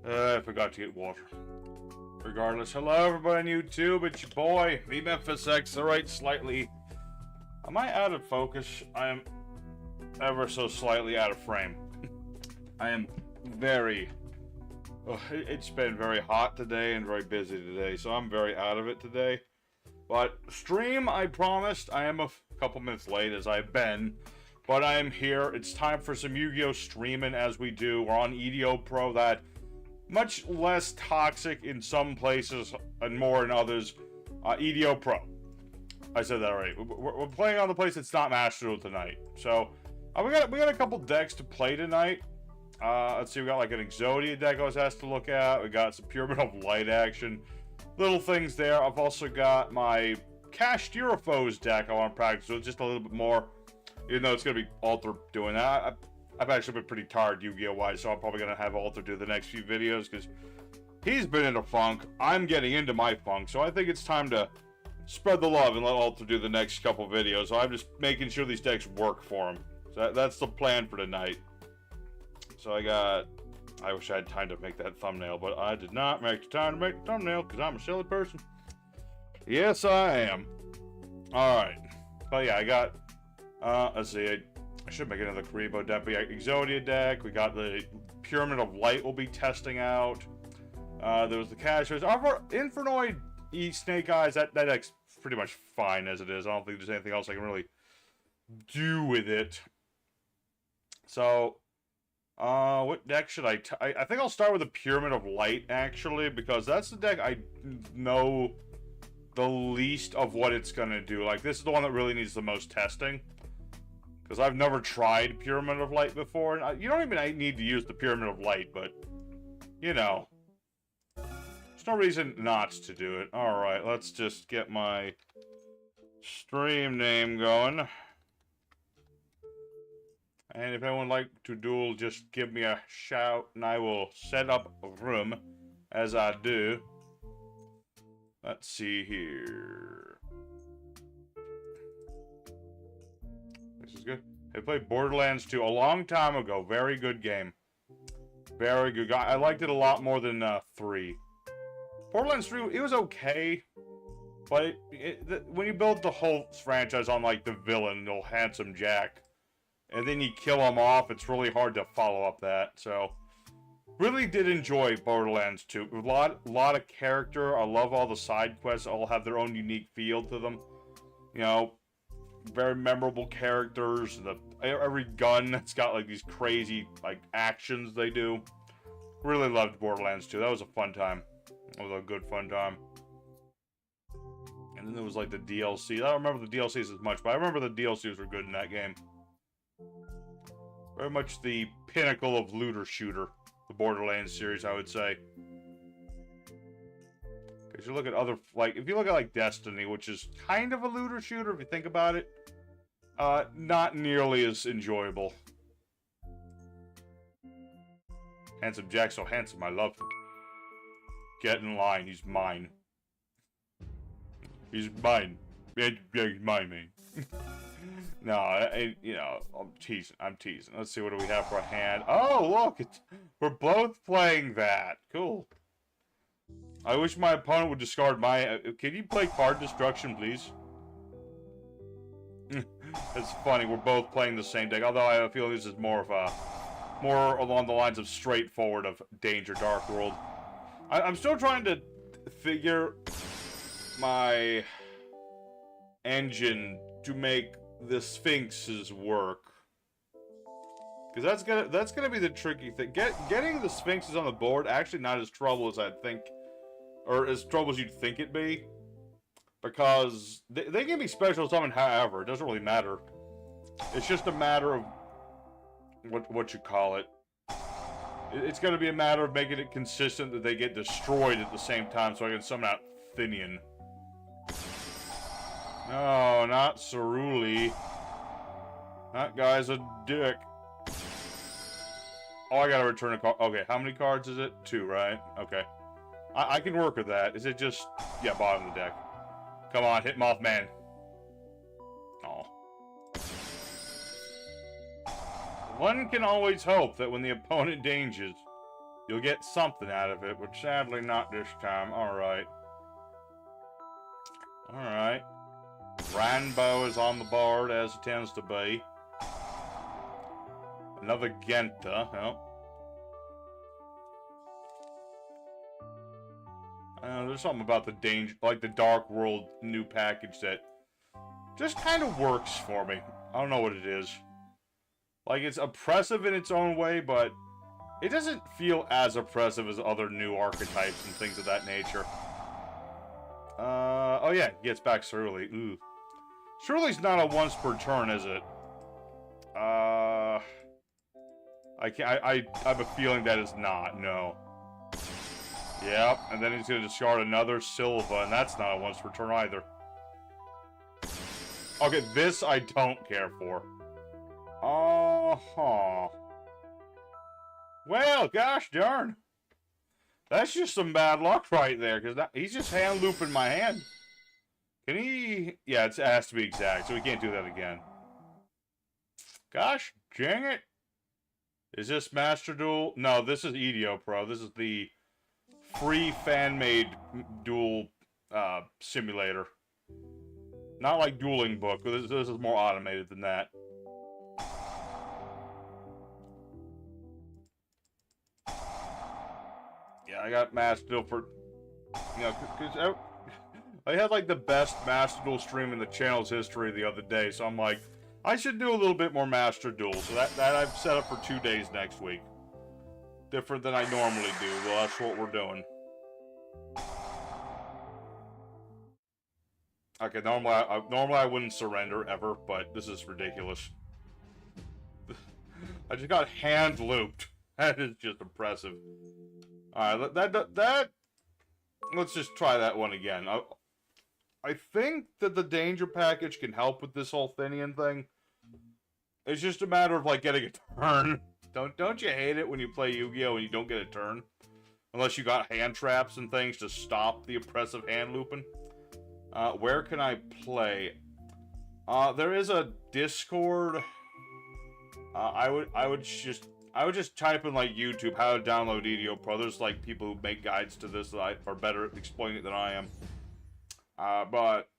I forgot to get water. Regardless, hello everybody on YouTube, it's your boy, the Memphis X, the right slightly. Am I out of focus? I am ever so slightly out of frame. I am very... it's been very hot today and very busy today, so I'm very out of it today. But stream, I promised. I am a couple minutes late as I've been, but I am here. It's time for some Yu-Gi-Oh! Streaming as we do. We're on EDOPro, that much less toxic in some places and more in others. EDOPro. I said that already. We're playing on the place that's not Master Duel tonight. So we got a couple decks to play tonight. Let's see, we got like an Exodia deck I was asked to look at. We got some Pyramid of Light action. Little things there. I've also got my Cached Foes deck I want to practice with just a little bit more. Even though it's going to be Alter doing that. I've actually been pretty tired Yu-Gi-Oh! Wise, so I'm probably going to have Alter do the next few videos because he's been in a funk. I'm getting into my funk, so I think it's time to spread the love and let Alter do the next couple videos. So I'm just making sure these decks work for him. So that's the plan for tonight. So I wish I had time to make that thumbnail, but I did not make the time to make the thumbnail because I'm a silly person. Yes, I am. Alright. But yeah, I got, let's see, I should make another Karibo deck. We got Exodia deck. We got the Pyramid of Light we'll be testing out. There was the Cash. Our Infernoid Snake Eyes, that deck's pretty much fine as it is. I don't think there's anything else I can really do with it. So, what deck should I think I'll start with the Pyramid of Light, actually, because that's the deck I know the least of what it's going to do. Like, this is the one that really needs the most testing. Because I've never tried Pyramid of Light before. And you don't even need to use the Pyramid of Light, but, you know. There's no reason not to do it. Alright, let's just get my stream name going. And if anyone would like to duel, just give me a shout, and I will set up a room as I do. Let's see here. This is good. I played Borderlands 2 a long time ago. Very good game. Very good. I liked it a lot more than 3. Borderlands 3, it was okay. But when you build the whole franchise on, like, the villain, old Handsome Jack, and then you kill him off, it's really hard to follow up that. So, really did enjoy Borderlands 2. A lot of character. I love all the side quests. All have their own unique feel to them. You know, very memorable characters. Every gun that's got like these crazy like actions they do. Really loved Borderlands 2. That was a fun time. That was a good fun time. And then there was like the DLC. I don't remember the DLCs as much, but I remember the DLCs were good in that game. Very much the pinnacle of looter shooter, the Borderlands series, I would say. Because you look at other, like, if you look at like Destiny, which is kind of a looter shooter if you think about it, not nearly as enjoyable. Handsome Jack, so handsome, I love him. Get in line, he's mine. He's mine. Yeah, he's mine, man. No, you know, I'm teasing. Let's see, what do we have for a hand? Oh, look, we're both playing that. Cool. I wish my opponent would discard my... can you play card destruction, please? It's funny, we're both playing the same deck, although I feel this is more of a... more along the lines of straightforward of Danger Dark World. I'm still trying to figure my engine to make the Sphinxes work, because that's gonna be the tricky thing. Getting the Sphinxes on the board actually not as trouble as I'd think, or as trouble as you'd think it'd be, because they can be special summon however. It doesn't really matter. It's just a matter of what you call it. It's gonna be a matter of making it consistent that they get destroyed at the same time, so I can summon out Thinian. No, not Ceruli. That guy's a dick. Oh, I gotta return a card. Okay, how many cards is it? 2, right? Okay. I can work with that. Is it just... yeah, bottom of the deck. Come on, hit Mothman. Oh. One can always hope that when the opponent dangers, You'll get something out of it, but sadly not this time. Alright. Alright. Ranbo is on the board, as it tends to be. Another Genta. Oh. There's something about the danger, like the Dark World new package that just kind of works for me. I don't know what it is. Like, it's oppressive in its own way, but it doesn't feel as oppressive as other new archetypes and things of that nature. Oh yeah, he gets back Surly. Ooh. Surely's not a once per turn, is it? I have a feeling that is not, no. Yep, and then he's gonna discard another Silva, and that's not a once per turn either. Okay, this I don't care for. Well, gosh darn. That's just some bad luck right there, because he's just hand looping my hand. Can he? Yeah, it has to be exact, so we can't do that again. Gosh dang it. Is this Master Duel? No, this is EDOPro. This is the free fan-made duel simulator. Not like Dueling Book, but this is more automated than that. Yeah, I got Master Duel for, you know, because I had like the best Master Duel stream in the channel's history the other day, so I'm like, I should do a little bit more Master Duel. So that I've set up for 2 days next week. Different than I normally do. Well, that's what we're doing. Okay, normally I wouldn't surrender ever, but this is ridiculous. I just got hand looped. That is just impressive. Alright, that let's just try that one again. I think that the danger package can help with this whole Thinian thing. It's just a matter of like getting a turn. Don't you hate it when you play Yu-Gi-Oh! And you don't get a turn? Unless you got hand traps and things to stop the oppressive hand looping. Where can I play? There is a Discord. I would just type in like YouTube how to download EDOPro. There's like people who make guides to this that are better at explaining it than I am. But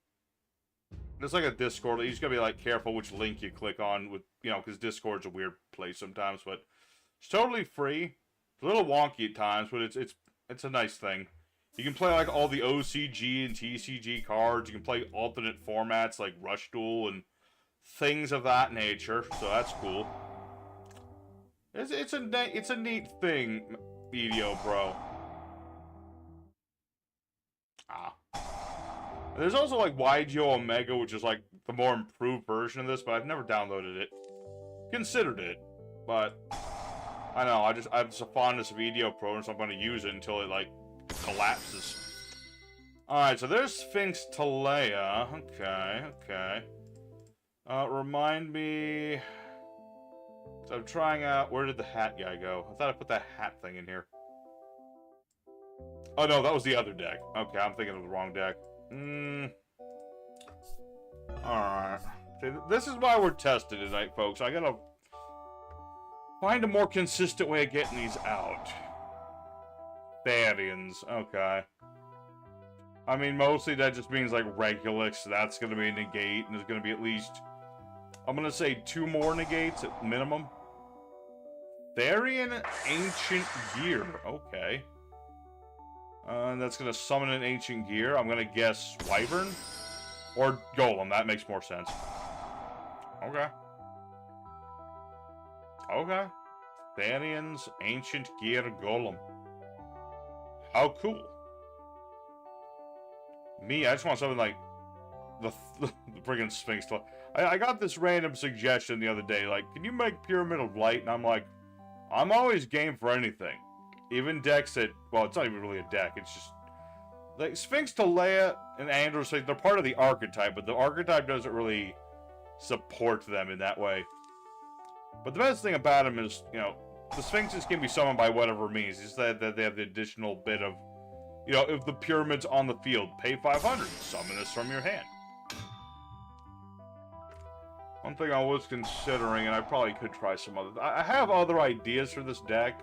there's like a Discord. You just gotta be like careful which link you click on with, you know, because Discord's a weird place sometimes. But it's totally free. It's a little wonky at times, but it's a nice thing. You can play like all the OCG and TCG cards. You can play alternate formats like Rush Duel and things of that nature. So that's cool. It's a neat thing, EDOPro. There's also like YGO Omega, which is like the more improved version of this, but I've never downloaded it. Considered it, but I know I have a fondness of EDOPro, and so I'm going to use it until it like collapses. All right, so there's Sphinx Talea. Okay. Remind me. So I'm trying out. Where did the hat guy go? I thought I put that hat thing in here. Oh no, that was the other deck. Okay, I'm thinking of the wrong deck. Alright. This is why we're tested tonight, folks. I gotta find a more consistent way of getting these out. Therians. Okay. I mean, mostly that just means like Regulus. That's gonna be a negate, and there's gonna be at least, I'm gonna say 2 more negates at minimum. Therian Ancient Gear. Okay. And that's going to summon an Ancient Gear. I'm going to guess Wyvern? Or Golem. That makes more sense. Okay. Okay. Therian's Ancient Gear Golem. How cool. Me, I just want something like the friggin' Sphinx. I got this random suggestion the other day. Like, can you make Pyramid of Light? And I'm like, I'm always game for anything. Even decks that, well, it's not even really a deck, it's just, like, Sphinx Talea and Andros, like, they're part of the archetype, but the archetype doesn't really support them in that way. But the best thing about them is, you know, the Sphinxes can be summoned by whatever means. It's that they have the additional bit of, you know, if the Pyramid's on the field, pay 500, summon this from your hand. One thing I was considering, and I probably could try some other, I have other ideas for this deck.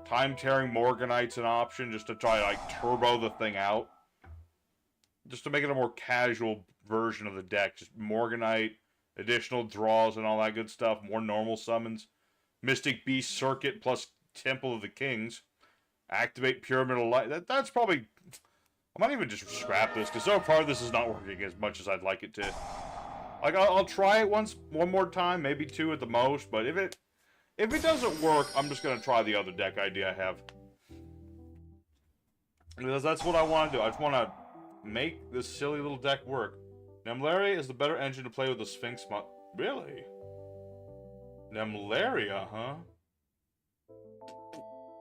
Time-tearing Morganite's an option, just to try to, like, turbo the thing out. Just to make it a more casual version of the deck. Just Morganite, additional draws and all that good stuff. More normal summons. Mystic Beast Circuit plus Temple of the Kings. Activate Pyramidal Light. That's probably... I might even just scrap this, because so far this is not working as much as I'd like it to. Like, I'll try it one more time, maybe 2 at the most, but if it doesn't work, I'm just going to try the other deck idea I have. Because that's what I want to do. I just want to make this silly little deck work. Nemlaria is the better engine to play with the Sphinx mod. Really? Nemlaria, huh?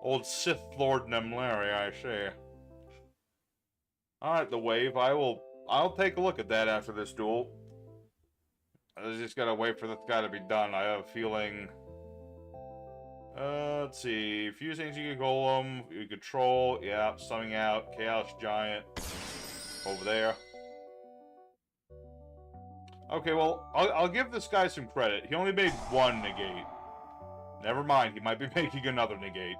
Old Sith Lord Nemlaria, I say. Alright, the wave. I'll take a look at that after this duel. I just gotta wait for this guy to be done. I have a feeling... let's see. Fusing Giga Golem, you control, yeah, summing out, Chaos Giant. Over there. Okay, well, I'll give this guy some credit. He only made 1 negate. Never mind, he might be making another negate.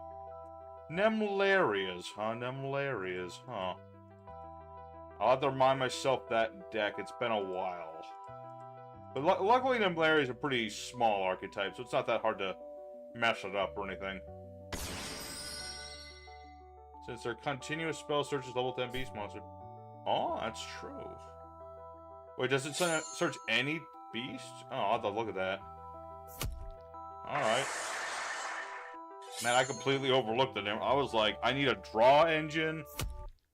Nemlarias, huh? Nemlarias, huh? I'll have to remind myself that deck. It's been a while. But luckily, Nemlarias are pretty small archetypes, so it's not that hard to mess it up or anything. Since their continuous spell searches level 10 beast monster. Oh, that's true. Wait, does it search any beast? Oh, I'll have to look at that. Alright. Man, I completely overlooked it. I was like, I need a draw engine,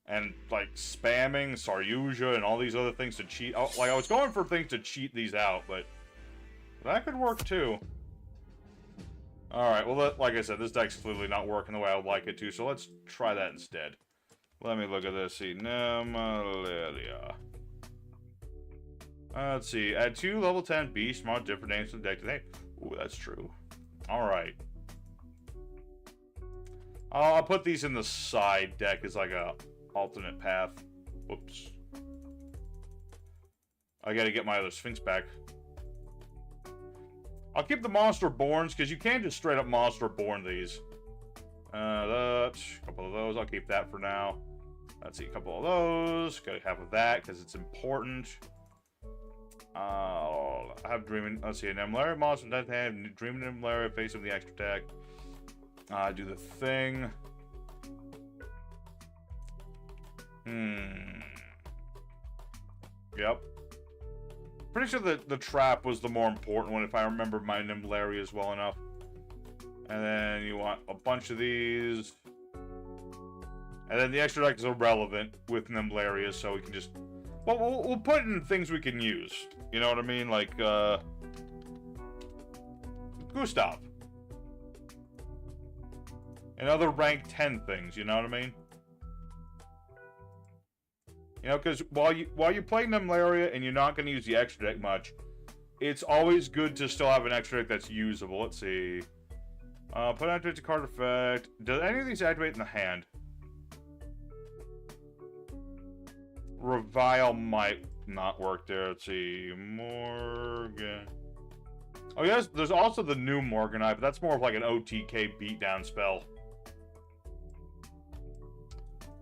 and, like, spamming Saryuja and all these other things to cheat. Like, I was going for things to cheat these out, but that could work, too. Alright, well, like I said, this deck's clearly not working the way I would like it to, so let's try that instead. Let me look at this. See, Nemlaria. Let's see. Add 2 level 10 beast mod different names to the deck today. Ooh, that's true. Alright. I'll put these in the side deck as like a alternate path. Whoops. I gotta get my other Sphinx back. I'll keep the Monster Borns, because you can't just straight up Monster Born these. A couple of those. I'll keep that for now. Let's see, a couple of those. Gotta have that, because it's important. I'll have Dreaming. Let's see, a Nemlaria monster that have Dreaming Nemlaria face of the extra attack. Do the thing. Yep. Pretty sure that the trap was the more important one, if I remember my Nemlarias well enough. And then you want a bunch of these. And then the extra deck is irrelevant with Nemlarias, so we can just... Well, we'll put in things we can use. You know what I mean? Like, Gustav. And other rank 10 things, you know what I mean? You know, because while you play Nemlaria and you're not going to use the extra deck much, it's always good to still have an extra deck that's usable. Let's see. Put activates a card effect. Does any of these activate in the hand? Revile might not work there. Let's see. Morgan. Oh, yes, there's also the new Morganite, but that's more of like an OTK beatdown spell.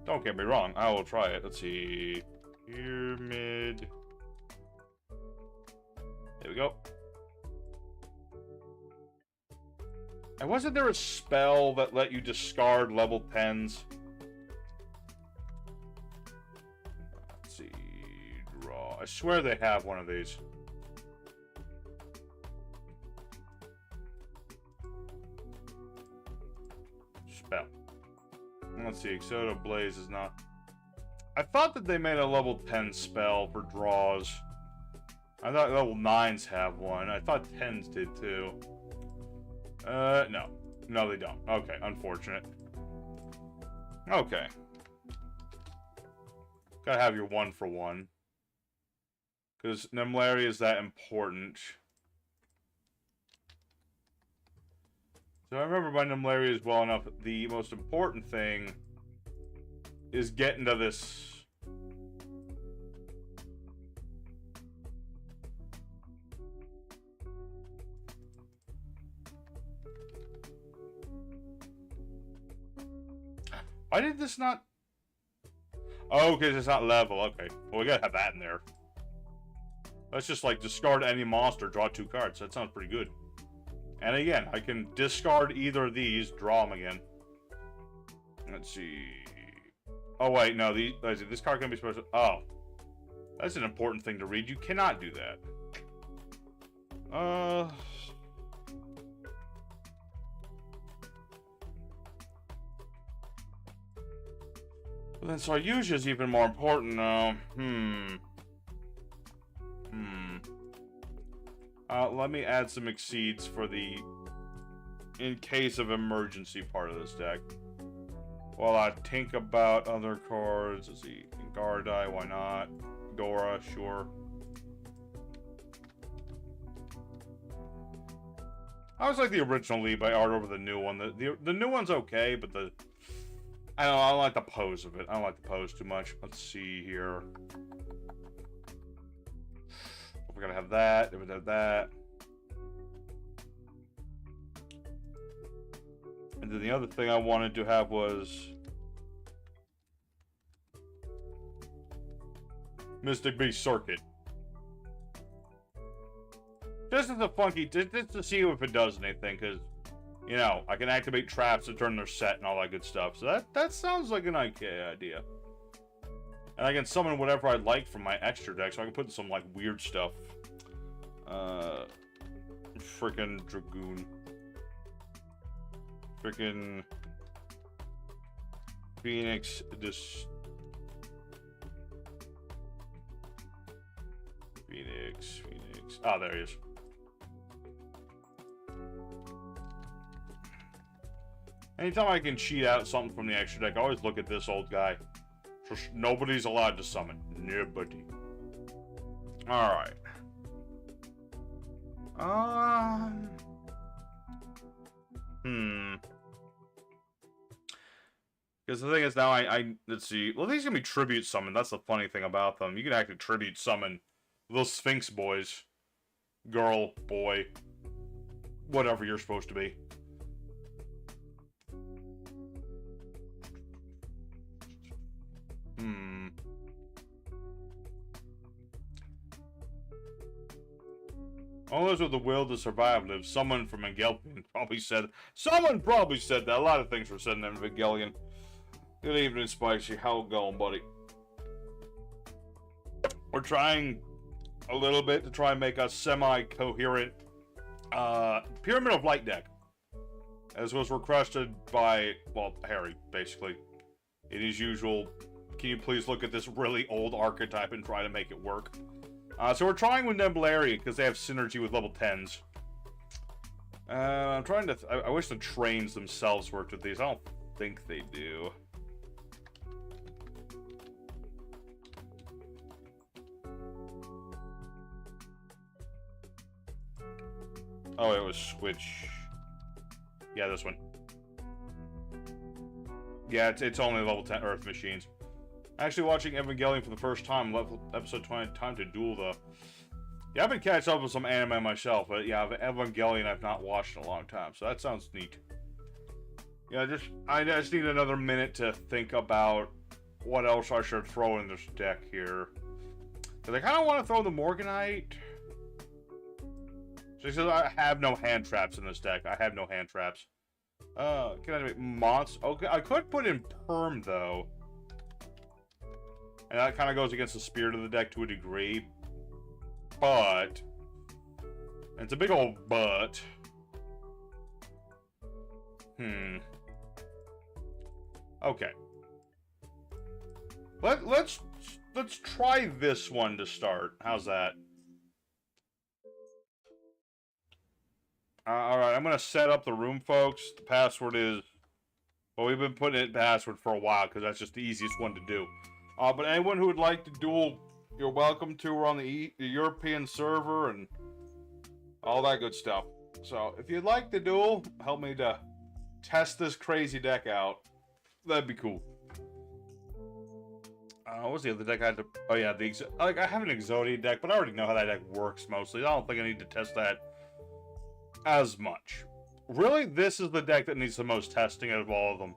Don't get me wrong, I will try it. Let's see. Pyramid. There we go. And wasn't there a spell that let you discard level 10s? Let's see. Draw. I swear they have one of these. Spell. Let's see, Exodo Blaze is not... I thought that they made a level 10 spell for draws. I thought level 9s have one. I thought 10s did too. No. No, they don't. Okay, unfortunate. Okay. Gotta have your 1 for 1. Because Nemlaria is that important. So I remember my Nemlarias well enough. The most important thing is getting to this. Why did this not... Oh, because it's not level. Okay. Well, we gotta have that in there. Let's just, like, discard any monster, draw 2 cards. That sounds pretty good. And again, I can discard either of these, draw them again. Let's see... Oh, wait, no, this card can be special... Oh. That's an important thing to read. You cannot do that. Then so Sayuja is even more important now. Let me add some exceeds for the in case of emergency part of this deck. While I think about other cards, let's see, Gardai, why not? Dora, sure. I always like the original lead by art over the new one. The new one's okay, but I don't like the pose of it. I don't like the pose too much. Let's see here. We're gonna have that. It would have that. And then the other thing I wanted to have was Mystic Beast Circuit. Just as a funky, just to see if it does anything, because, you know, I can activate traps to turn their set and all that good stuff. So that sounds like an okay idea. And I can summon whatever I like from my extra deck, so I can put in some, like, weird stuff. Frickin' Dragoon. Frickin' Phoenix, Phoenix. Oh, there he is. Anytime I can cheat out something from the extra deck, I always look at this old guy. Just nobody's allowed to summon. Nobody. Alright. Because the thing is now let's see. Well, these can be tribute summon. That's the funny thing about them. You can actually tribute summon those Sphinx boys. Girl, boy. Whatever you're supposed to be. All those with the will to survive live. Someone from Evangelion probably said... Someone probably said that. A lot of things were said in Evangelion. Good evening, Spicy. How it going, buddy? We're trying a little bit to try and make a semi-coherent Pyramid of Light deck. As was requested by, well, Harry, basically. In his usual, can you please look at this really old archetype and try to make it work? So we're trying with Nebularia because they have synergy with level 10s. I'm trying to... I wish the trains themselves worked with these. I don't think they do. Oh, it was Switch. Yeah, this one. Yeah, it's only level 10 Earth machines. Actually watching Evangelion for the first time, episode 20, Time to Duel, though. Yeah, I've been catching up with some anime myself, but yeah, Evangelion I've not watched in a long time, so that sounds neat. Yeah, I just need another minute to think about what else I should throw in this deck here. Because I kind of want to throw the Morganite. She says I have no hand traps in this deck. I have no hand traps. Can I make monster? Okay, I could put in Perm, though. And that kind of goes against the spirit of the deck to a degree. But... it's a big old but. Okay. Let's try this one to start. How's that? Alright, I'm going to set up the room, folks. The password is... well, we've been putting it password for a while, because that's just the easiest one to do. But anyone who would like to duel, you're welcome to. We're on the European server, and all that good stuff. So, if you'd like to duel, help me to test this crazy deck out. That'd be cool. What was the other deck I had to... oh yeah, I have an Exodia deck, but I already know how that deck works mostly. I don't think I need to test that as much. Really, this is the deck that needs the most testing out of all of them.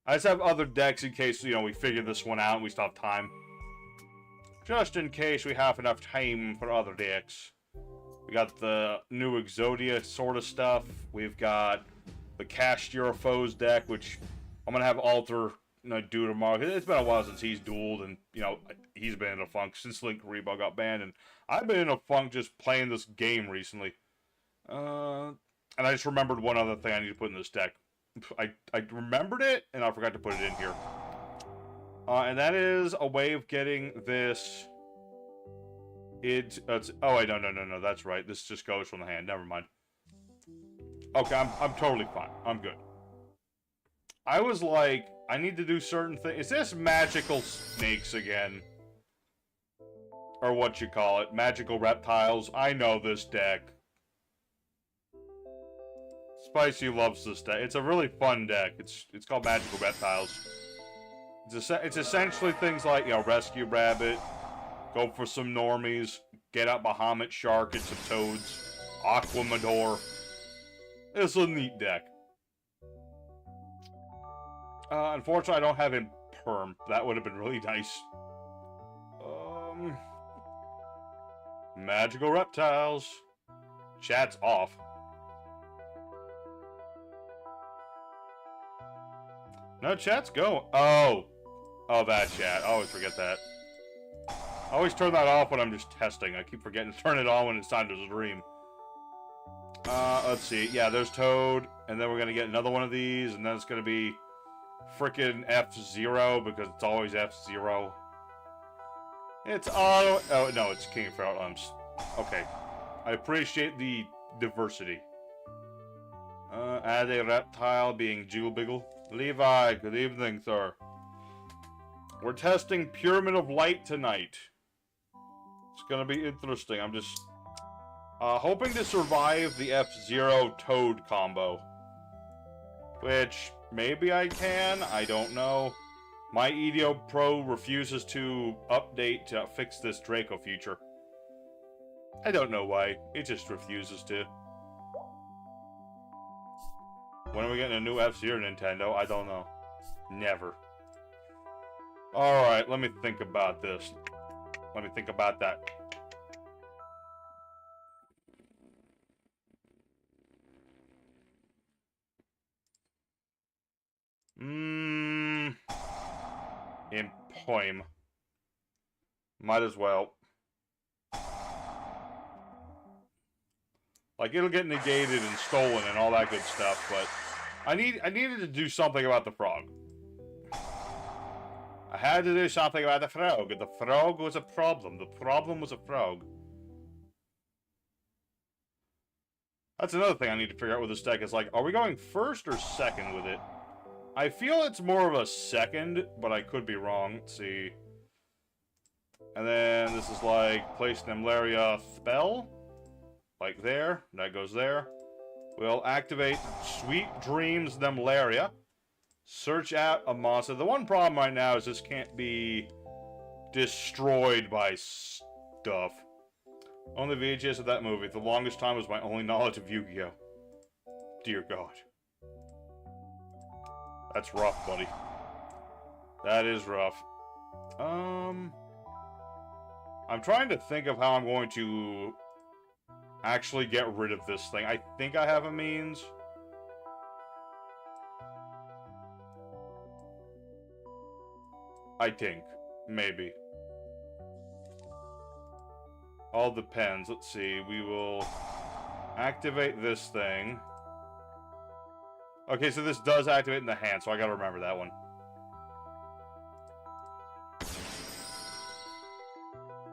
I just have other decks in case, you know, we figure this one out and we still have time. Just in case we have enough time for other decks. We got the new Exodia sort of stuff. We've got the Cast Your Foes deck, which I'm going to have Alter, you know, do tomorrow. It's been a while since he's dueled, and, you know, he's been in a funk since Link Rebo got banned, and I've been in a funk just playing this game recently. And I just remembered one other thing I need to put in this deck. I remembered it, and I forgot to put it in here. And that is a way of getting this... oh, wait, no, that's right. This just goes from the hand. Never mind. Okay, I'm totally fine. I'm good. I was like, I need to do certain things. Is this magical snakes again? Or what you call it? Magical reptiles? I know this deck. Spicy loves this deck. It's a really fun deck. It's called Magical Reptiles. It's essentially things like, you know, Rescue Rabbit, go for some normies, get out Bahamut Shark and some toads, Aquamador. It's a neat deck. Unfortunately, I don't have him perm. That would have been really nice. Magical Reptiles. Chat's off. No, chat's going. Oh, that chat. I always forget that. I always turn that off when I'm just testing. I keep forgetting to turn it on when it's time to stream. Let's see. Yeah, there's Toad, and then we're gonna get another one of these, and then it's gonna be frickin' F-Zero, because it's always F-Zero. It's auto... Oh, no, it's King of Feral. Okay. I appreciate the diversity. Add a reptile being Jewelbiggle. Levi, good evening, sir. We're testing Pyramid of Light tonight. It's gonna be interesting. I'm just hoping to survive the F-Zero Toad combo. Which, maybe I can, I don't know. My EDOPro refuses to update to fix this Draco feature. I don't know why, it just refuses to. When are we getting a new F-Zero Nintendo? I don't know. Never. Alright, let me think about this. Let me think about that. In poem. Might as well. Like, it'll get negated and stolen and all that good stuff, but I needed to do something about the frog. I had to do something about the frog. The frog was a problem. The problem was a frog. That's another thing I need to figure out with this deck is, like, are we going first or second with it? I feel it's more of a second, but I could be wrong. Let's see. And then this is like, place Nemlaria spell. Like there. That goes there. We'll activate Sweet Dreams Nemlaria. Search out a monster. The one problem right now is this can't be destroyed by stuff. Only VHS of that movie. The longest time was my only knowledge of Yu-Gi-Oh! Dear God. That's rough, buddy. That is rough. I'm trying to think of how I'm going to actually get rid of this thing. I think I have a means. I think. Maybe. All depends. Let's see. We will activate this thing. Okay, so this does activate in the hand, so I gotta remember that one.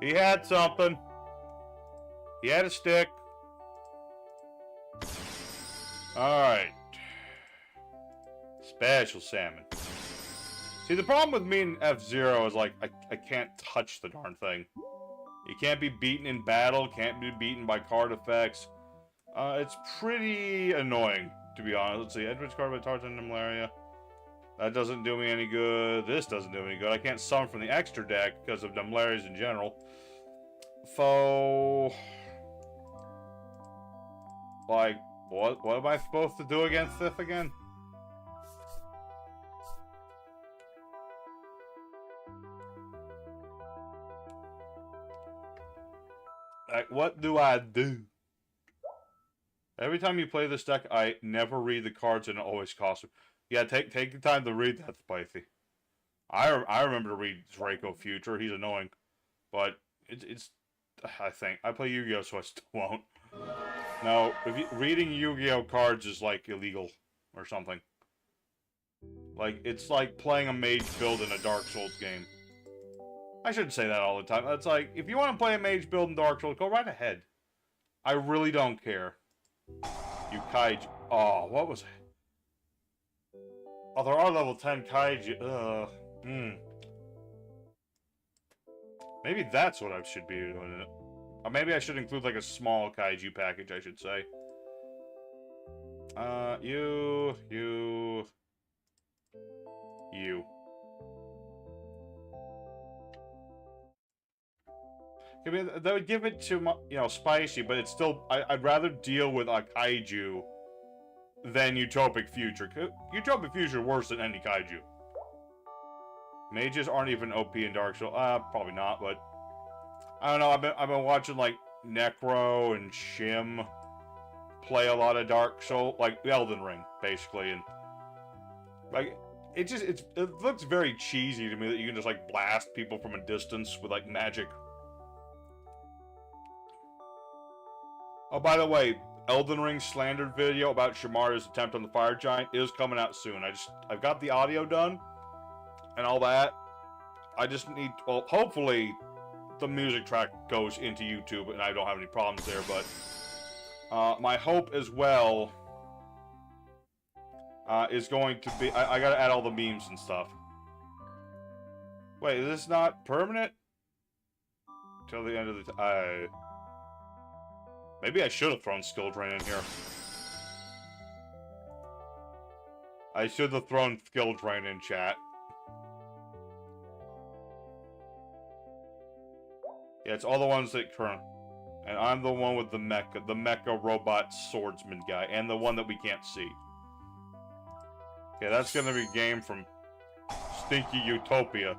He had something. He had a stick. Alright. Special salmon. See, the problem with me and F-Zero is, like, I can't touch the darn thing. You can't be beaten in battle, can't be beaten by card effects. It's pretty annoying, to be honest. Let's see, Edward's card by Tarzan and Nemlaria. That doesn't do me any good. This doesn't do me any good. I can't summon from the extra deck because of Nemlarias in general. So... like, what am I supposed to do against this again? Like, what do I do? Every time you play this deck, I never read the cards and it always costs me. Yeah, take the time to read that, Spicy. I remember to read Draco Future. He's annoying. But it's I think. I play Yu-Gi-Oh! So I still won't. No, reading Yu-Gi-Oh! Cards is, like, illegal. Or something. Like, it's like playing a mage build in a Dark Souls game. I shouldn't say that all the time. It's like, if you want to play a mage build in Dark Souls, go right ahead. I really don't care. You kaiju. Oh, what was it? Oh, there are level 10 kaiju. Maybe that's what I should be doing. Or maybe I should include, like, a small kaiju package, I should say. You. I mean, that would give it to, Spicy, but it's still... I'd rather deal with a kaiju than Utopic Future. Utopic Future worse than any kaiju. Mages aren't even OP in Dark Souls. Probably not, but... I don't know, I've been watching, like, Necro and Shim play a lot of Dark Souls, like, Elden Ring, basically, and... Like, it looks very cheesy to me that you can just, like, blast people from a distance with, like, magic. Oh, by the way, Elden Ring slandered video about Shimari's attempt on the Fire Giant is coming out soon. I've got the audio done, and all that. I just need, well, hopefully, the music track goes into YouTube and I don't have any problems there, but, my hope as well, is going to be, I gotta add all the memes and stuff. Wait, is this not permanent? Till the end of the, maybe I should have thrown Skill Drain in here. I should have thrown Skill Drain in chat. Yeah, it's all the ones that current. And I'm the one with the mecha robot swordsman guy, and the one that we can't see. Okay, that's gonna be game from Stinky Utopia.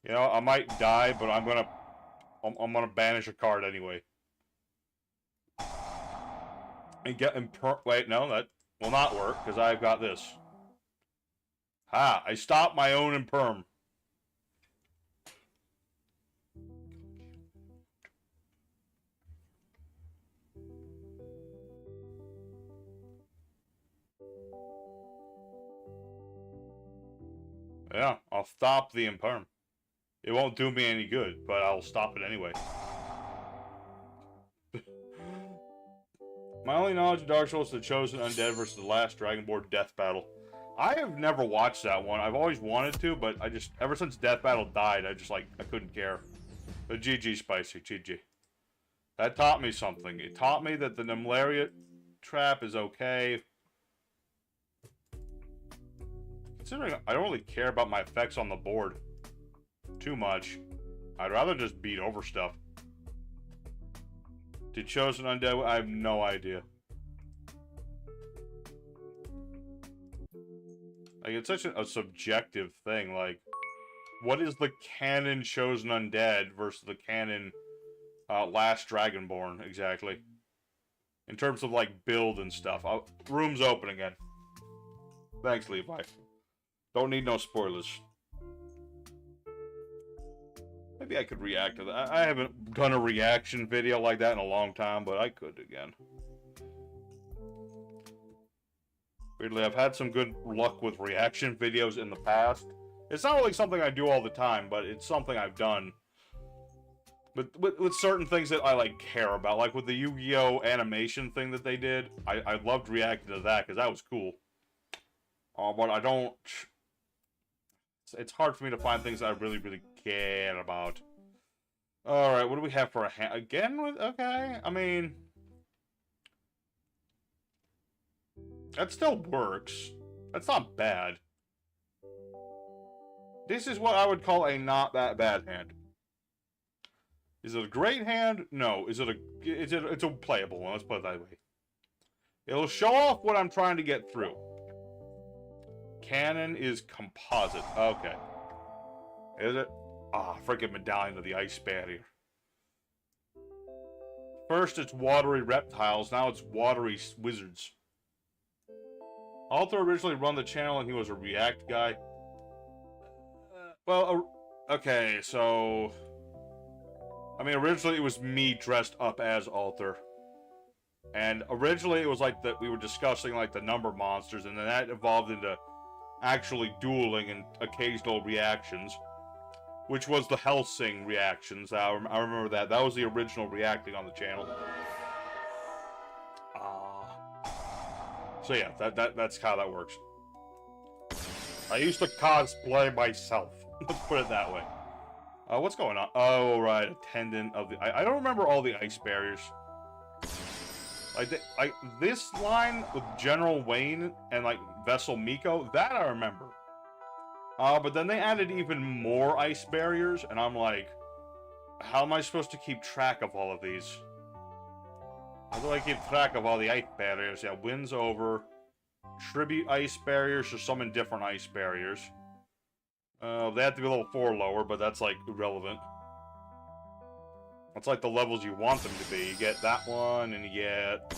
You know, I might die, but I'm gonna banish a card anyway. And get wait, no, that will not work, because I've got this. I stopped my own imperm. Yeah, I'll stop the imperm. It won't do me any good, but I'll stop it anyway. My only knowledge of Dark Souls is the Chosen Undead versus the Last Dragonborn Death Battle. I have never watched that one. I've always wanted to, but I just, ever since Death Battle died, I couldn't care. But GG, Spicy, GG. That taught me something. It taught me that the Nimlaria trap is okay. Considering I don't really care about my effects on the board too much. I'd rather just beat over stuff. Did Chosen Undead? I have no idea. Like, it's such a subjective thing. Like, what is the canon Chosen Undead versus the canon Last Dragonborn, exactly? In terms of, like, build and stuff. Room's open again. Thanks, Levi. Don't need no spoilers. Maybe I could react to that. I haven't done a reaction video like that in a long time, but I could again. Weirdly, I've had some good luck with reaction videos in the past. It's not really something I do all the time, but it's something I've done. But with certain things that I, like, care about. Like with the Yu-Gi-Oh! Animation thing that they did. I loved reacting to that, because that was cool. But I don't... It's hard for me to find things that I really, really care about. Alright, what do we have for a hand? Again with... Okay, I mean... That still works. That's not bad. This is what I would call a not that bad hand. Is it a great hand? No. Is it a... It's a playable one. Let's put it that way. It'll show off what I'm trying to get through. Cannon is composite. Okay. Is it? Ah, freaking medallion of the ice barrier. First it's watery reptiles, now it's watery wizards. Alter originally run the channel and he was a React guy. Okay, so... I mean, originally it was me dressed up as Alter. And originally it was like that we were discussing like the number monsters, and then that evolved into actually dueling and occasional reactions. Which was the Helsing reactions. I remember that. That was the original reacting on the channel. So yeah, that's how that works. I used to cosplay myself. Let's put it that way. What's going on? Oh, right. Attendant of the... I don't remember all the ice barriers. Like this line with General Wayne and, like, Vessel Miko, that I remember. But then they added even more ice barriers, and I'm like, how am I supposed to keep track of all of these? How do I keep track of all the ice barriers? Yeah, Winds Over, Tribute ice barriers, or summon different ice barriers. They have to be level 4 lower, but that's, like, irrelevant. That's like the levels you want them to be. You get that one, and you get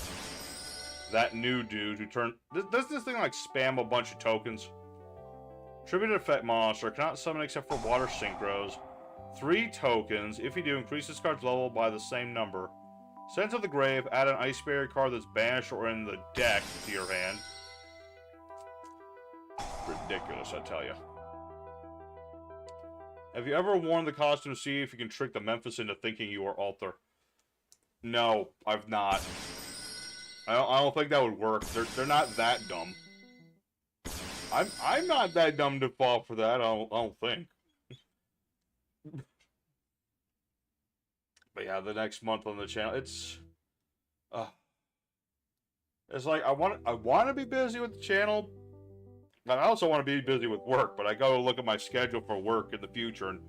that new dude who turn... Does this thing, like, spam a bunch of tokens? Tribute effect monster. Cannot summon except for water synchros. 3 tokens. If you do, increase this card's level by the same number. Send to the grave. Add an ice barrier card that's banished or in the deck to your hand. Ridiculous, I tell you. Have you ever worn the costume to see if you can trick the Memphis into thinking you are Alter? No, I've not. I don't think that would work. They're not that dumb. I'm not that dumb to fall for that. I don't think. But yeah, the next month on the channel, it's like I want to be busy with the channel, but I also want to be busy with work. But I go to look at my schedule for work in the future, and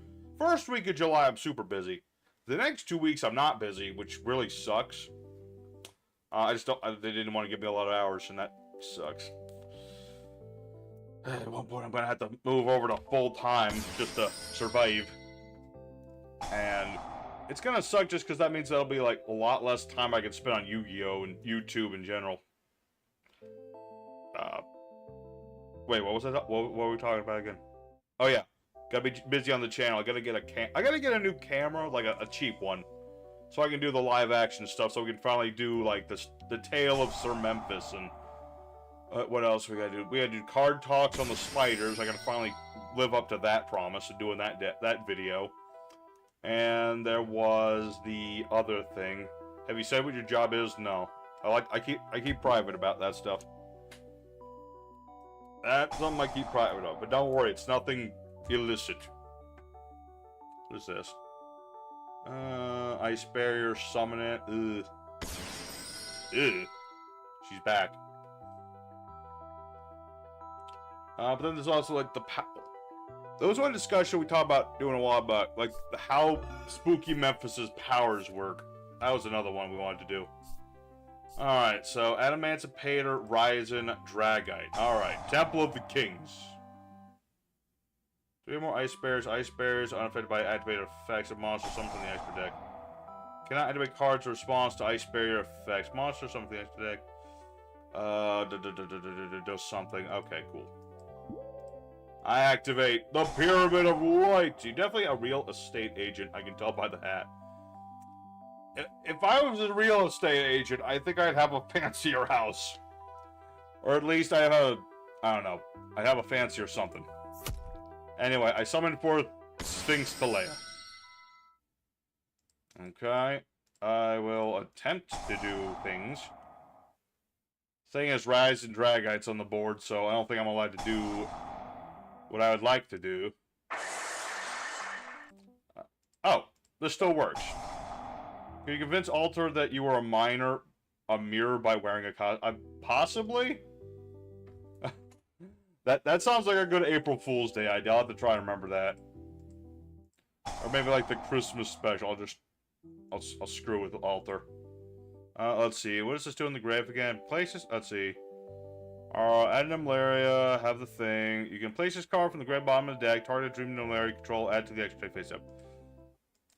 first week of July I'm super busy. The next 2 weeks I'm not busy, which really sucks. I just don't. They didn't want to give me a lot of hours, and that sucks. At one point, I'm going to have to move over to full-time just to survive. And it's going to suck just because that means that'll be, like, a lot less time I can spend on Yu-Gi-Oh! And YouTube in general. Wait, what was that? What were we talking about again? Oh, yeah. Gotta be busy on the channel. I gotta get a new camera, like a cheap one. So I can do the live-action stuff, so we can finally do, like, the Tale of Sir Memphis and... what else we gotta do? We gotta do card talks on the spiders. I gotta finally live up to that promise of doing that video. And there was the other thing. Have you said what your job is? No. I keep private about that stuff. That's something I keep private about. But don't worry, it's nothing illicit. What is this? Ice barrier, summon it. Ugh. Ugh. She's back. But then there's also, like, there was one discussion we talked about doing a while back, like, how Spooky Memphis's powers work. That was another one we wanted to do. Alright, so Adamancipator, Ryzen, Dragite. Alright, Temple of the Kings. 3 more ice bears, unaffected by activated effects of monsters summoned from the extra deck. Cannot activate cards in response to ice barrier effects. Monsters summoned from the extra deck. Does something. Okay, cool. I activate the Pyramid of Light. You're definitely a real estate agent, I can tell by the hat. If I was a real estate agent, I think I'd have a fancier house. Or at least I don't know, I'd have a fancier something. Anyway, I summoned forth Sphinx Talea. Okay. I will attempt to do things. Thing is, Rise and Dragites on the board, so I don't think I'm allowed to do what I would like to do. Oh, this still works. Can you convince Alter that you were a mirror by wearing a costume? Possibly? That sounds like a good April Fool's Day idea. I'll have to try and remember that. Or maybe like the Christmas special. I'll screw with Alter. Let's see. What does this do in the grave again? Places? Let's see. Add an malaria, have the thing. You can place this card from the great bottom of the deck, target a dream malaria control, add to the extra face up.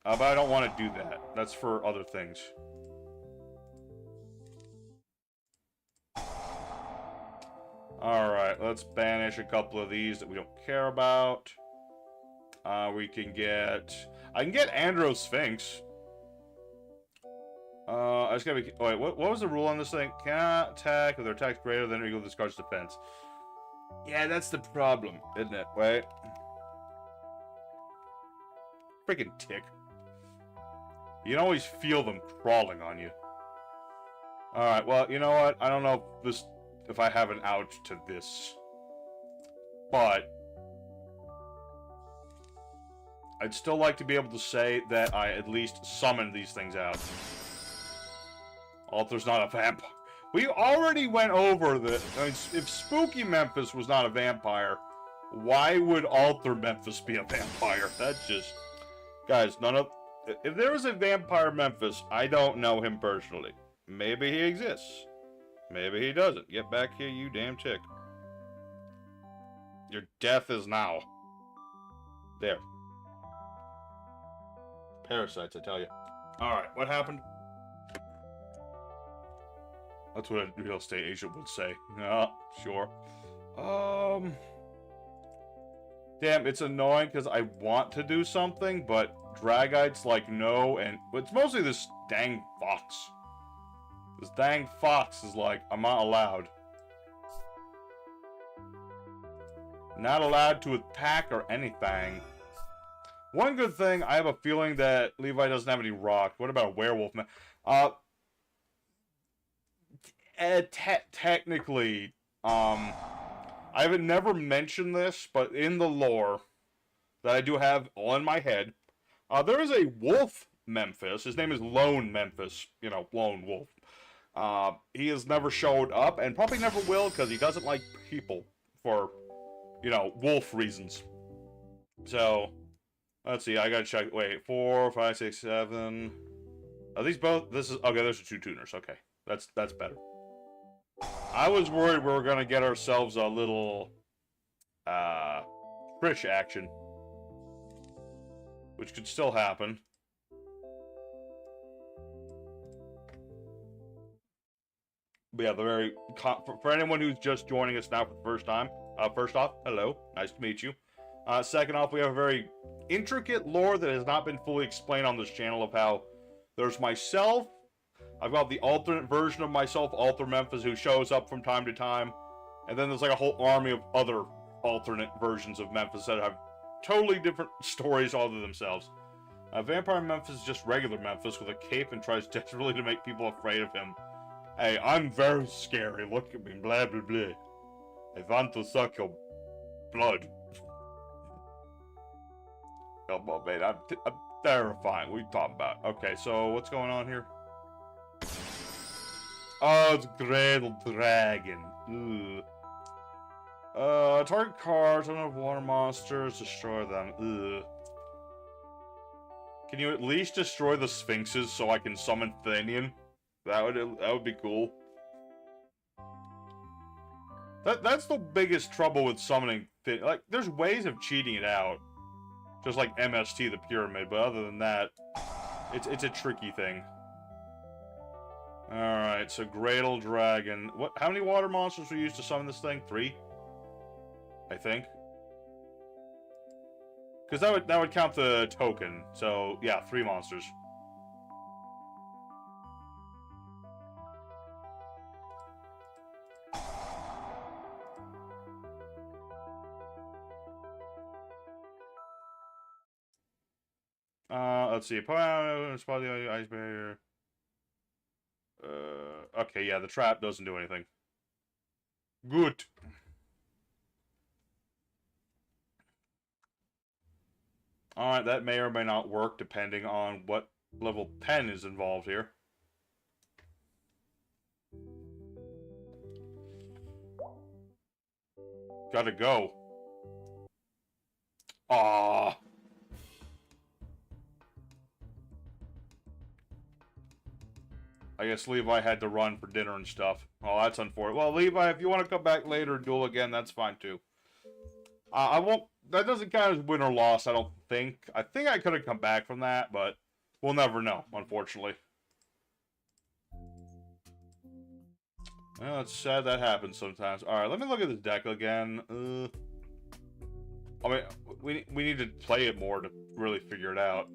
But I don't want to do that. That's for other things. Alright, let's banish a couple of these that we don't care about. We can get... I can get Andro Sphinx. I just gotta be... Wait, what was the rule on this thing? Cannot attack if their attack's greater than or equal to this card's defense. Yeah, that's the problem, isn't it? Wait. Freaking tick. You can always feel them crawling on you. Alright, well, you know what? I don't know if I have an out to this. But I'd still like to be able to say that I at least summoned these things out. Altar's not a vampire. We already went over the... I mean, if Spooky Memphis was not a vampire, why would Altar Memphis be a vampire? That just... Guys, none of... If there was a vampire Memphis, I don't know him personally. Maybe he exists. Maybe he doesn't. Get back here, you damn tick. Your death is now. There. Parasites, I tell you. Alright, what happened? That's what a real estate agent would say. Sure. Damn, it's annoying because I want to do something, but Dragite's like no, and it's mostly this dang fox. This dang fox is like, I'm not allowed. Not allowed to attack or anything. One good thing, I have a feeling that Levi doesn't have any rock. What about a werewolf, man? Technically, I have never mentioned this, but in the lore that I do have all in my head, there is a wolf Memphis. His name is Lone Memphis. You know, Lone Wolf. He has never showed up, and probably never will, because he doesn't like people for, you know, wolf reasons. So, let's see, I gotta check. Wait, 4, 5, 6, 7. Are these both? This is okay. Those are 2 tuners. Okay, that's better. I was worried we were gonna get ourselves a little Trish action, which could still happen. But yeah, the very for anyone who's just joining us now for the first time. First off, hello, nice to meet you. Second off, we have a very intricate lore that has not been fully explained on this channel of how there's myself. I've got the alternate version of myself, Alter Memphis, who shows up from time to time. And then there's like a whole army of other alternate versions of Memphis that have totally different stories all to themselves. Vampire Memphis is just regular Memphis with a cape and tries desperately to make people afraid of him. Hey, I'm very scary, look at me, blah blah blah. I want to suck your blood. Come on, man, I'm terrifying. What are you talking about? Okay, so what's going on here? Oh, it's Gretel Dragon. Ugh. Target cards, don't have water monsters, destroy them. Ugh. Can you at least destroy the Sphinxes so I can summon Thanian? That would be cool. That's the biggest trouble with summoning. Like, there's ways of cheating it out, just like MST the Pyramid. But other than that, it's a tricky thing. All right, so Gretel Dragon. What? How many water monsters were used to summon this thing? 3, I think. Because that would count the token. So yeah, 3 monsters. Let's see. Spot the ice barrier. Okay, yeah, the trap doesn't do anything. Good. Alright, that may or may not work depending on what level 10 is involved here. Gotta go. Aww. I guess Levi had to run for dinner and stuff. Oh, that's unfortunate. Well, Levi, if you want to come back later and duel again, that's fine too. I won't. That doesn't count as win or loss, I don't think. I think I could have come back from that, but we'll never know, unfortunately. Well, it's sad that happens sometimes. Alright, let me look at this deck again. I mean, we need to play it more to really figure it out.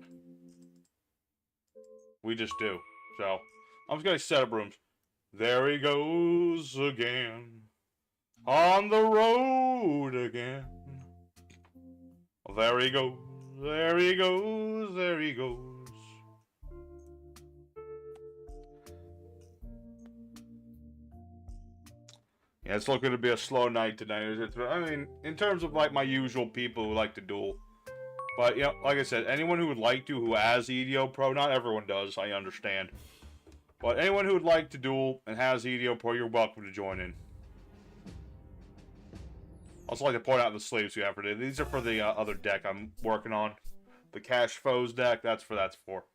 We just do. So, I'm just gonna set up rooms. There he goes again. On the road again. There he goes. There he goes. There he goes. Yeah, it's looking to be a slow night tonight. I mean, in terms of like my usual people who like to duel. But, you know, like I said, anyone who would like to, who has EDOPro, not everyone does, I understand. But anyone who would like to duel and has EDOPro, you're welcome to join in. I also like to point out the sleeves we have for today. These are for the other deck I'm working on. The Cash Foes deck, that's for.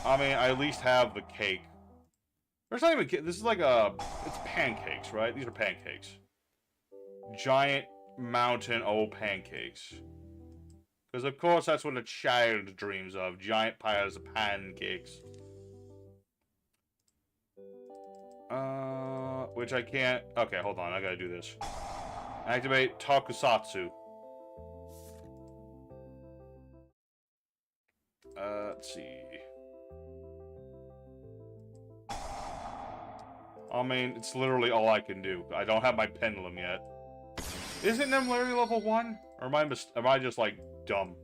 I mean, I at least have the cake. There's not even... This is like a... It's pancakes, right? These are pancakes. Giant mountain old pancakes. Because, of course, that's what a child dreams of. Giant piles of pancakes. Which I can't... Okay, hold on. I gotta do this. Activate Tokusatsu. Let's see. I mean, it's literally all I can do. I don't have my pendulum yet. Isn't Nemleri level 1? Or am I just, like, dumb?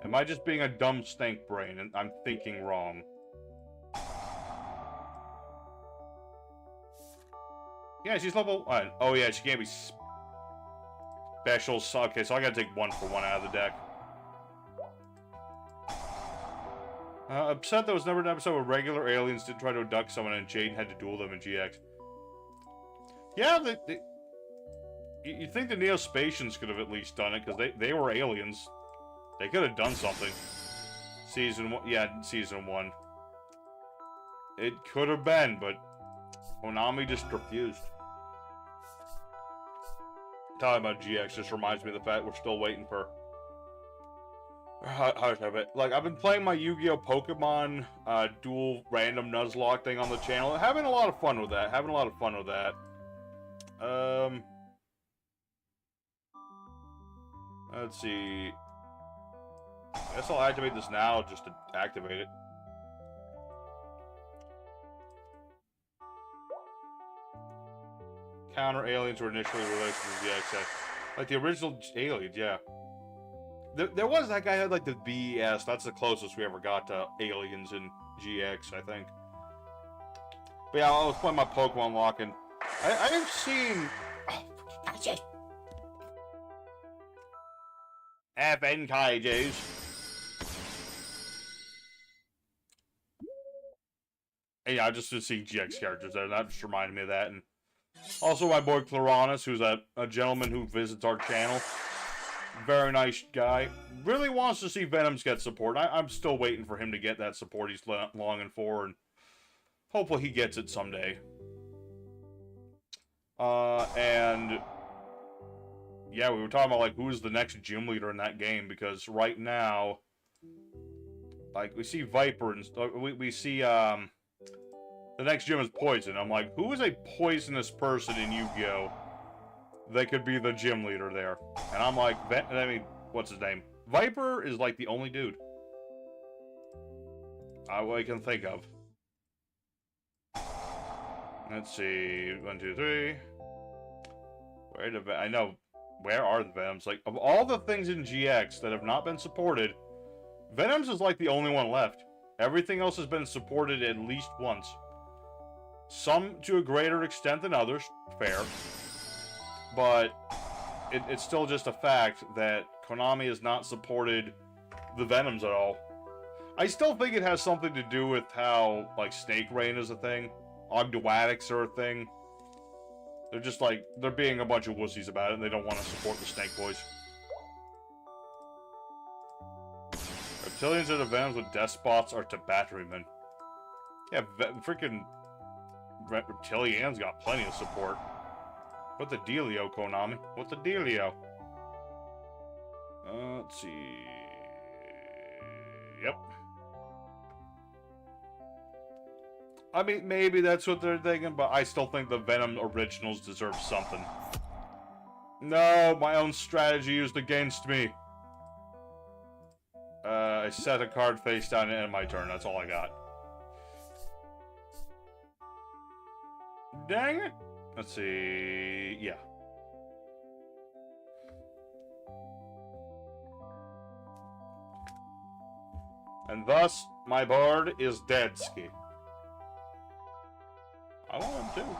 Am I just being a dumb stank brain and I'm thinking wrong? Yeah, she's level 1. Oh, yeah, she can't be special. Okay, so I gotta take 1-for-1 out of the deck. Upset there was never an episode where regular aliens did try to abduct someone and Jaden had to duel them in GX. Yeah, you'd think the Neospatians could have at least done it, because they were aliens. They could have done something. Season 1, yeah, Season 1. It could have been, but Konami just refused. Talking about GX just reminds me of the fact we're still waiting for... How should I have it? Like, I've been playing my Yu-Gi-Oh! Pokemon dual random Nuzlocke thing on the channel. Having a lot of fun with that. Let's see. I guess I'll activate this now just to activate it. Counter aliens were initially released in the GX. Like the original aliens, yeah. There was that guy who had like the BES. That's the closest we ever got to aliens in GX, I think. But yeah, I was playing my Pokemon lock and I have seen... Oh, gotcha. FN Kaijus. Yeah, I just seeing GX characters there, and that just reminded me of that. And also my boy Claranus, who's a gentleman who visits our channel. Very nice guy. Really wants to see Venoms get support. I'm still waiting for him to get that support he's longing for, and hopefully he gets it someday. And yeah, we were talking about like who's the next gym leader in that game, because right now, like we see Viper and we see the next gym is Poison. I'm like, who is a poisonous person in Yu-Gi-Oh! That could be the gym leader there? And I'm like, I mean, what's his name? Viper is like the only dude I can think of. Let's see, 1, 2, 3. I know. Where are the Venoms? Like, of all the things in GX that have not been supported, Venoms is like the only one left. Everything else has been supported at least once. Some to a greater extent than others, fair. But it's still just a fact that Konami has not supported the Venoms at all. I still think it has something to do with how, like, Snake Rain is a thing. Ogdoadics are a thing. They're just like, they're being a bunch of wussies about it, and they don't want to support the Snake Boys. Reptilians are the Venoms with despots are to batterymen. Yeah, freaking Reptilians got plenty of support. What the dealio, Konami? What the dealio? Let's see. Yep. I mean, maybe that's what they're thinking, but I still think the Venom originals deserve something. No, my own strategy used against me. I set a card face down and end my turn. That's all I got. Dang it. Let's see. Yeah. And thus, my board is dead-ski. I want him too.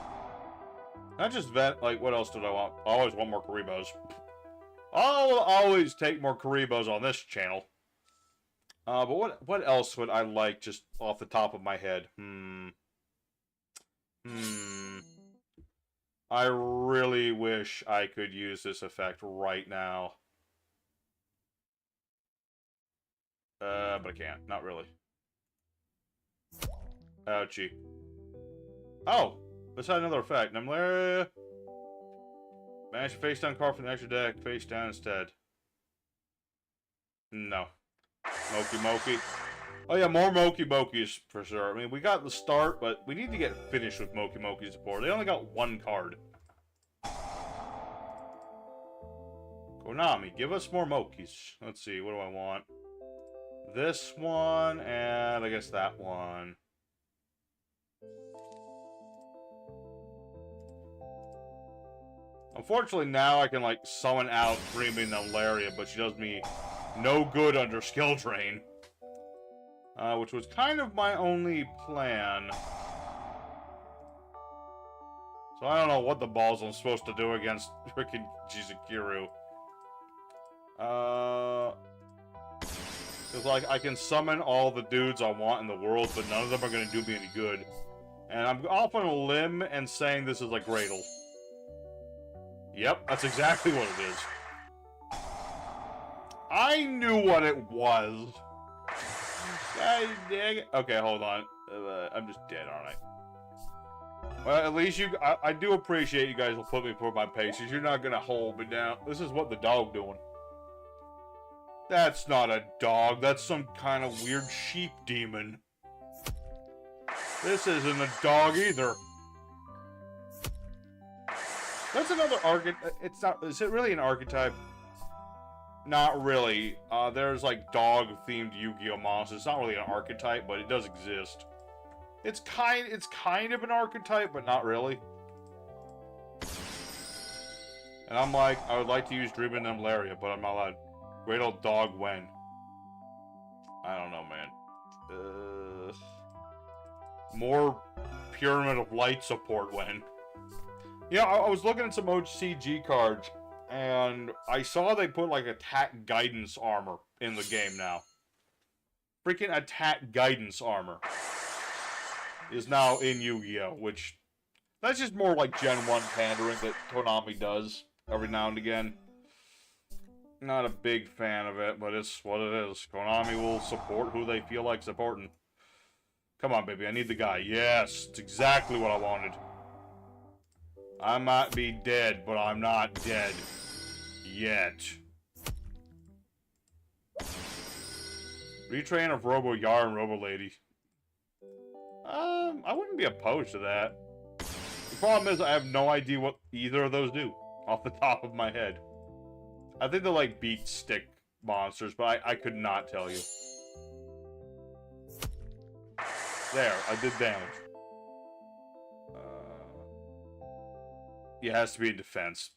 Not just vet, like, what else did I want? I always want more Karibos. I'll always take more Karibos on this channel. But what else would I like just off the top of my head? I really wish I could use this effect right now. But I can't. Not really. Ouchie. Oh! Let's add another effect. Numlaria. Manage to face down card from the extra deck. Face down instead. No. Moki Moki. Oh yeah, more Moki Mokis for sure. I mean, we got the start, but we need to get finished with Moki Moki support. They only got one card. Konami, give us more Mokis. Let's see, what do I want? This one, and I guess that one. Unfortunately, now I can, like, summon out Dreaming Nalaria, but she does me no good under skill drain. Which was kind of my only plan. So I don't know what the balls I'm supposed to do against freaking Jizukiru. It's like, I can summon all the dudes I want in the world, but none of them are going to do me any good. And I'm off on a limb and saying this is a Gradle. Yep, that's exactly what it is. I knew what it was. God dang it. Okay, hold on. I'm just dead, aren't I? Well, at least you... I do appreciate you guys will put me for my paces. You're not gonna hold me down. This is what the dog doing. That's not a dog. That's some kind of weird sheep demon. This isn't a dog either. That's another archetype. It's not... Is it really an archetype? Not really. There's like dog-themed Yu-Gi-Oh monsters. It's not really an archetype, but it does exist. It's kind of an archetype, but not really. And I'm like, I would like to use Dreaming Nalaria, but I'm not allowed. Great old dog when? I don't know, man. More Pyramid of Light support when? Yeah, I was looking at some OCG cards. And I saw they put, like, attack guidance armor in the game now. Freaking attack guidance armor is now in Yu-Gi-Oh! Which, that's just more like Gen 1 pandering that Konami does every now and again. Not a big fan of it, but it's what it is. Konami will support who they feel like supporting. Come on, baby, I need the guy. Yes, it's exactly what I wanted. I might be dead, but I'm not dead. Yet. Retrain of Robo Yar and Robo Lady. I wouldn't be opposed to that. The problem is I have no idea what either of those do off the top of my head. I think they're like beat stick monsters, but I could not tell you. There, I did damage. Yeah, it has to be in defense.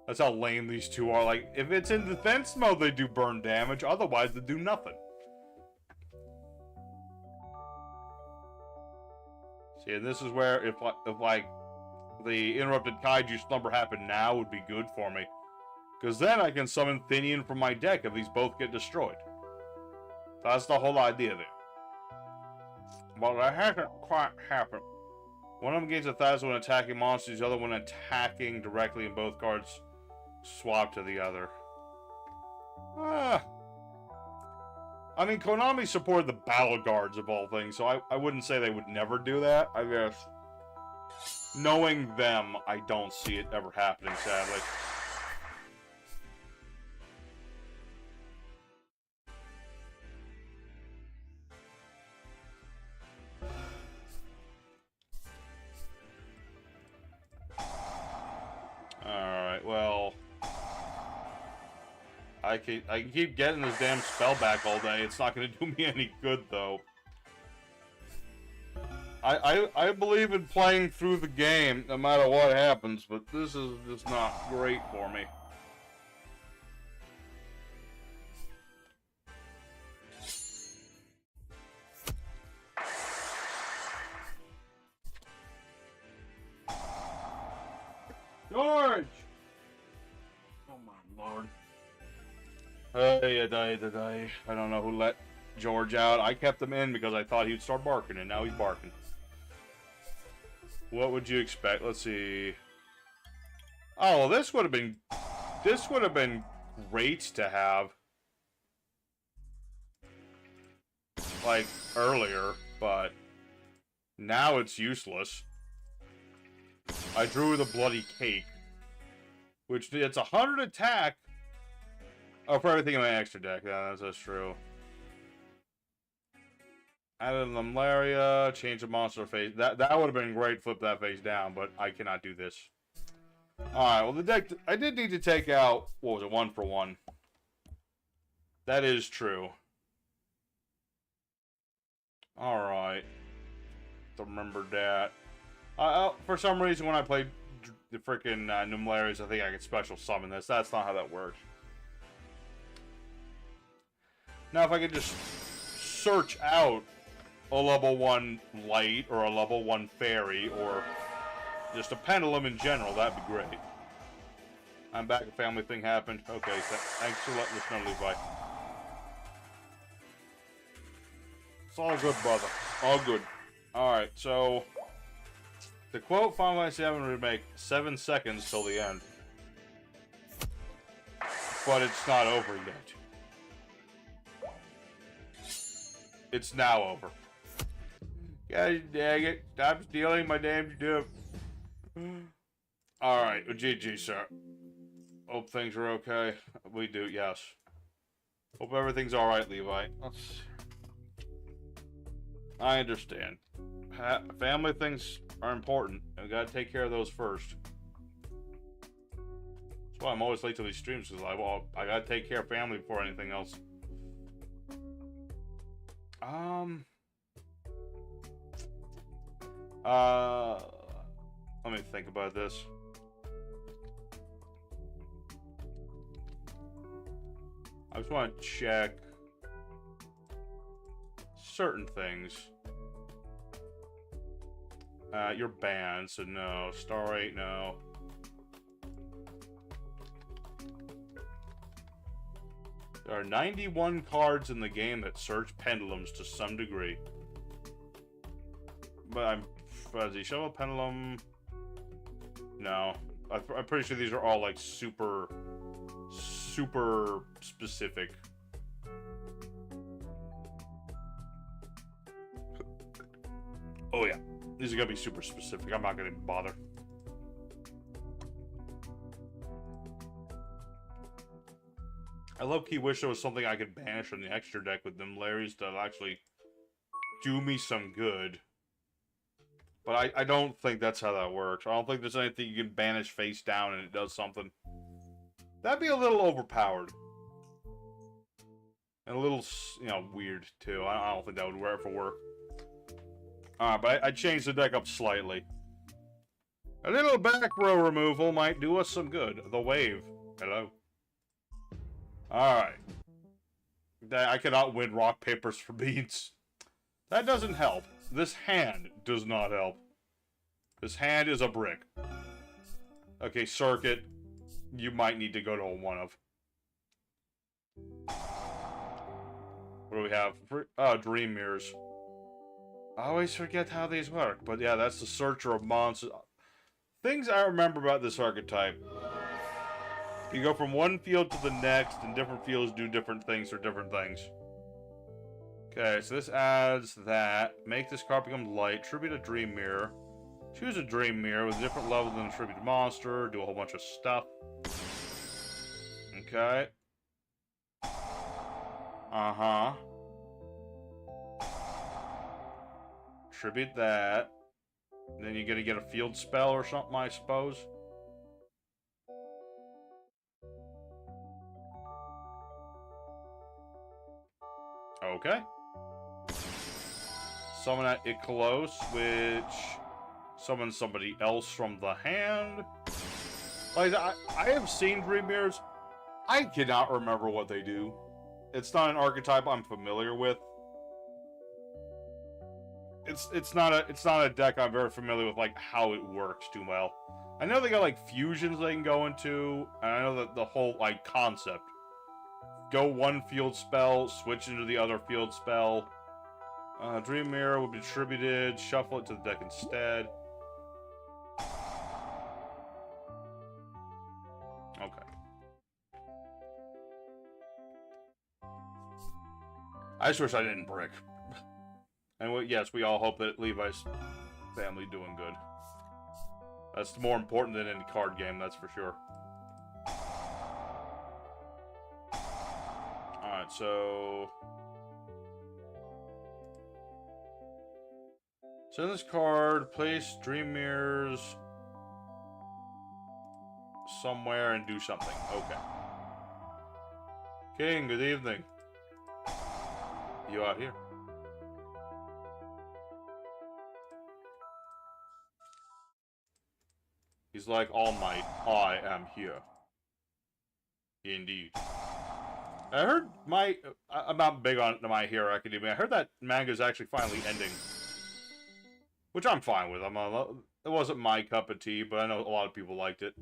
That's how lame these two are. Like, if it's in defense mode, they do burn damage. Otherwise, they do nothing. See, and this is where, if like, the Interrupted Kaiju Slumber happened now, would be good for me. Because then I can summon Thinian from my deck if these both get destroyed. That's the whole idea there. But that hasn't quite happened. One of them gains 1,000 when attacking monsters, the other one attacking directly in both cards swap to the other. I mean, Konami supported the Battle Guards of all things, so I wouldn't say they would never do that. I guess, knowing them, I don't see it ever happening, sadly. Alright, well... I can keep getting this damn spell back all day. It's not going to do me any good, though. I believe in playing through the game, no matter what happens, but this is just not great for me. George! Oh my lord. I don't know who let George out. I kept him in because I thought he'd start barking, and now he's barking. What would you expect? Let's see. Oh, well, this would have been great to have, like, earlier, but now it's useless. I drew the bloody cake, which it's 100 attack. Oh, for everything in my extra deck. Yeah, that's true. Added malaria, change the monster face. That would have been great. Flip that face down, but I cannot do this. All right. Well, the deck. I did need to take out. What was it? 1 for 1. That is true. All right. Remember that. For some reason, when I played the freaking Numlarias, I think I could special summon this. That's not how that works. Now, if I could just search out a level 1 light or a level 1 fairy or just a pendulum in general, that'd be great. I'm back. A family thing happened. Okay, so thanks for letting us know, Levi. It's all good, brother. All good. Alright, so... to quote Final Fantasy VII Remake, 7 seconds till the end. But it's not over yet. It's now over. God dang it. Stop stealing my damn dip. Alright, well, GG, sir. Hope things are okay. We do, yes. Hope everything's alright, Levi. I understand. Family things are important, and we gotta take care of those first. That's why I'm always late to these streams, because I gotta take care of family before anything else. Let me think about this. I just want to check certain things. You're banned, so no. Star 8, no. There are 91 cards in the game that search pendulums to some degree. But I'm fuzzy. Shovel pendulum. No. I'm pretty sure these are all like super specific. Oh yeah. These are gonna be super specific. I'm not gonna bother. I low-key wish there was something I could banish from the extra deck with them Larrys that'll actually do me some good. But I don't think that's how that works. I don't think there's anything you can banish face down and it does something. That'd be a little overpowered. And a little, you know, weird, too. I don't think that would ever work. But I changed the deck up slightly. A little back row removal might do us some good. The wave. Hello. Alright. I cannot win rock, papers, for beans. That doesn't help. This hand does not help. This hand is a brick. Okay, circuit. You might need to go to a 1 of. What do we have? Dream mirrors. I always forget how these work, but yeah, that's the searcher of monsters. Things I remember about this archetype. You go from one field to the next, and different fields do different things for different things. Okay, so this adds that. Make this card become light. Tribute a Dream Mirror. Choose a Dream Mirror with a different level than a Tribute Monster. Do a whole bunch of stuff. Okay. Uh-huh. Tribute that. Then you're gonna get a field spell or something, I suppose. Okay. Summon that Ikelos, which summons somebody else from the hand. Like, I have seen Dream Mirrors. I cannot remember what they do. It's not an archetype I'm familiar with. It's not a deck I'm very familiar with, like, how it works too well. I know they got, like, fusions they can go into, and I know that the whole, like, concept. Go one field spell, switch into the other field spell. Dream Mirror will be distributed, shuffle it to the deck instead. Okay. I just wish I didn't brick. And yes, we all hope that Levi's family doing good. That's more important than any card game, that's for sure. Alright, so... send this card, place Dream Mirrors somewhere and do something. Okay. King, good evening. You out here? He's like, All Might, I am here. Indeed. I heard I'm not big on My Hero Academia. I heard that manga's actually finally ending. Which I'm fine with. It wasn't my cup of tea, but I know a lot of people liked it.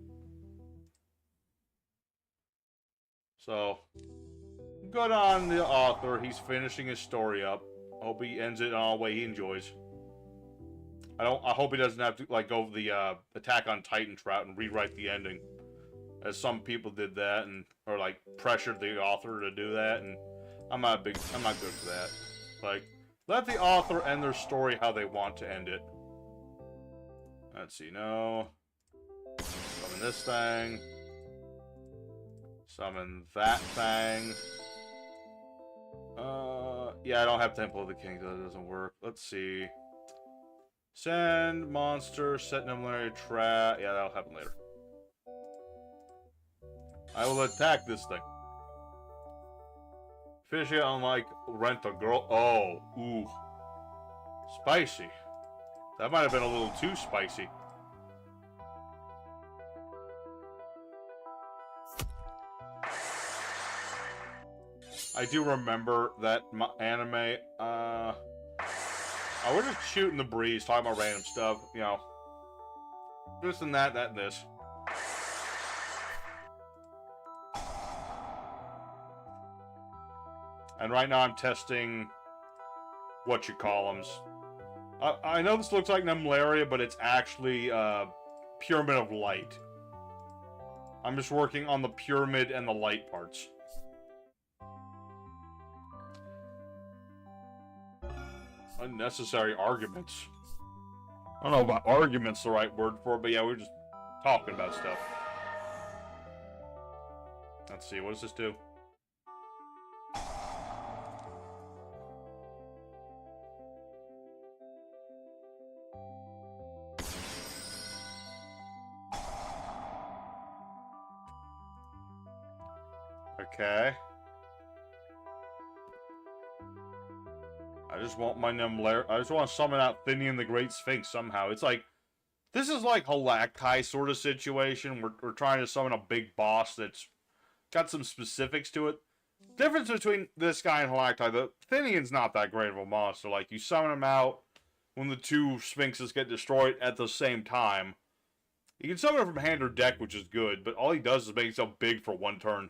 So, good on the author. He's finishing his story up. Hope he ends it in a way he enjoys. I hope he doesn't have to, like, go the Attack on Titan route and rewrite the ending, as some people did that, or like pressured the author to do that, and I'm not good for that. Like, let the author end their story how they want to end it. Let's see, no. Summon this thing. Summon that thing. Yeah, I don't have Temple of the King, so that doesn't work. Let's see. Send monster, set Nimblary trap. Yeah, that'll happen later. I will attack this thing. Finish it unlike Rent a Girl. Oh, ooh. Spicy. That might have been a little too spicy. I do remember that anime. We're just shooting the breeze, talking about random stuff, you know. This and that and this. And right now I'm testing whatchamacallums. I know this looks like Nimlaria, but it's actually Pyramid of Light. I'm just working on the pyramid and the light parts. Unnecessary arguments. I don't know about arguments the right word for it, but yeah, we're just talking about stuff. Let's see, what does this do? Okay. I just want my Nimlair. I just want to summon out Thinian the Great Sphinx somehow. It's like, this is like Halaktai sort of situation. We're trying to summon a big boss that's got some specifics to it. Difference between this guy and Halaktai, the Thinian's not that great of a monster. Like, you summon him out when the two Sphinxes get destroyed at the same time. You can summon him from hand or deck, which is good, but all he does is make himself big for one turn.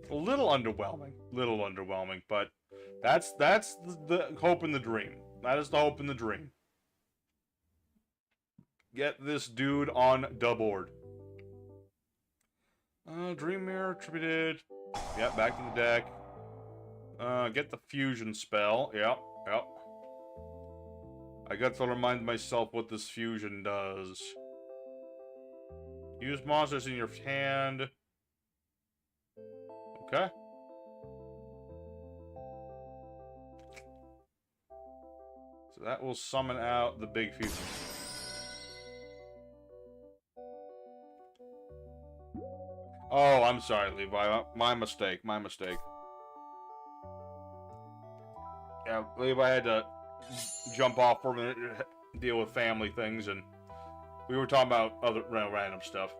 A little underwhelming, but that's the hope and the dream. That is the hope and the dream. Get this dude on the board. Dream Mirror attributed. Yep, back to the deck. Get the fusion spell. Yep, yep. I got to remind myself what this fusion does. Use monsters in your hand. Okay. So that will summon out the big fusion. Oh, I'm sorry, Levi. My mistake. My mistake. Yeah, Levi had to jump off for a minute to deal with family things, and we were talking about other random stuff.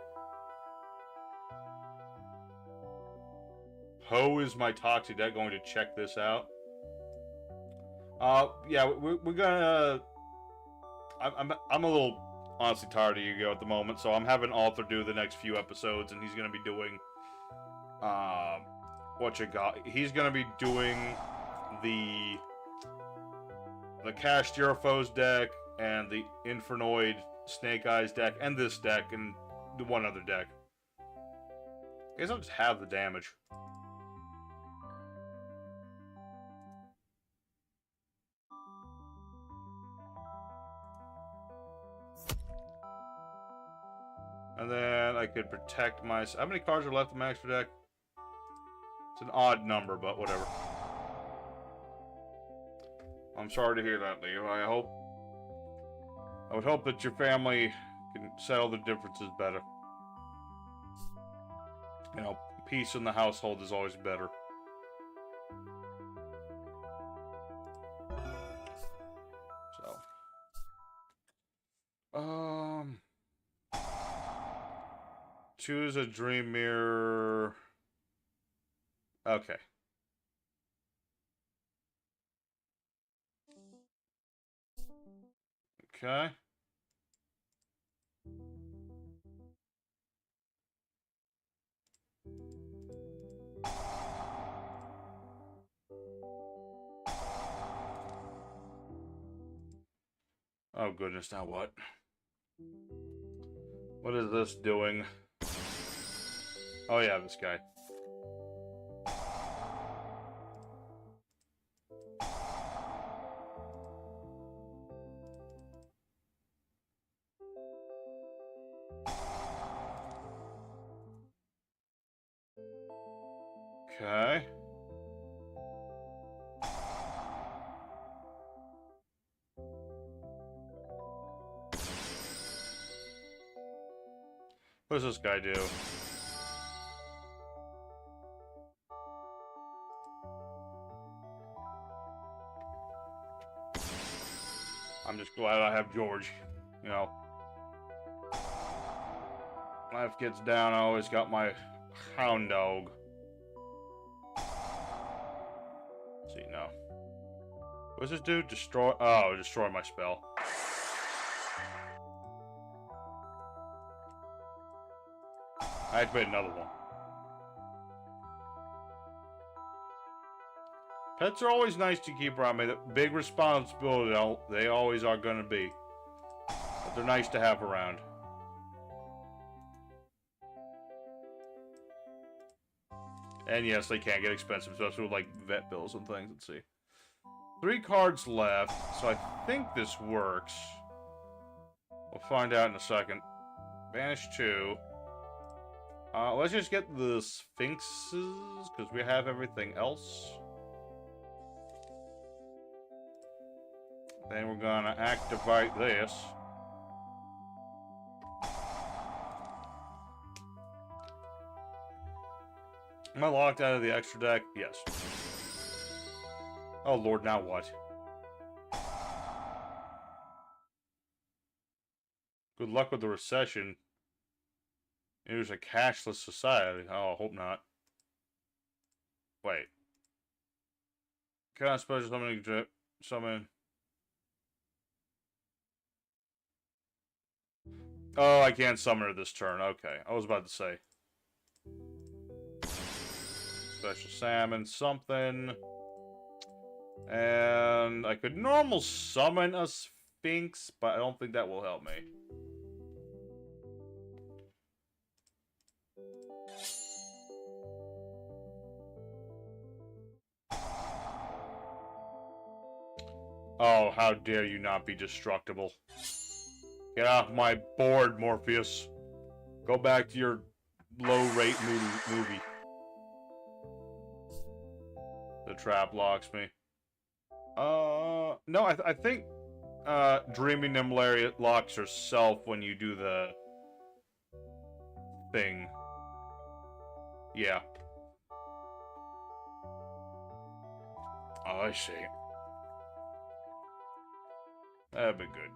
Ho is my toxic deck going to check this out? Yeah, we're gonna... I'm a little honestly tired of Yu-Gi-Oh! At the moment, so I'm having Arthur do the next few episodes, and he's gonna be doing... what you got? He's gonna be doing the Cast Your Foes deck, and the Infernoid Snake Eyes deck, and this deck, and the one other deck. I guess I'll just have the damage. And then I could protect my... How many cards are left in my extra deck? It's an odd number, but whatever. I'm sorry to hear that, Leo. I would hope that your family can settle the differences better. You know, peace in the household is always better. So. Choose a dream mirror. Okay. Okay. Oh goodness, now what? What is this doing? Oh yeah, this guy. Okay. What does this guy do? I'm just glad I have George. You know. Life gets down, I always got my hound dog. Let's see now. What does this do? Destroy. Oh, destroy my spell. I activate another one. Pets are always nice to keep around me. The big responsibility, they always are going to be. But they're nice to have around. And yes, they can get expensive, especially with like vet bills and things. Let's see. 3 cards left, so I think this works. We'll find out in a second. Banish 2. Let's just get the Sphinxes, because we have everything else. Then we're gonna activate this. Am I locked out of the extra deck? Yes. Oh lord, now what? Good luck with the recession. It was a cashless society. Oh, I hope not. Wait. Can I special summon? Oh, I can't summon her this turn. Okay, I was about to say. Special salmon, something. And I could normal summon a Sphinx, but I don't think that will help me. Oh, how dare you not be destructible. Get off my board, Morpheus. Go back to your low-rate movie. The trap locks me. No, I think, Dreaming Nimlaria locks herself when you do the thing. Yeah. Oh, I see. That'd be good.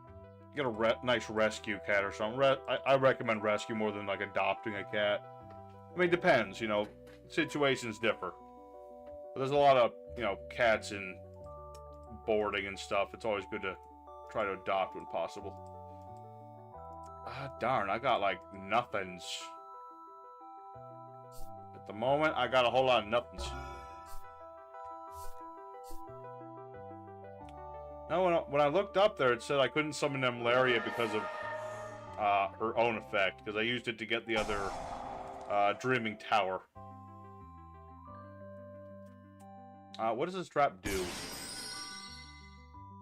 Get a nice rescue cat or something. I recommend rescue more than, like, adopting a cat. I mean, depends, you know. Situations differ. But there's a lot of, you know, cats in boarding and stuff. It's always good to try to adopt when possible. Ah, darn. I got, like, nothings. At the moment, I got a whole lot of nothings. No, when I looked up there, it said I couldn't summon Nimlaria because of her own effect, because I used it to get the other Dreaming Tower. What does this trap do?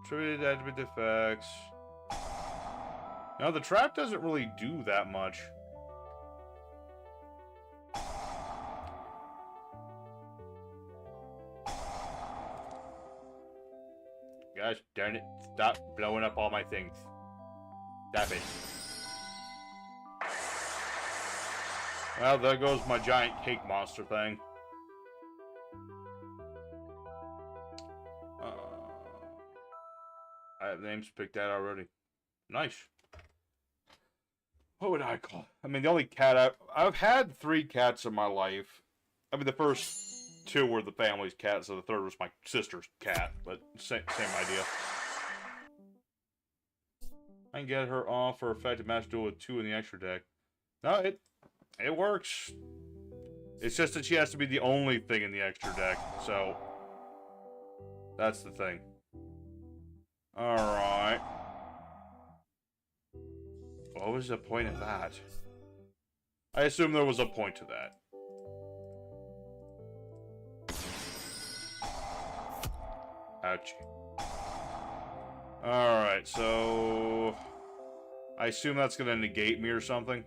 Attributed adamant effects. No, the trap doesn't really do that much. Gosh darn it. Stop blowing up all my things. Stop it. Well, there goes my giant cake monster thing. I have names picked out already. Nice. What would I call? I mean, the only cat I've had 3 cats in my life. I mean, the first 2 were the family's cats, so the third was my sister's cat, but same idea. I can get her off for effective match duel with 2 in the extra deck. No, it works. It's just that she has to be the only thing in the extra deck, so that's the thing. Alright. What was the point of that? I assume there was a point to that. Ouch. Alright, so I assume that's gonna negate me or something.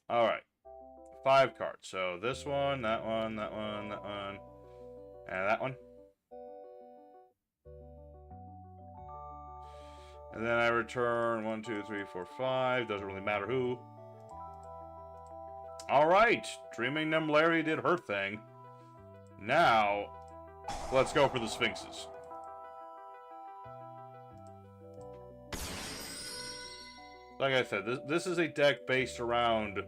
Alright. 5 cards. So this one, that one, that one, that one, and that one. And then I return 1, 2, 3, 4, 5. Doesn't really matter who. Alright. Dreaming Nimlaria did her thing. Now, let's go for the Sphinxes. Like I said, this is a deck based around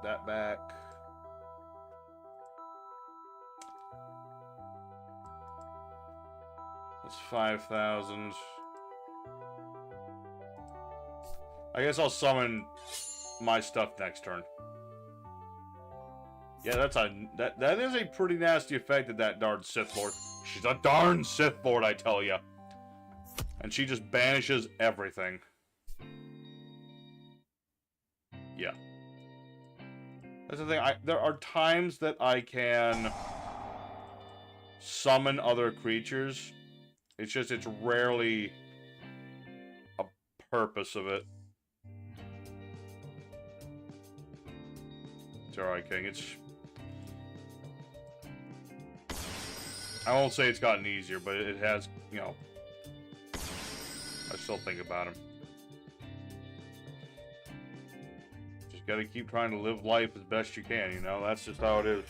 that back. That's 5,000. I guess I'll summon my stuff next turn. Yeah, that is a pretty nasty effect of that darn Sith Lord. She's a darn Sith Lord, I tell ya. And she just banishes everything. Yeah. That's the thing, there are times that I can summon other creatures. It's just, it's rarely a purpose of it. It's alright, King. I won't say it's gotten easier, but it has, you know, I still think about him. Just gotta keep trying to live life as best you can, you know? That's just how it is.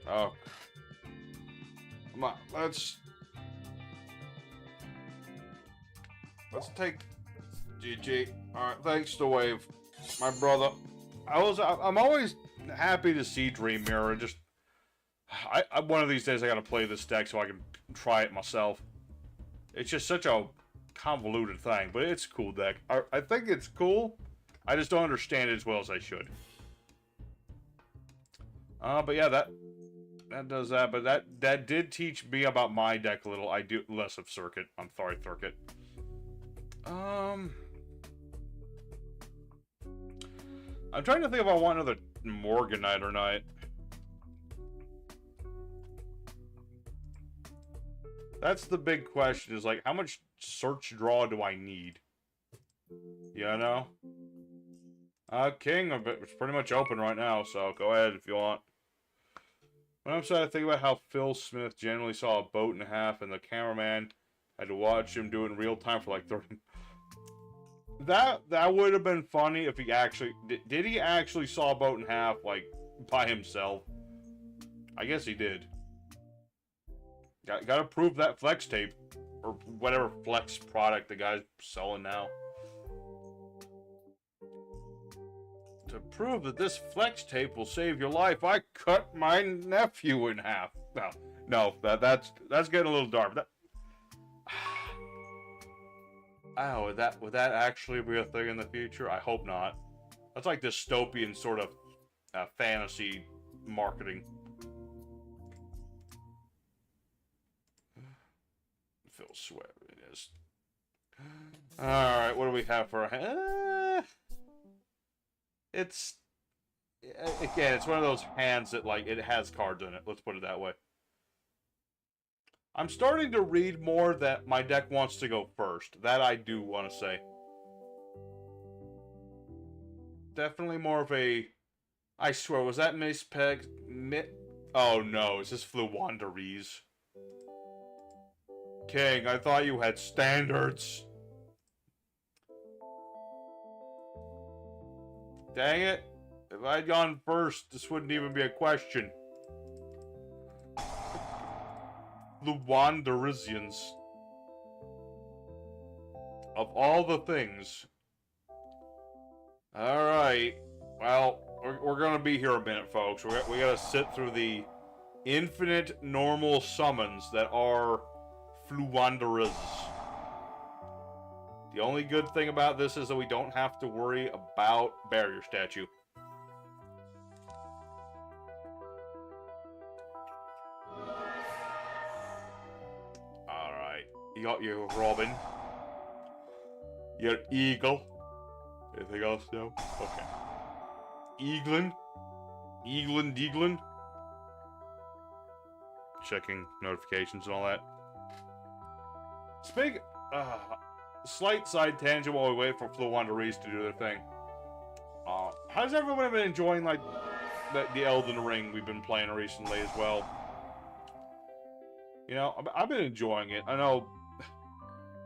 Oh. Come on, let's take GG. Alright, thanks to Wave, my brother. I'm always happy to see Dream Mirror. Just, one of these days I gotta play this deck so I can try it myself. It's just such a convoluted thing, but it's a cool deck. I think it's cool. I just don't understand it as well as I should. But yeah, that does that, but that did teach me about my deck a little. I do less of Circuit. I'm sorry, Circuit. I'm trying to think if I want another Morganite or not. That's the big question, is like, how much search draw do I need? You know? King, it's pretty much open right now, so go ahead if you want. When I'm starting to think about how Phil Smith generally saw a boat and a half, and the cameraman had to watch him do it in real time for like 30. That would have been funny if he actually did. He actually saw a boat in half like by himself? I guess he did. Gotta prove that flex tape or whatever flex product the guy's selling now. To prove that this flex tape will save your life, I cut my nephew in half. No, that's getting a little dark. Oh, would that actually be a thing in the future? I hope not. That's like dystopian sort of fantasy marketing. Phil Sweat it is. All right, what do we have for? It's again, it's one of those hands that like it has cards in it. Let's put it that way. I'm starting to read more that my deck wants to go first. That I do want to say. Definitely more of a. I swear, was that Miss Peg? Oh no, is this Fluwandereeze? King, I thought you had standards. Dang it. If I'd gone first, this wouldn't even be a question. The Wanderisians. Of all the things. Alright. Well, we're gonna be here a minute, folks. We gotta sit through the infinite normal summons that are Fluwandereeze. The only good thing about this is that we don't have to worry about Barrier Statue. Alright. You got your Robin. Your Eagle. Anything else? No? Okay. Eaglin. Deaglin. Checking notifications and all that. Slight side tangent while we wait for Fluwandereeze to do their thing. How's everyone been enjoying like the Elden Ring we've been playing recently as well? You know, I've been enjoying it. I know.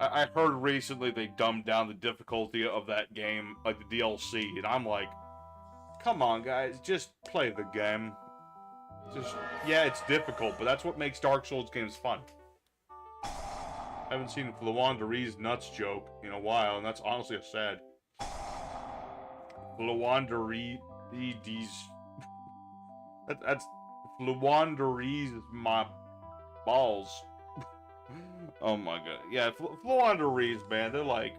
I heard recently they dumbed down the difficulty of that game, like the DLC, and I'm like, come on, guys, just play the game. Yeah, it's difficult, but that's what makes Dark Souls games fun. I haven't seen Fluwandereeze nuts joke in a while, and that's honestly sad. Fluwandereeze... that's... Fluwandereeze my balls. Oh my god. Yeah, Fluwandereeze, man, they're like...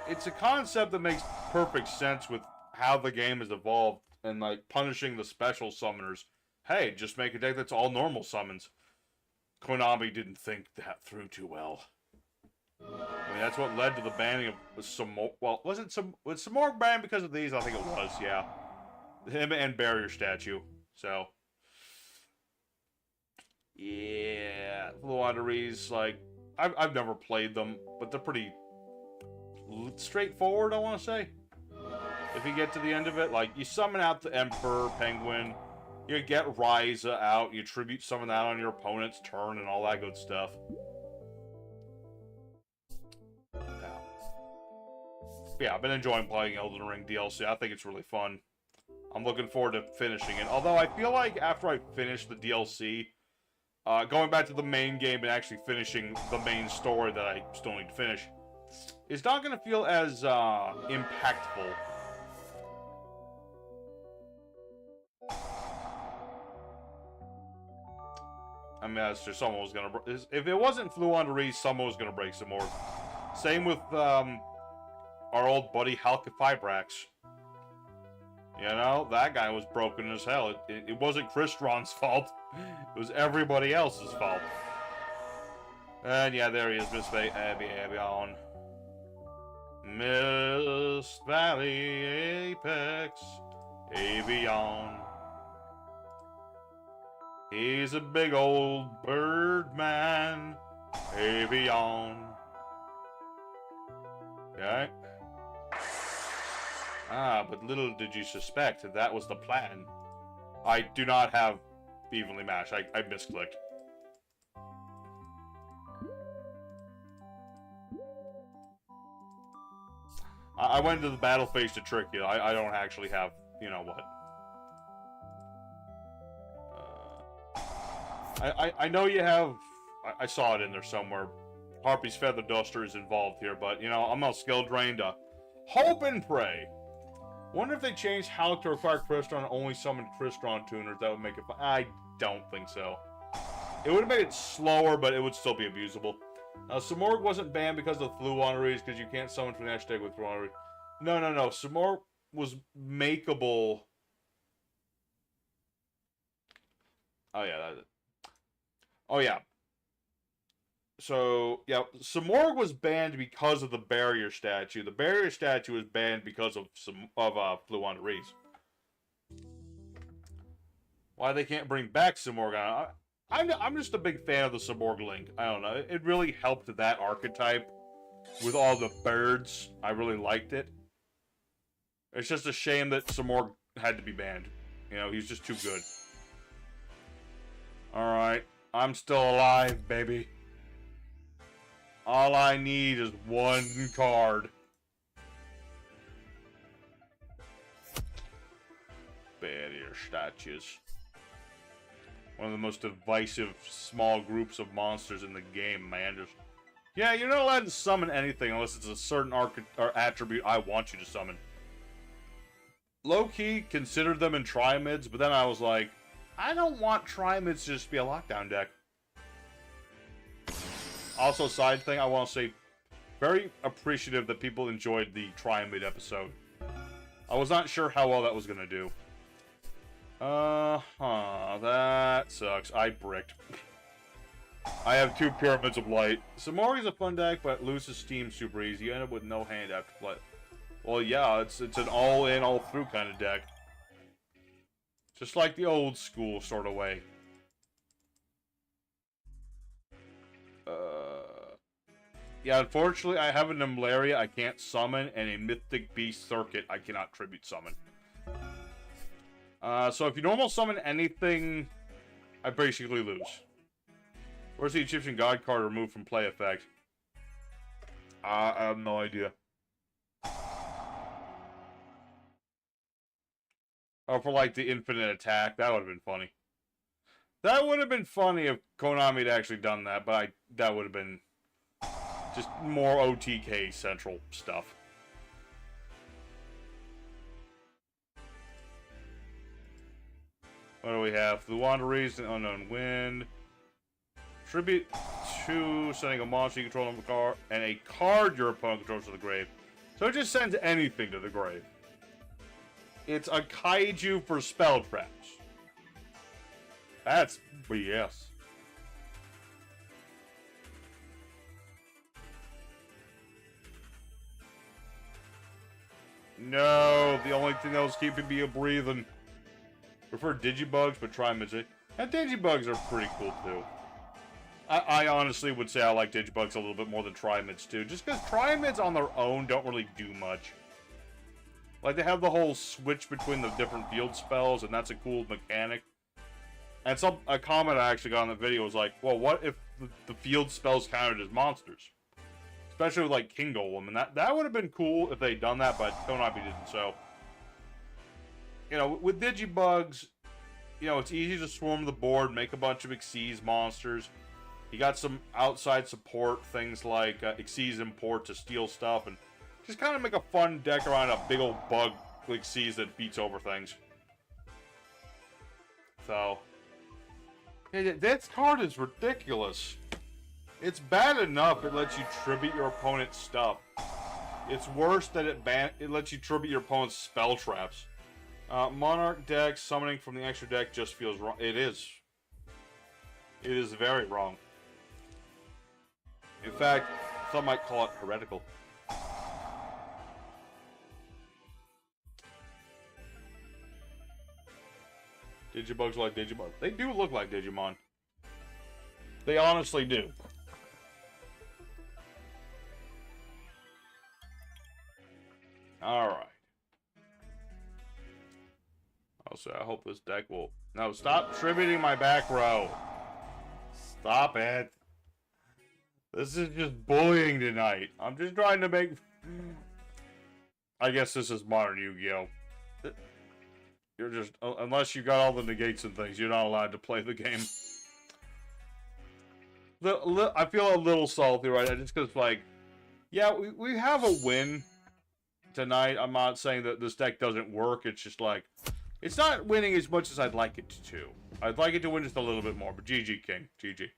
It's a concept that makes perfect sense with how the game has evolved, and like, punishing the special summoners. Hey, just make a deck that's all normal summons. Konami didn't think that through too well. I mean, that's what led to the banning of some more. Well, was some more banned because of these? I think it was, yeah. Him and Barrier Statue. So, yeah, Fluwandereeze, like I've never played them, but they're pretty straightforward, I want to say. If you get to the end of it, like you summon out the Emperor Penguin. You get Ryza out, you tribute summon that on your opponent's turn, and all that good stuff. Yeah, I've been enjoying playing Elden Ring DLC. I think it's really fun. I'm looking forward to finishing it. Although I feel like after I finish the DLC, going back to the main game and actually finishing the main story that I still need to finish, is not going to feel as impactful. I mean, that's just someone was gonna. If it wasn't Fluwandereeze, someone was gonna break some more. Same with our old buddy Halka Fibrax. You know, that guy was broken as hell. It wasn't Crystron's fault. It was everybody else's fault. And yeah, there he is, Miss Avion. Mist Valley Apex Avion. He's a big old bird man. Avion. Okay. Ah, but little did you suspect that that was the plan. I do not have evenly matched. I misclicked. I went to the battle phase to trick you. I don't actually have, you know what. I know you have... I saw it in there somewhere. Harpy's Feather Duster is involved here, but, you know, I'm not skill drained to hope and pray. Wonder if they changed how to require Crystron and only summon Crystron tuners. That would make it... I don't think so. It would have made it slower, but it would still be abusable. Samorg wasn't banned because of Fluoneries, because you can't summon from the hashtag with Fluoneries. No. Samorg was makeable. Oh, yeah. Oh, yeah. So, yeah, Samorg was banned because of the barrier statue. The barrier statue was banned because of Fluoneries. Why they can't bring back Samorg? I'm just a big fan of the Samorg Link. I don't know. It really helped that archetype with all the birds. I really liked it. It's just a shame that Samorg had to be banned. You know, he's just too good. Alright. I'm still alive, baby. All I need is one card. Barrier statues. One of the most divisive small groups of monsters in the game, man. Just, yeah, you're not allowed to summon anything unless it's a certain attribute I want you to summon. Low-key, considered them in Trimids, but then I was like, I don't want Trimids to just be a lockdown deck. Also, side thing, I want to say, very appreciative that people enjoyed the Trimid episode. I was not sure how well that was going to do. That sucks. I bricked. I have 2 Pyramids of Light. Samori's a fun deck, but loses steam super easy. You end up with no hand after play. Well, yeah, it's an all-in, all-through kind of deck. Just like the old school sort of way. Yeah, unfortunately, I have a Nimlaria I can't summon, and a Mythic Beast Circuit I cannot tribute summon. So if you normal summon anything, I basically lose. Where's the Egyptian God card removed from play effect? I have no idea. Oh, for like the infinite attack, that would have been funny. That would have been funny if Konami had actually done that, but that would have been just more OTK central stuff. What do we have? Fluoneries, an Unknown Wind. Tribute to sending a monster you control on the card, and a card your opponent controls to the grave. So it just sends anything to the grave. It's a kaiju for spell traps. That's BS. No, the only thing that was keeping me breathing. Prefer Digibugs, but Trimids. And Digibugs are pretty cool too. I honestly would say I like Digibugs a little bit more than Trimids too, just because Trimids on their own don't really do much. Like, they have the whole switch between the different field spells, and that's a cool mechanic. And a comment I actually got on the video was like, well, what if the field spells counted as monsters? Especially with, like, King Golem, and that would have been cool if they'd done that, but Konami didn't, so... You know, with Digibugs, you know, it's easy to swarm the board, make a bunch of Xyz monsters. You got some outside support, things like Xyz import to steal stuff, and just kind of make a fun deck around a big old bug like Xyz that beats over things. So, this card is ridiculous. It's bad enough it lets you tribute your opponent's stuff. It's worse that it lets you tribute your opponent's spell traps. Monarch deck, summoning from the extra deck just feels wrong. It is. It is very wrong. In fact, some might call it heretical. Digibugs like Digimon. They do look like Digimon. They honestly do. Alright. Also, I hope this deck will... No, stop tributing my back row. Stop it. This is just bullying tonight. I'm just trying to make... I guess this is modern Yu-Gi-Oh! You're just... Unless you got all the negates and things, you're not allowed to play the game. I feel a little salty right now, just because, like... Yeah, we have a win tonight. I'm not saying that this deck doesn't work. It's just like... It's not winning as much as I'd like it to. I'd like it to win just a little bit more, but GG, King. GG.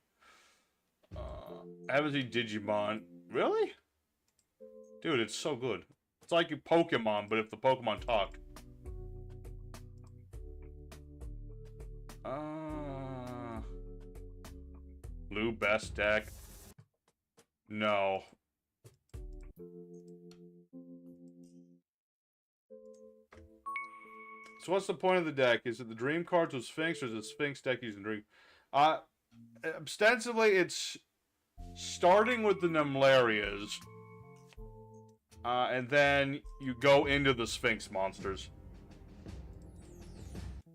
Haven't seen Digimon. Really? Dude, it's so good. It's like Pokemon, but if the Pokemon talked. Blue best deck. No. So what's the point of the deck? Is it the Dream cards with Sphinx, or is it Sphinx deck using Dream? Ostensibly, it's starting with the Nemlarias, and then you go into the Sphinx monsters.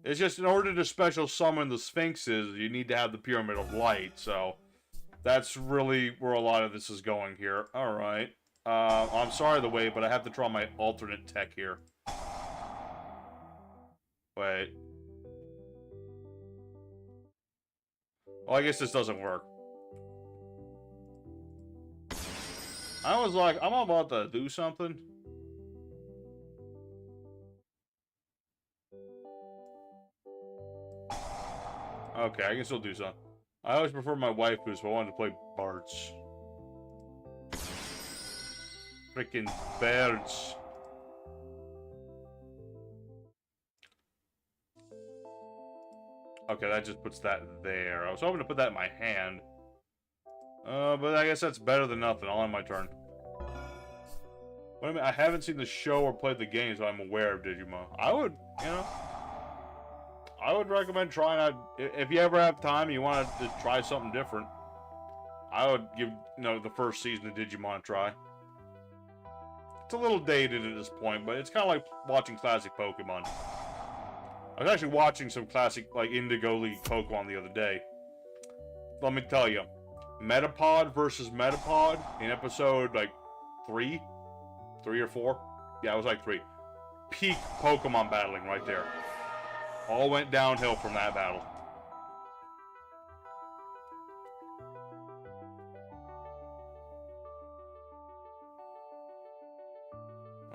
It's just in order to special summon the Sphinxes, you need to have the Pyramid of Light, so that's really where a lot of this is going here. Alright. I'm sorry the wait, but I have to draw my alternate tech here. Wait. Well, I guess this doesn't work. I was like, I'm about to do something. Okay, I can still do something. I always prefer my waifus, so I wanted to play Bards. Freaking birds. Okay, that just puts that there. I was hoping to put that in my hand. But I guess that's better than nothing. I'll end my turn. Wait a minute, I haven't seen the show or played the game, so I'm aware of Digimon. I would, you know... I would recommend trying out... If you ever have time and you want to try something different, I would give, you know, the first season of Digimon a try. It's a little dated at this point, but it's kind of like watching classic Pokemon. I was actually watching some classic, like, Indigo League Pokemon the other day. Let me tell you, Metapod versus Metapod in episode, like, 3 or 4? Yeah, it was like 3. Peak Pokemon battling right there. All went downhill from that battle.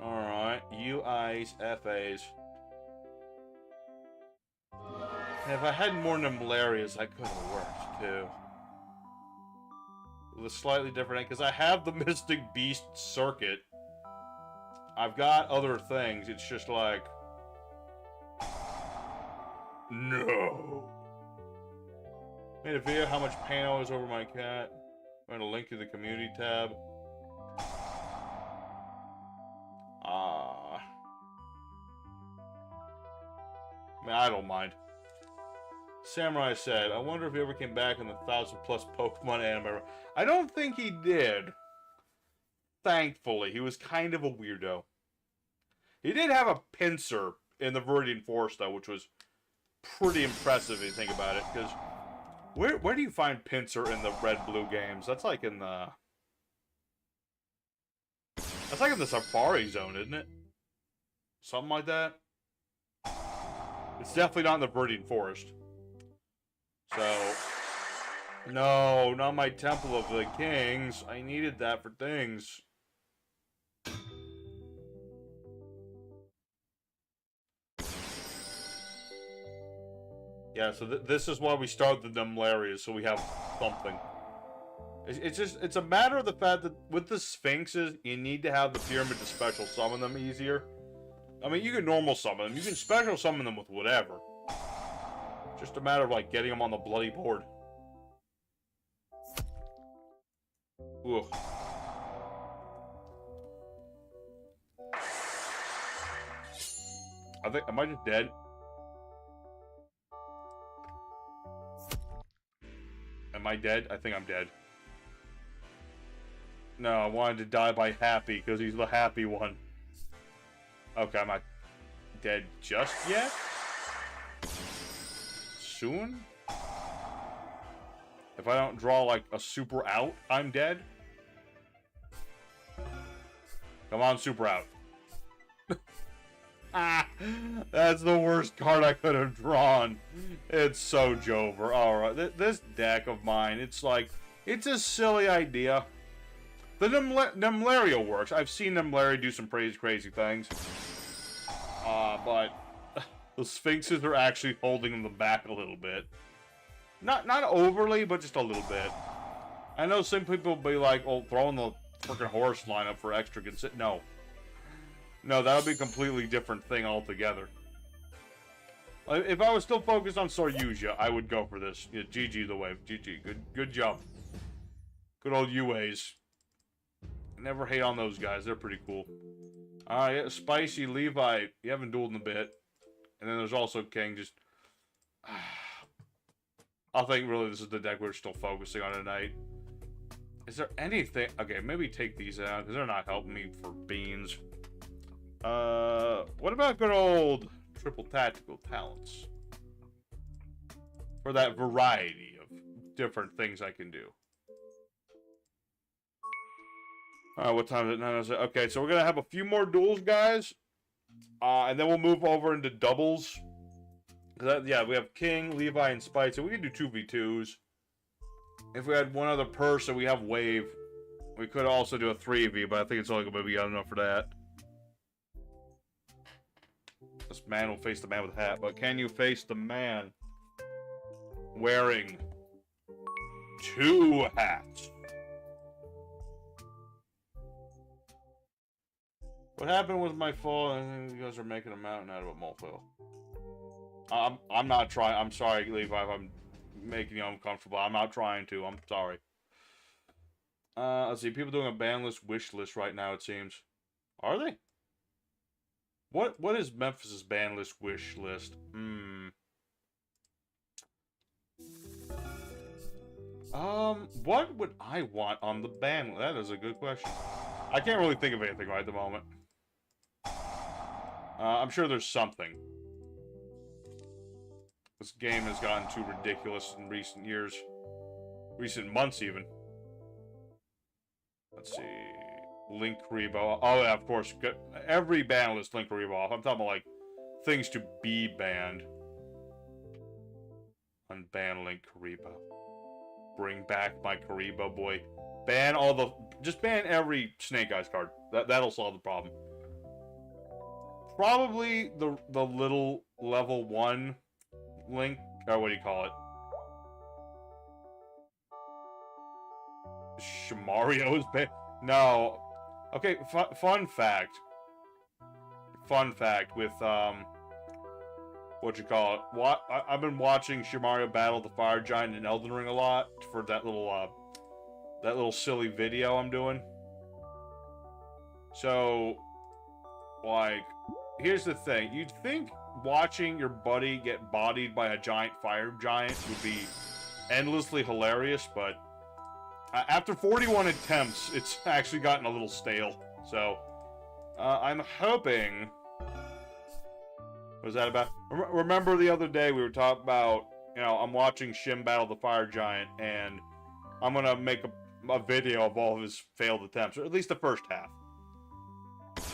Alright, UIs, FAs. And if I had more Nemlarias, I could have worked, too. With a slightly different end, because I have the Mystic Beast circuit. I've got other things, it's just like... No! Made a video how much pain I was over my cat. I'm going to link to the community tab. I mean, I don't mind. Samurai said, I wonder if he ever came back in the 1,000+ Pokemon anime. I don't think he did. Thankfully, he was kind of a weirdo. He did have a pincer in the Viridian Forest, though, which was pretty impressive if you think about it. Because where do you find pincer in the red-blue games? That's like in the... That's like in the Safari Zone, isn't it? Something like that. It's definitely not in the Viridian Forest. So... No, not my Temple of the Kings. I needed that for things. Yeah, so this is why we start the Nemlarias, so we have something. It's a matter of the fact that with the Sphinxes, you need to have the Pyramid to special summon them easier. I mean, you can normal summon them. You can special summon them with whatever. Just a matter of, like, getting them on the bloody board. Ugh. Am I just dead? Am I dead? I think I'm dead. No, I wanted to die by Happy, because he's the happy one. Okay, am I dead just yet? Soon? If I don't draw, like, a super out, I'm dead? Come on, super out. Ah, that's the worst card I could have drawn. It's so Jover. Alright, this deck of mine, it's like, it's a silly idea. The Nemlario works. I've seen Nemlario do some crazy things. But the Sphinxes are actually holding them back a little bit. Not overly, but just a little bit. I know some people will be like, oh, throwing the freaking horse lineup for extra consider. No. No, that would be a completely different thing altogether. If I was still focused on Soryuja, I would go for this. Yeah, GG the wave. GG. Good job. Good old UAs. Never hate on those guys. They're pretty cool. Yeah, Spicy, Levi. You haven't dueled in a bit. And then there's also King. Just... I think really this is the deck we're still focusing on tonight. Is there anything... Okay, maybe take these out, because they're not helping me for beans. What about good old triple tactical talents? For that variety of different things I can do. What time is it? Okay, so we're gonna have a few more duels, guys. And then we'll move over into doubles. Yeah, we have King, Levi, and Spite, so we can do 2v2s. If we had one other person, we have Wave. We could also do a 3v, but I think it's only gonna be enough for that. This man will face the man with a hat, but can you face the man wearing 2 hats? What happened with my fall? And you guys are making a mountain out of a molehill. I'm not trying. I'm sorry, Levi, if I'm making you uncomfortable. I'm not trying to. I'm sorry. Let's see. People doing a ban list, wish list right now, it seems. Are they? What is Memphis's ban list, wish list? What would I want on the ban? That is a good question. I can't really think of anything right at the moment. I'm sure there's something. This game has gotten too ridiculous in recent years. Recent months, even. Let's see. Link Rebo. Oh, yeah, of course. Every ban list Link Rebo off. I'm talking about, like, things to be banned. Unban Link Karibo. Bring back my Karibo boy. Ban all the... Just ban every Snake Eyes card. That'll solve the problem. Probably the little level 1 Link... Or what do you call it? Shimario is banned? No. Okay, fun fact. Fun fact with, what you call it? I've been watching Shimario battle the Fire Giant in Elden Ring a lot for that little silly video I'm doing. So, like, here's the thing. You'd think watching your buddy get bodied by a giant fire giant would be endlessly hilarious, but after 41 attempts, it's actually gotten a little stale. So, I'm hoping... What was that about? Remember the other day we were talking about, you know, I'm watching Shim battle the Fire Giant, and I'm gonna make a video of all of his failed attempts, or at least the first half.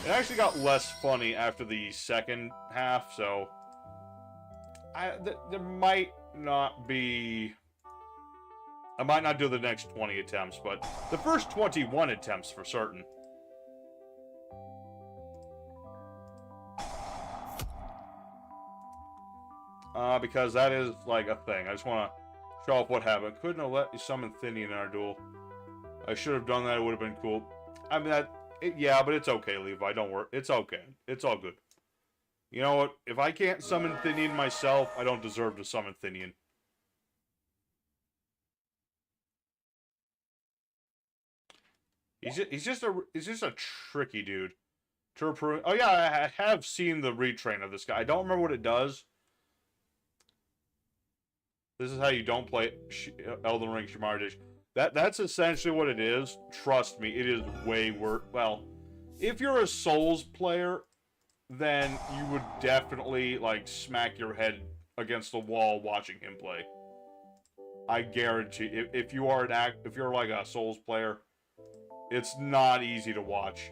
It actually got less funny after the second half, so... there might not be... I might not do the next 20 attempts, but the first 21 attempts for certain. Because that is, like, a thing. I just want to show off what happened. Couldn't have let you summon Thinny in our duel. I should have done that. It would have been cool. I mean, yeah, but it's okay, Levi. Don't worry. It's okay. It's all good. You know what? If I can't summon Thinian myself, I don't deserve to summon Thinian. He's just a tricky dude. Oh yeah, I have seen the retrain of this guy. I don't remember what it does. This is how you don't play Elden Ring Shimari Dish. That's essentially what it is. Trust me, it is way worse. Well, if you're a Souls player, then you would definitely like smack your head against the wall watching him play. I guarantee. If you are if you're like a Souls player, it's not easy to watch.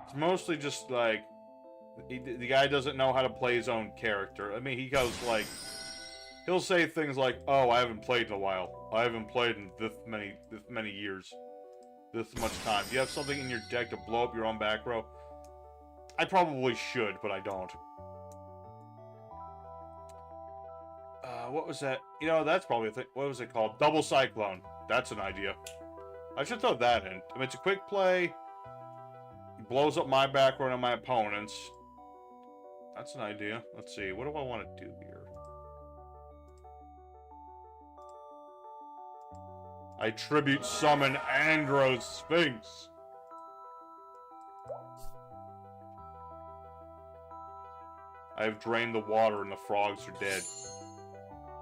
It's mostly just like the guy doesn't know how to play his own character. I mean, he goes like, he'll say things like, "Oh, I haven't played in a while. I haven't played in this many years, this much time. Do you have something in your deck to blow up your own back row?" I probably should, but I don't. What was that? You know, that's probably a thing. What was it called? Double Cyclone. That's an idea. I should throw that in. I mean, it's a quick play. It blows up my back row and my opponent's. That's an idea. Let's see. What do I want to do here? I tribute summon Andros Sphinx. I have drained the water and the frogs are dead.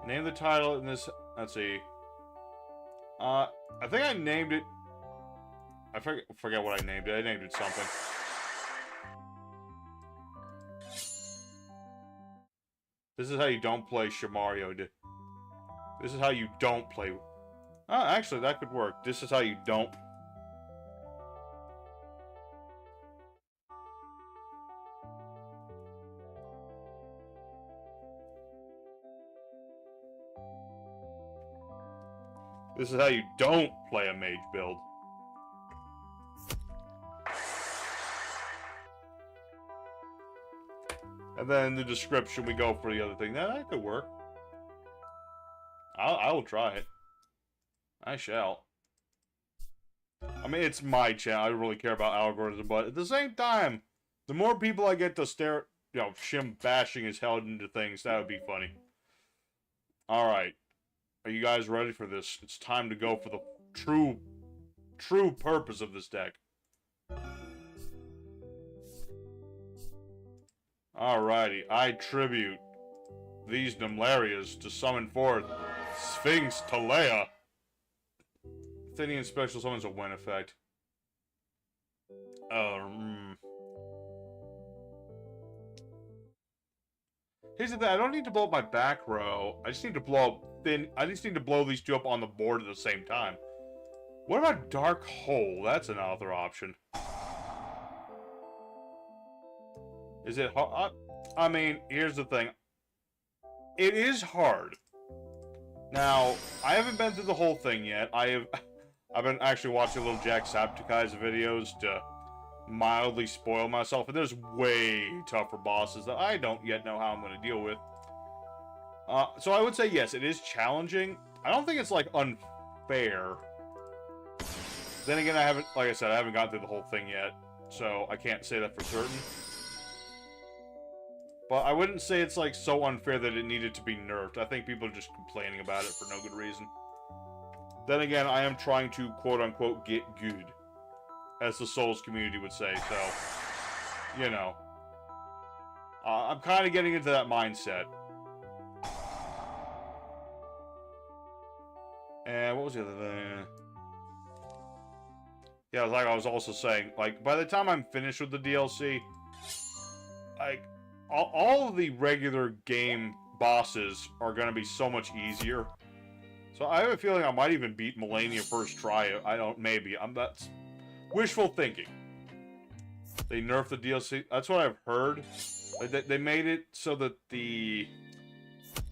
Name the title in this. Let's see. I think I named it. I forget what I named it. I named it something. This is how you don't play Shamario. This is how you don't play. Oh, actually, that could work. This is how you don't. This is how you don't play a mage build. And then in the description, we go for the other thing. That could work. I will try it. I shall. I mean, it's my channel. I don't really care about algorithms, but at the same time, the more people I get to stare, you know, Shim bashing his head into things, that would be funny. Alright. Are you guys ready for this? It's time to go for the true purpose of this deck. Alrighty, I tribute these Nimlarias to summon forth Sphinx Talea. Thinian special summons a win effect. Here's the thing, I don't need to blow up my back row. I just need to blow up I just need to blow these two up on the board at the same time. What about Dark Hole? That's another option. Is it hard? I mean, here's the thing. It is hard. Now, I haven't been through the whole thing yet. I've been actually watching little Jacksepticeye's videos to mildly spoil myself, and there's way tougher bosses that I don't yet know how I'm going to deal with. So I would say yes, it is challenging. I don't think it's like unfair. Then again, I haven't, like I said, I haven't gone through the whole thing yet, so I can't say that for certain. But I wouldn't say it's like so unfair that it needed to be nerfed. I think people are just complaining about it for no good reason. Then again, I am trying to quote-unquote get good, as the Souls community would say, so, you know. I'm kind of getting into that mindset. And what was the other thing? Yeah, like I was also saying, like, by the time I'm finished with the DLC, like, all of the regular game bosses are going to be so much easier. So I have a feeling I might even beat Melania first try. I don't, maybe. That's wishful thinking. They nerfed the DLC. That's what I've heard. Like, they made it so that the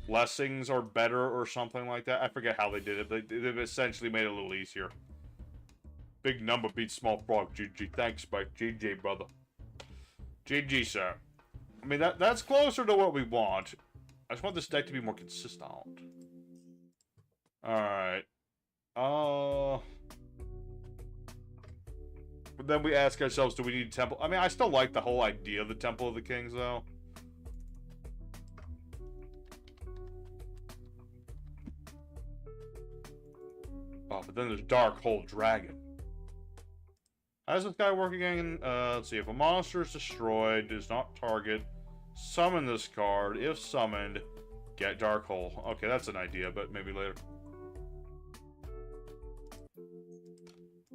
blessings are better or something like that. I forget how they did it, but they've essentially made it a little easier. Big number beats small frog. GG. Thanks, Spike. GG, brother. GG, sir. I mean, that's closer to what we want. I just want this deck to be more consistent. Alright. But then we ask ourselves, do we need a temple? I mean, I still like the whole idea of the Temple of the Kings, though. Oh, but then there's Dark Hole Dragon. How does this guy work again? Let's see. If a monster is destroyed, does not target, summon this card. If summoned, get Dark Hole. Okay, that's an idea, but maybe later.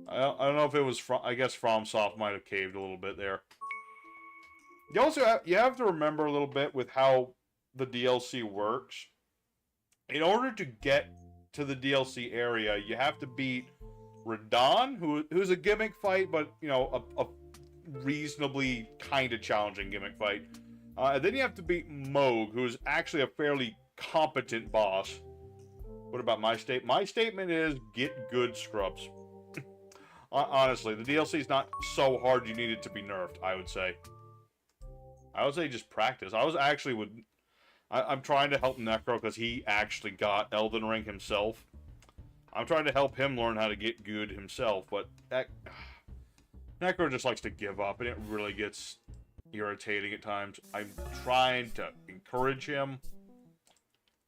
I don't know if it was from... I guess FromSoft might have caved a little bit there. You also you have to remember a little bit with how the DLC works. In order to get to the DLC area, you have to beat Radon, who's a gimmick fight, but, you know, a reasonably kind of challenging gimmick fight. And then you have to beat Moog, who's actually a fairly competent boss. What about my statement? My statement is, get good, scrubs. Honestly, the DLC is not so hard you need it to be nerfed, I would say. I would say just practice. I was actually with... I'm trying to help Necro because he actually got Elden Ring himself. I'm trying to help him learn how to get good himself, but Necro just likes to give up, and it really gets irritating at times. I'm trying to encourage him,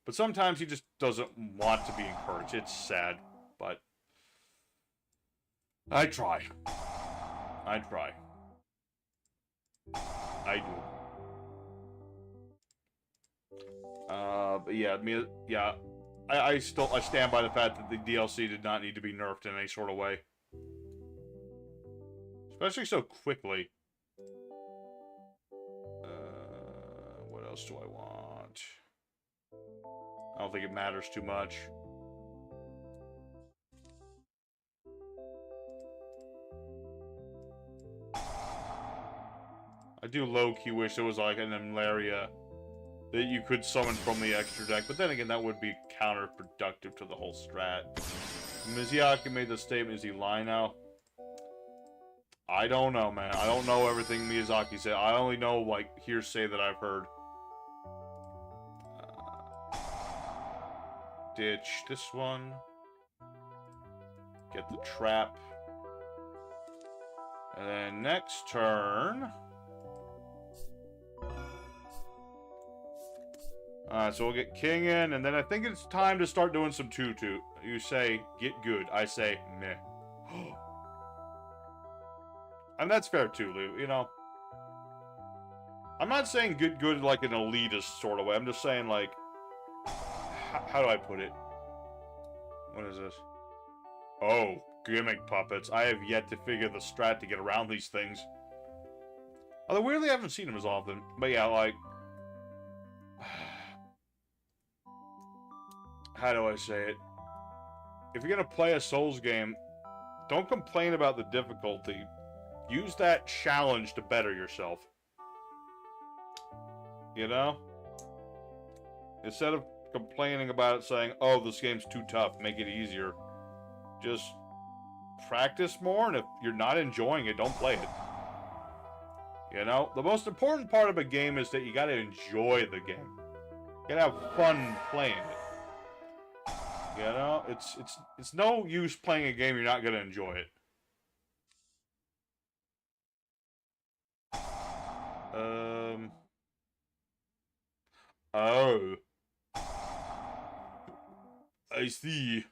but sometimes he just doesn't want to be encouraged. It's sad, but I try. I try. I do. But yeah, I stand by the fact that the DLC did not need to be nerfed in any sort of way. Especially so quickly. What else do I want? I don't think it matters too much. I do low-key wish there was like an Imlaria that you could summon from the extra deck, but then again, that would be counterproductive to the whole strat. Miyazaki made the statement, is he lying now? I don't know, man. I don't know everything Miyazaki said. I only know, like, hearsay that I've heard. Ditch this one. Get the trap. And then next turn... so we'll get King in, and then I think it's time to start doing some 2-2. You say, get good. I say, meh. And that's fair too, Lou, you know. I'm not saying get good like an elitist sort of way. I'm just saying, like, how do I put it? What is this? Oh, gimmick puppets. I have yet to figure the strat to get around these things. Although, weirdly, I haven't seen them as often. But yeah, like... How do I say it? If you're gonna play a Souls game, don't complain about the difficulty. Use that challenge to better yourself. You know? Instead of complaining about it saying, oh, this game's too tough, make it easier. Just practice more, and if you're not enjoying it, don't play it. You know? The most important part of a game is that you gotta enjoy the game. You gotta have fun playing it. You know, it's no use playing a game you're not gonna enjoy it. Oh. I see.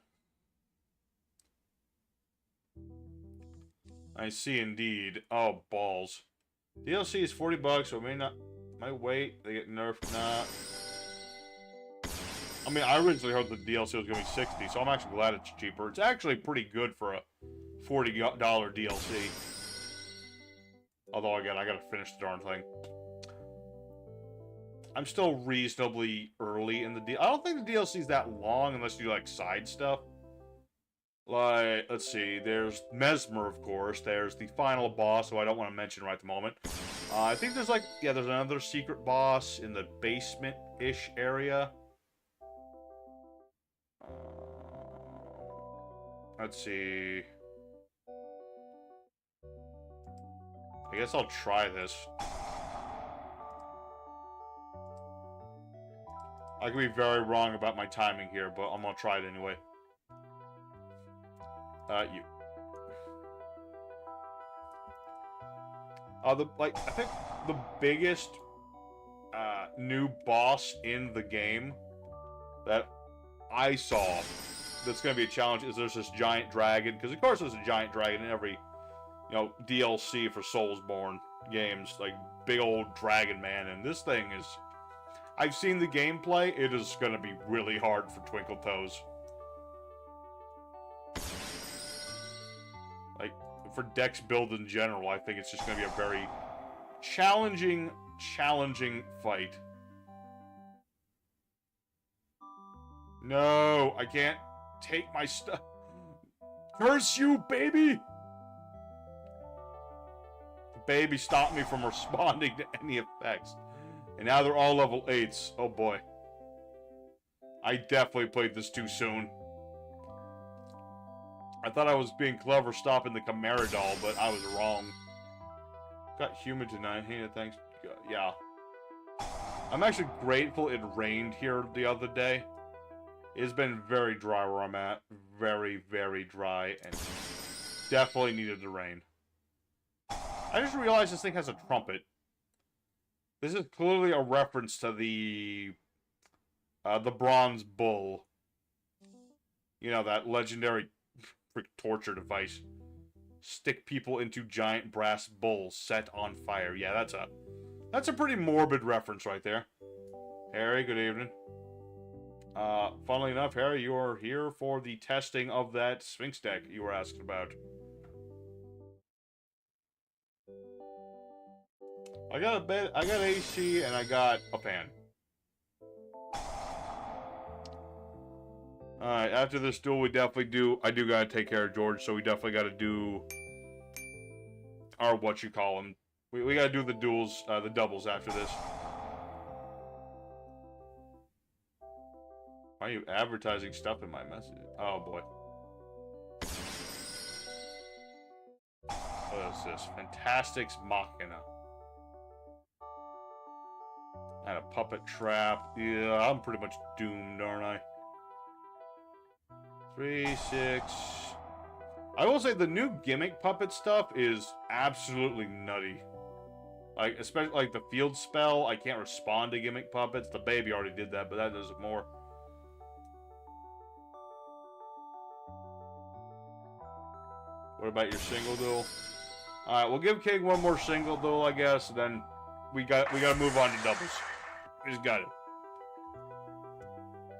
I see indeed. Oh, balls. DLC is $40, so it might wait. They get nerfed, nah. I mean, I originally heard the DLC was going to be $60, so I'm actually glad it's cheaper. It's actually pretty good for a $40 DLC. Although, again, I gotta finish the darn thing. I'm still reasonably early in the DLC. I don't think the DLC is that long unless you do, like, side stuff. Like, let's see, there's Mesmer, of course. There's the final boss, who I don't want to mention right at the moment. I think there's, like, yeah, there's another secret boss in the basement-ish area. Let's see. I guess I'll try this. I could be very wrong about my timing here, but I'm gonna try it anyway. You. I think the biggest new boss in the game that I saw that's going to be a challenge is there's this giant dragon, because of course there's a giant dragon in every, DLC for Soulsborne games, like big old dragon man, and this thing is, I've seen the gameplay, it is going to be really hard for Twinkle Toes. Like, for Dex build in general, I think it's just going to be a very challenging fight. No, I can't take my stuff. Curse you, baby! The baby stopped me from responding to any effects. And now they're all level 8s. Oh boy. I definitely played this too soon. I thought I was being clever stopping the Chimera doll, but I was wrong. Got humid tonight. Hey, thanks. Yeah. I'm actually grateful it rained here the other day. It's been very dry where I'm at. Very, very dry, and definitely needed the rain. I just realized this thing has a trumpet. This is clearly a reference to the bronze bull. You know, that legendary torture device. Stick people into giant brass bulls set on fire. Yeah, that's a pretty morbid reference right there. Harry, good evening. Funnily enough, Harry, you are here for the testing of that Sphinx deck you were asking about. I got a bed, I got AC, and I got a fan. Alright, after this duel, I do gotta take care of George, so we definitely gotta do our, whatchamacallem. We gotta do the duels, the doubles after this. Why are you advertising stuff in my message? Oh boy. What is this? Fantastics Machina. And a puppet trap. Yeah, I'm pretty much doomed, aren't I? 3, 6. I will say the new gimmick puppet stuff is absolutely nutty. Like, especially like the field spell, I can't respond to gimmick puppets. The baby already did that, but that does it more. What about your single duel? Alright, we'll give King one more single duel, I guess, and then we gotta move on to doubles. We just got it.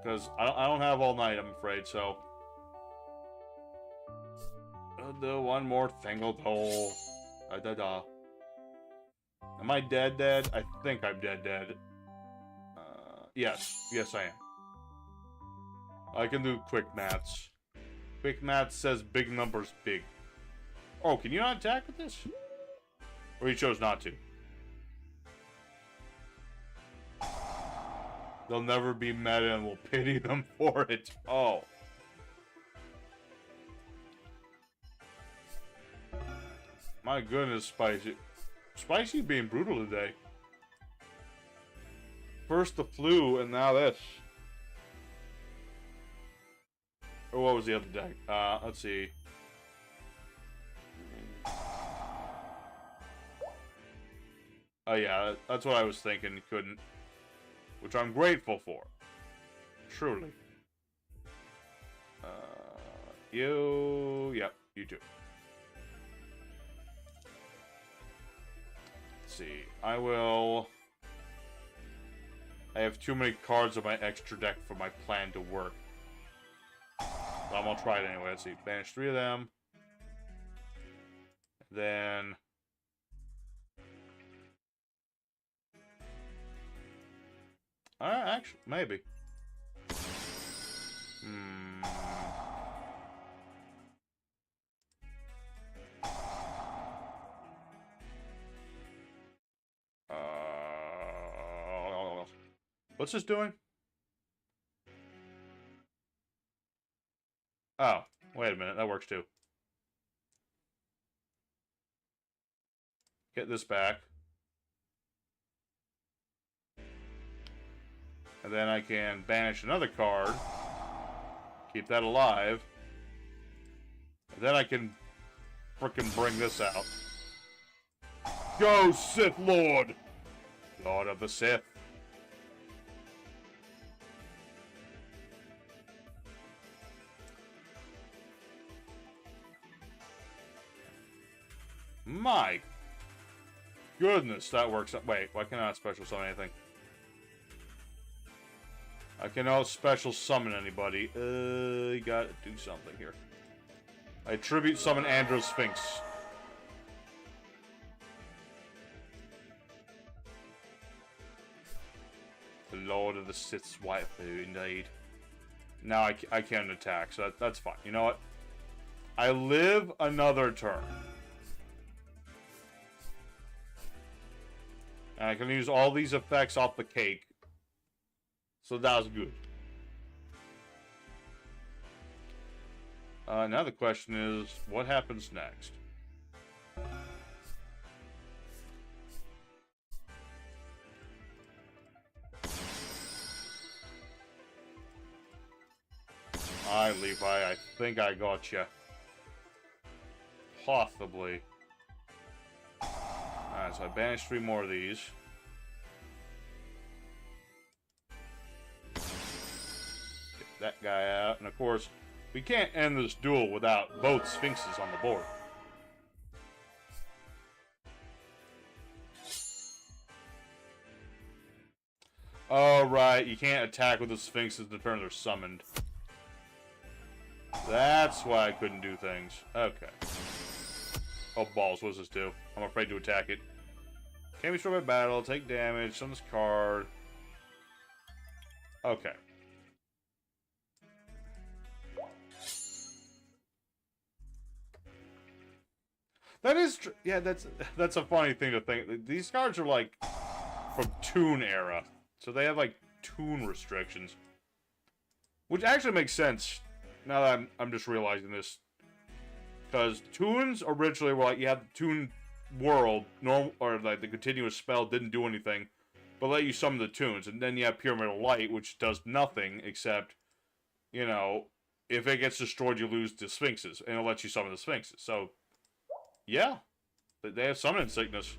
Because I don't have all night, I'm afraid, so. I'll do one more single duel. Am I dead? I think I'm dead. Yes, I am. I can do quick maths. Quick maths says big numbers big. Oh, can you not attack with this? Or you chose not to? They'll never be meta and we'll pity them for it. Oh. My goodness, Spicy. Spicy being brutal today. First the flu, and now this. Or what was the other deck? Let's see. Oh yeah, that's what I was thinking. Couldn't. Which I'm grateful for. Truly. Yep, you too. Let's see. I have too many cards on my extra deck for my plan to work. But I'm gonna try it anyway. Let's see. Banish 3 of them. Then. Actually, maybe. What's this doing? Oh, wait a minute. That works too. Get this back. And then I can banish another card. Keep that alive. Then I can frickin' bring this out. Go, Sith Lord! Lord of the Sith. My goodness, that works. Wait, why can't I not special summon anything? I cannot special summon anybody. You gotta do something here. I tribute summon Andro Sphinx. The Lord of the Sith's waifu, indeed. Now I can't attack, so that's fine. You know what? I live another turn. And I can use all these effects off the cake. So that was good. Now the question is, what happens next? Alright, Levi, I think I got you. Possibly. Alright, so I banished 3 more of these. Get that guy out. And of course, we can't end this duel without both Sphinxes on the board. Oh, right. You can't attack with the Sphinxes the turn they're summoned. That's why I couldn't do things. Okay. Oh, balls. What does this do? I'm afraid to attack it. Can't be destroyed by battle. Take damage. On this card. Okay. That is true. Yeah, that's a funny thing to think. These cards are like from Toon era. So they have like Toon restrictions. Which actually makes sense. Now that I'm just realizing this. Because Toons originally were like, you had the Toon world, normal, or like the continuous spell didn't do anything, but let you summon the Toons. And then you have Pyramidal Light, which does nothing except, you know, if it gets destroyed, you lose the Sphinxes. And it'll let you summon the Sphinxes. So, yeah. They have summoning sickness.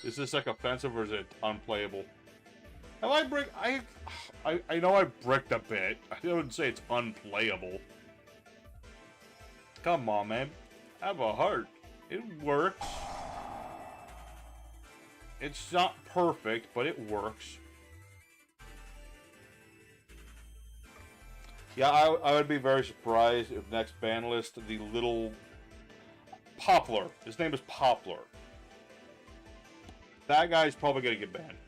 Is this like offensive or is it unplayable? Have I brick? I know I bricked a bit. I wouldn't say it's unplayable. Come on, man. Have a heart. It works. It's not perfect, but it works. Yeah, I would be very surprised if next ban list, the little Poplar. His name is Poplar. That guy's probably gonna get banned.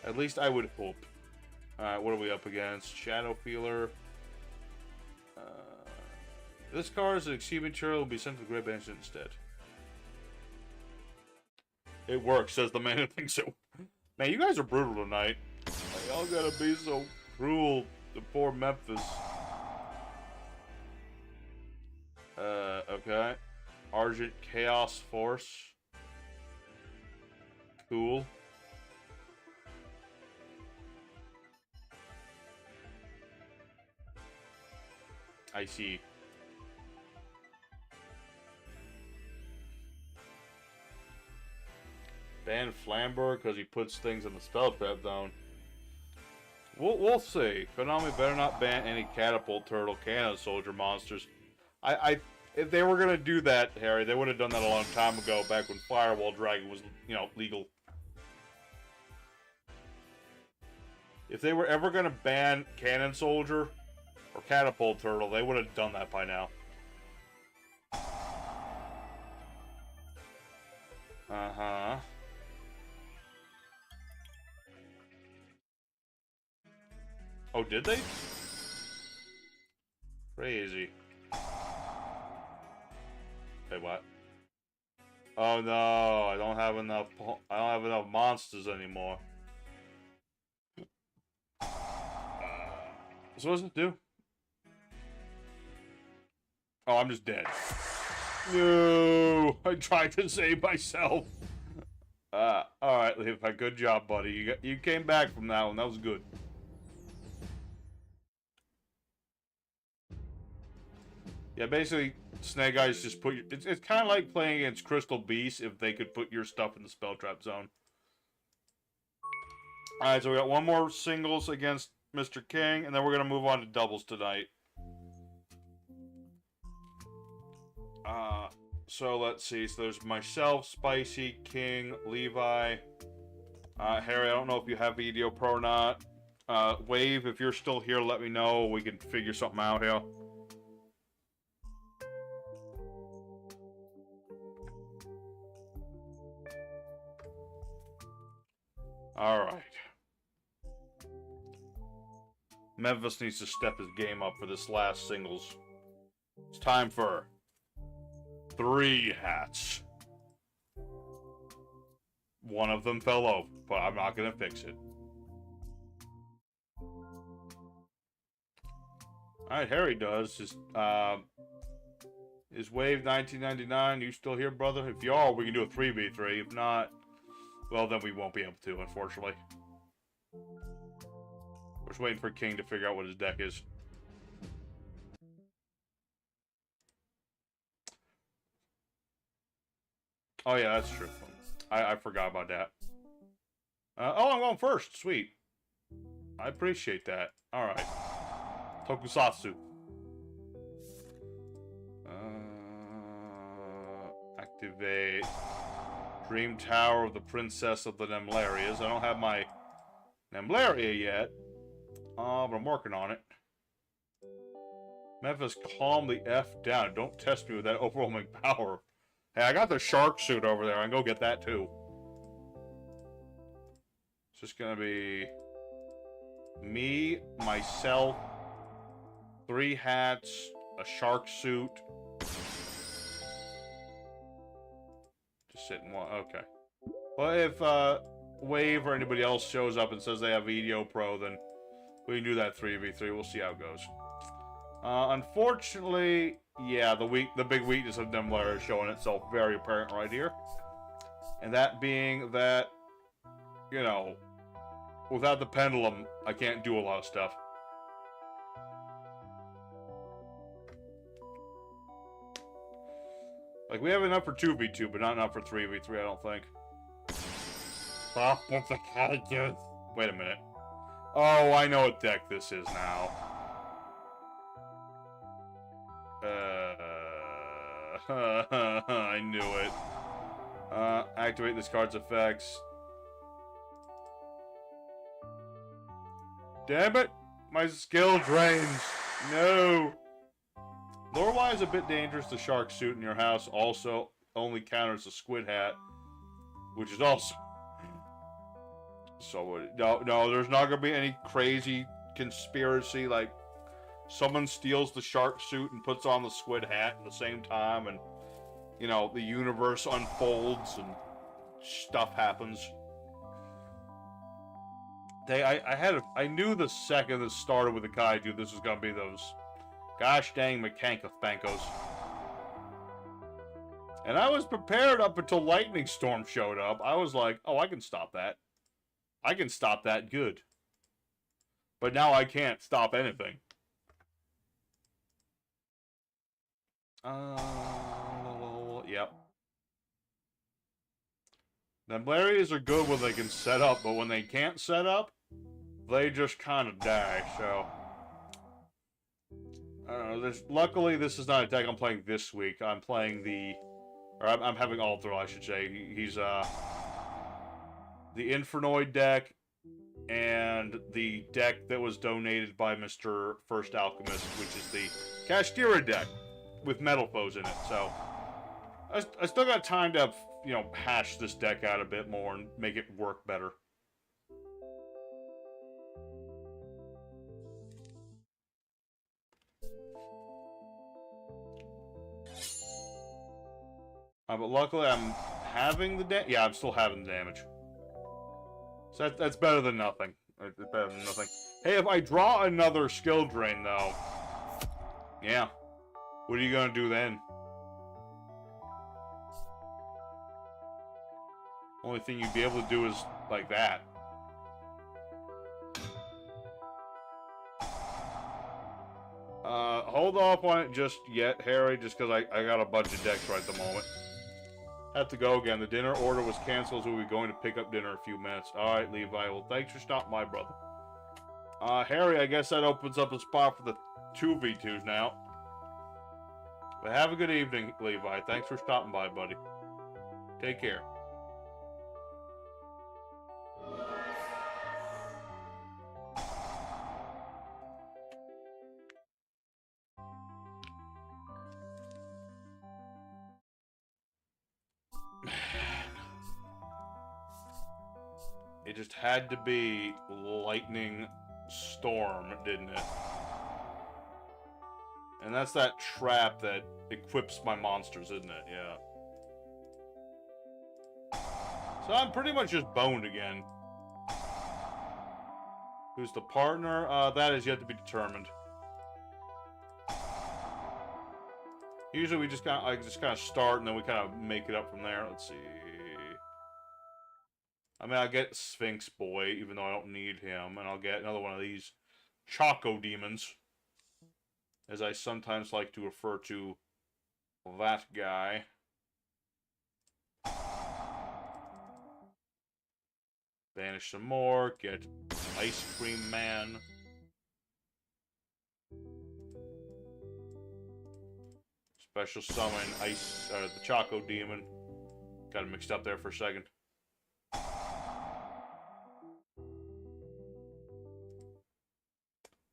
At least I would hope. Alright, what are we up against? Shadow Feeler. This card is an exceeding material will be sent to the Great Banishment instead. It works, says the man who thinks so. Man, you guys are brutal tonight. Y'all gotta be so cruel to poor Memphis. Okay. Argent Chaos Force. Cool. I see. Ban Flamber because he puts things in the spell trap zone. We'll see. Konami better not ban any Catapult Turtle Cannon Soldier monsters. If they were gonna do that, Harry, they would have done that a long time ago, back when Firewall Dragon was, you know, legal. If they were ever gonna ban Cannon Soldier or Catapult Turtle, they would have done that by now. Uh-huh. Oh, did they? Crazy. Wait, what? Oh no, I don't have enough monsters anymore. So what does it do? Oh, I'm just dead. No, I tried to save myself. Alright, Levi, good job, buddy. You came back from that one. That was good. Yeah, basically, Snake Eyes just put your... It's kind of like playing against Crystal Beast if they could put your stuff in the Spell Trap zone. Alright, so we got one more singles against Mr. King, and then we're going to move on to doubles tonight. So let's see. So there's myself, Spicy, King, Levi, Harry. I don't know if you have EDOPro or not. Wave, if you're still here, let me know. We can figure something out here. Alright. Memphis needs to step his game up for this last singles. It's time for 3 hats. One of them fell over, but I'm not gonna fix it. Alright, Harry does. Is Wave 1999, you still here, brother? If you are, we can do a 3v3. If not, well, then we won't be able to, unfortunately. We're just waiting for King to figure out what his deck is. Oh, yeah, that's true. I forgot about that. Oh, I'm going first. Sweet. I appreciate that. Alright. Tokusatsu. Activate Dream Tower of the Princess of the Nemlarias. I don't have my Nemlaria yet. But I'm working on it. Memphis, calm the F down. Don't test me with that overwhelming power. Hey, I got the shark suit over there. I can go get that too. It's just gonna be me, myself, 3 hats, a shark suit. Just sitting one. Okay. Well, if Wave or anybody else shows up and says they have EDOPro, then we can do that 3v3. We'll see how it goes. Unfortunately, yeah, the big weakness of Nemlaria is showing itself very apparent right here. And that being that, you know, without the pendulum, I can't do a lot of stuff. Like, we have enough for 2v2, but not enough for 3v3, I don't think. Wait a minute. Oh, I know what deck this is now. I knew it. Activate this card's effects. Damn it! My skill drains. No. Lore-wise, is a bit dangerous. The shark suit in your house also only counters the squid hat, which is also. So no, there's not gonna be any crazy conspiracy like someone steals the shark suit and puts on the squid hat at the same time, and you know the universe unfolds and stuff happens. I knew the second this started with the kaiju, this was gonna be those gosh dang Mechanica Spankos. And I was prepared up until Lightning Storm showed up. I was like, oh, I can stop that. I can stop that good. But now I can't stop anything. Yep. Nemlarias are good when they can set up, but when they can't set up, they just kind of die, so. I don't know, luckily this is not a deck I'm playing this week. I'm playing I'm having Althor, I should say. He's, the Infernoid deck, and the deck that was donated by Mr. First Alchemist, which is the Kashtira deck, with Metal Foes in it, so. I still got time to, you know, hash this deck out a bit more and make it work better. But luckily I'm having the damage. Yeah, I'm still having the damage. So that's better than nothing. It's better than nothing. Hey, if I draw another skill drain, though... Yeah. What are you gonna do then? Only thing you'd be able to do is like that. Hold off on it just yet, Harry, just because I got a bunch of decks right at the moment. Have to go again. The dinner order was canceled, so we'll be going to pick up dinner in a few minutes. Alright, Levi. Well, thanks for stopping by, brother. Harry, I guess that opens up a spot for the 2v2s now. But have a good evening, Levi. Thanks for stopping by, buddy. Take care. It just had to be lightning storm, didn't it? And that's that trap that equips my monsters, isn't it? Yeah. So I'm pretty much just boned again. Who's the partner? That is yet to be determined. Usually we just kind of start and then we kind of make it up from there. Let's see. I mean, I'll get Sphinx Boy, even though I don't need him, and I'll get another one of these Choco Demons, as I sometimes like to refer to that guy. Banish some more, get Ice Cream Man. Special summon the Choco Demon. Got it mixed up there for a second.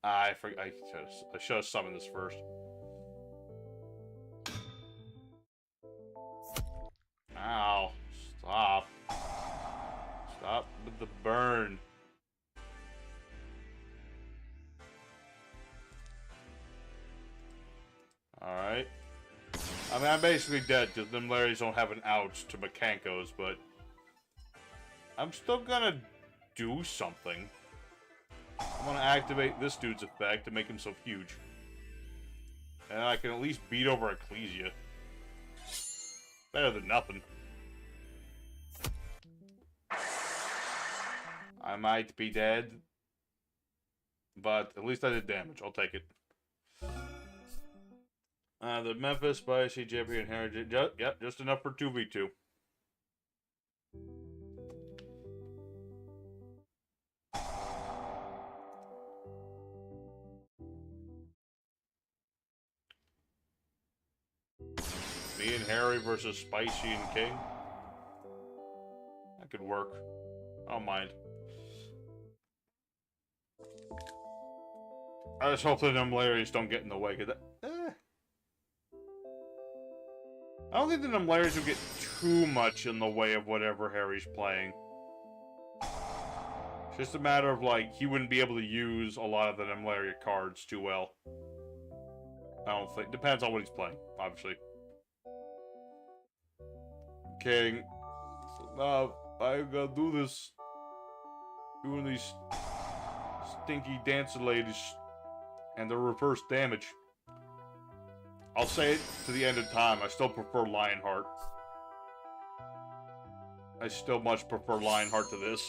I forgot. I should have summoned this first. Ow. Stop. Stop with the burn. Alright. I mean, I'm basically dead because them Larrys don't have an ouch to Mekankos, but I'm still gonna do something. I'm gonna activate this dude's effect to make him so huge. And I can at least beat over Ecclesia. Better than nothing. I might be dead, but at least I did damage. I'll take it. The Memphis, Spicy, Jeopardy, and Heritage. Yep, just enough for 2v2. Me and Harry versus Spicy and King. That could work. I don't mind. I just hope the Numlarians don't get in the way. I don't think the Numlarians will get too much in the way of whatever Harry's playing. It's just a matter of, like, he wouldn't be able to use a lot of the Numlaria cards too well. I don't think. Depends on what he's playing, obviously. King. I gotta do this. Doing these stinky dancer ladies and the reverse damage. I'll say it to the end of time. I still prefer Lionheart. I still much prefer Lionheart to this.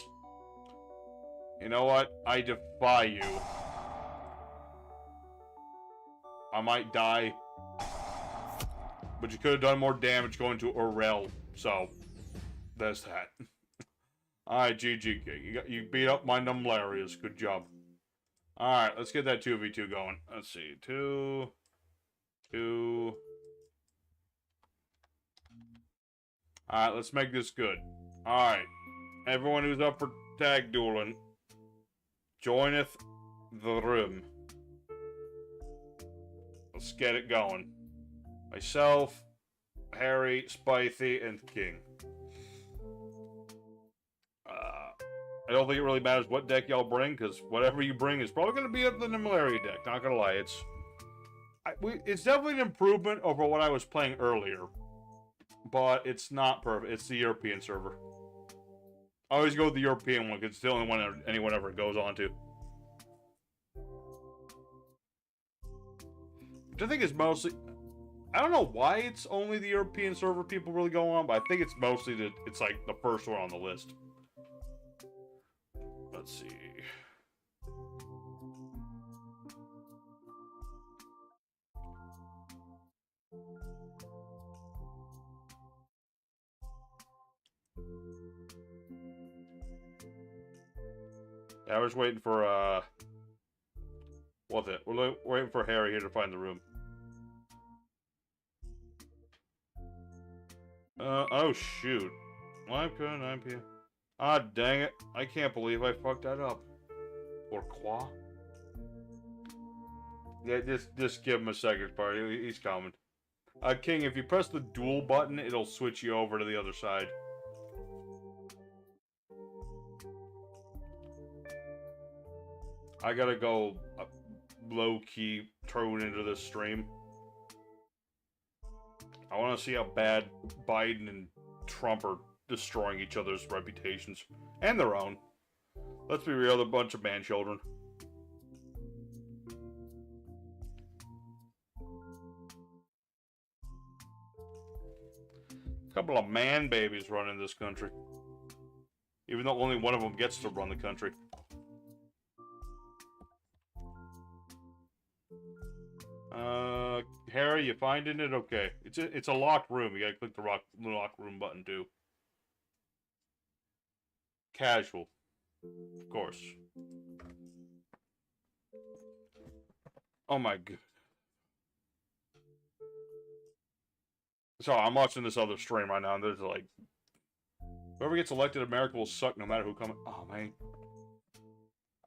You know what? I defy you. I might die. But you could have done more damage going to Aurel. So, there's that. Alright, GG. You beat up my Numlarias. Good job. Alright, let's get that 2v2 going. Let's see. 2... Alright, let's make this good. Alright. Everyone who's up for tag dueling, joineth the room. Let's get it going. Myself, Harry, Spicy, and King. I don't think it really matters what deck y'all bring, because whatever you bring is probably going to be up the Numelaria deck. Not going to lie, it's definitely an improvement over what I was playing earlier. But it's not perfect. It's the European server. I always go with the European one, because it's the only one anyone ever goes on to. Which I think is mostly... I don't know why it's only the European server people really go on, but I think it's mostly it's like the first one on the list. Let's see. Yeah, we're just waiting for, what's it? We're waiting for Harry here to find the room. Oh shoot. 9 p.m. Ah, dang it. I can't believe I fucked that up. Pourquoi? Yeah, just give him a second, party. He's coming. King, if you press the dual button, it'll switch you over to the other side. I gotta go low-key tune into this stream. I want to see how bad Biden and Trump are destroying each other's reputations. And their own. Let's be real, they're a bunch of man-children. A couple of man-babies running this country. Even though only one of them gets to run the country. Harry, you finding it? Okay. It's a locked room. You gotta click the lock room button, too. Casual. Of course. Oh my god. Sorry, I'm watching this other stream right now, and there's like... Whoever gets elected in America will suck no matter who comes... Oh, man.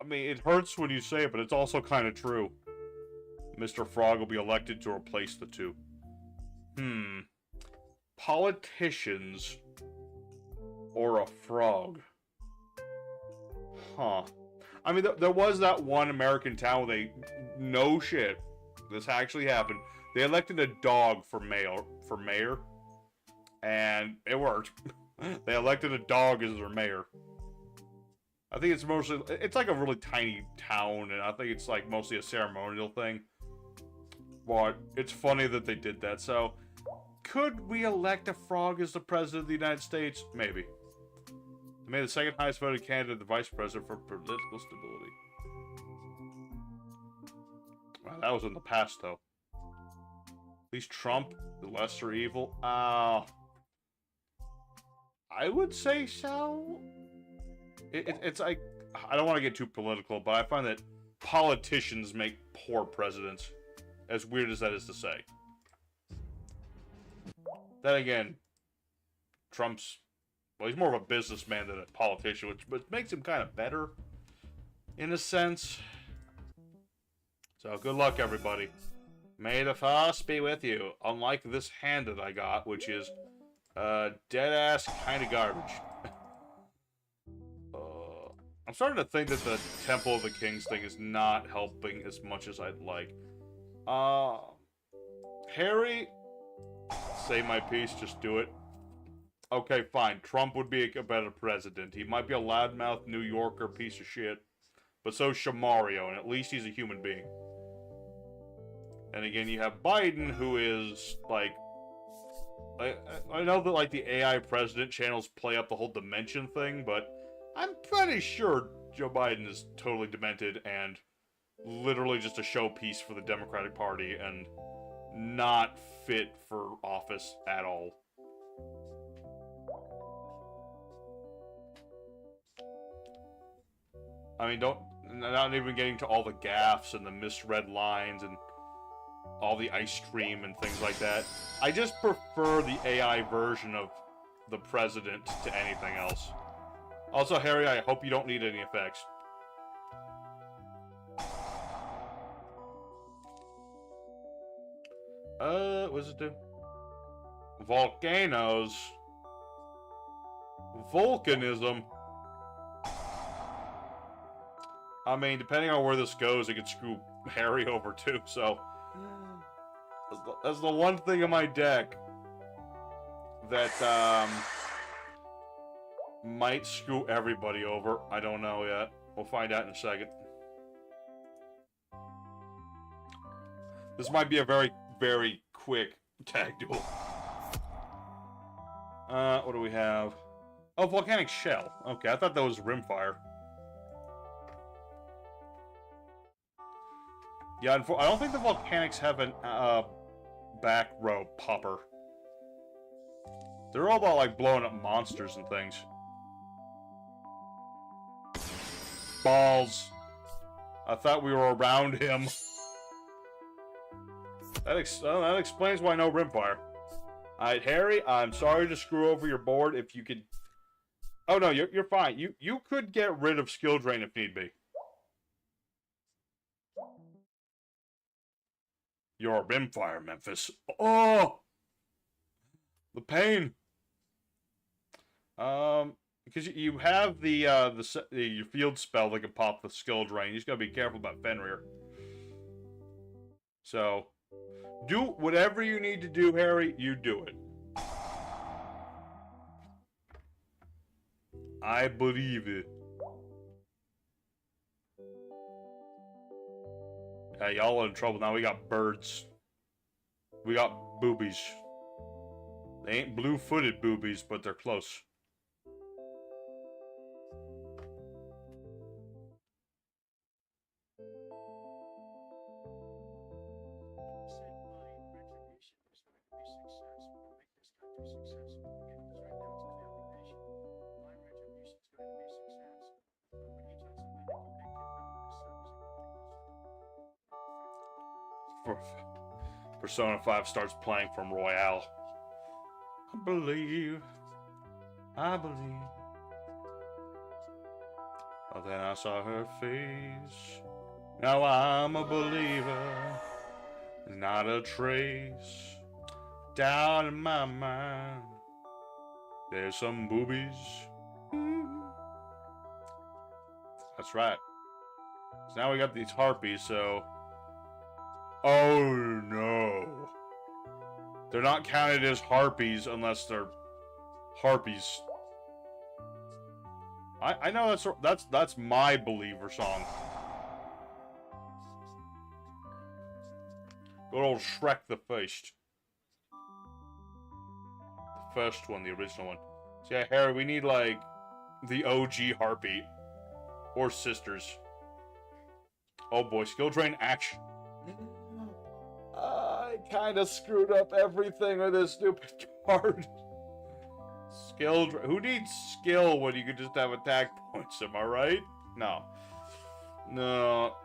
I mean, it hurts when you say it, but it's also kind of true. Mr. Frog will be elected to replace the two. Politicians or a frog? Huh. I mean, there was that one American town where they... No shit. This actually happened. They elected a dog for mayor. And it worked. They elected a dog as their mayor. I think it's mostly... It's like a really tiny town, and I think it's like mostly a ceremonial thing. But it's funny that they did that, so... Could we elect a frog as the president of the United States? Maybe. They made the second highest voted candidate the vice president for political stability. Wow, that was in the past, though. At least Trump, the lesser evil. I would say so. It's like... I don't want to get too political, but I find that politicians make poor presidents. As weird as that is to say. Then again, Trump's... Well, he's more of a businessman than a politician, which makes him kind of better, in a sense. So, good luck, everybody. May the force be with you. Unlike this hand that I got, which is, dead-ass kind of garbage. I'm starting to think that the Temple of the Kings thing is not helping as much as I'd like. Harry, say my piece, just do it. Okay, fine. Trump would be a better president. He might be a loudmouth New Yorker piece of shit, but so's Shamario, and at least he's a human being. And again, you have Biden, who is, like... I know that, like, the AI president channels play up the whole dimension thing, but I'm pretty sure Joe Biden is totally demented and literally just a showpiece for the Democratic Party and not fit for office at all. I mean, not even getting to all the gaffes and the misread lines and all the ice cream and things like that. I just prefer the AI version of the president to anything else. Also, Harry, I hope you don't need any effects. What does it do? Volcanoes. Volcanism. I mean, depending on where this goes, it could screw Harry over too, so... That's the one thing in my deck that, might screw everybody over. I don't know yet. We'll find out in a second. This might be a very, very quick Tag duel. What do we have? Oh, volcanic shell. Okay, I thought that was rimfire. Yeah, I don't think the volcanics have an back row popper. They're all about like blowing up monsters and things. Balls. I thought we were around him. That explains why no rimfire. Alright, Harry, I'm sorry to screw over your board. If you could... Oh, no, you're fine. You could get rid of skill drain if need be. You're a rimfire, Memphis. Oh! The pain. Because you have your field spell that can pop the skill drain. You just gotta be careful about Fenrir. So, do whatever you need to do, Harry. You do it. I believe it. Hey, y'all are in trouble now. We got birds. We got boobies. They ain't blue-footed boobies, but they're close. Persona 5 starts playing from Royale. I believe. But then I saw her face. Now I'm a believer. Not a trace. Down in my mind. There's some boobies. That's right. So now we got these harpies, so... Oh no. They're not counted as harpies unless they're harpies. I know that's my believer song. Good old Shrek the First. The first one, the original one. So yeah, Harry, we need like the OG harpy. Or sisters. Oh boy, skill drain action. I kind of screwed up everything with this stupid card. Skill. Who needs skill when you could just have attack points? Am I right? No. No.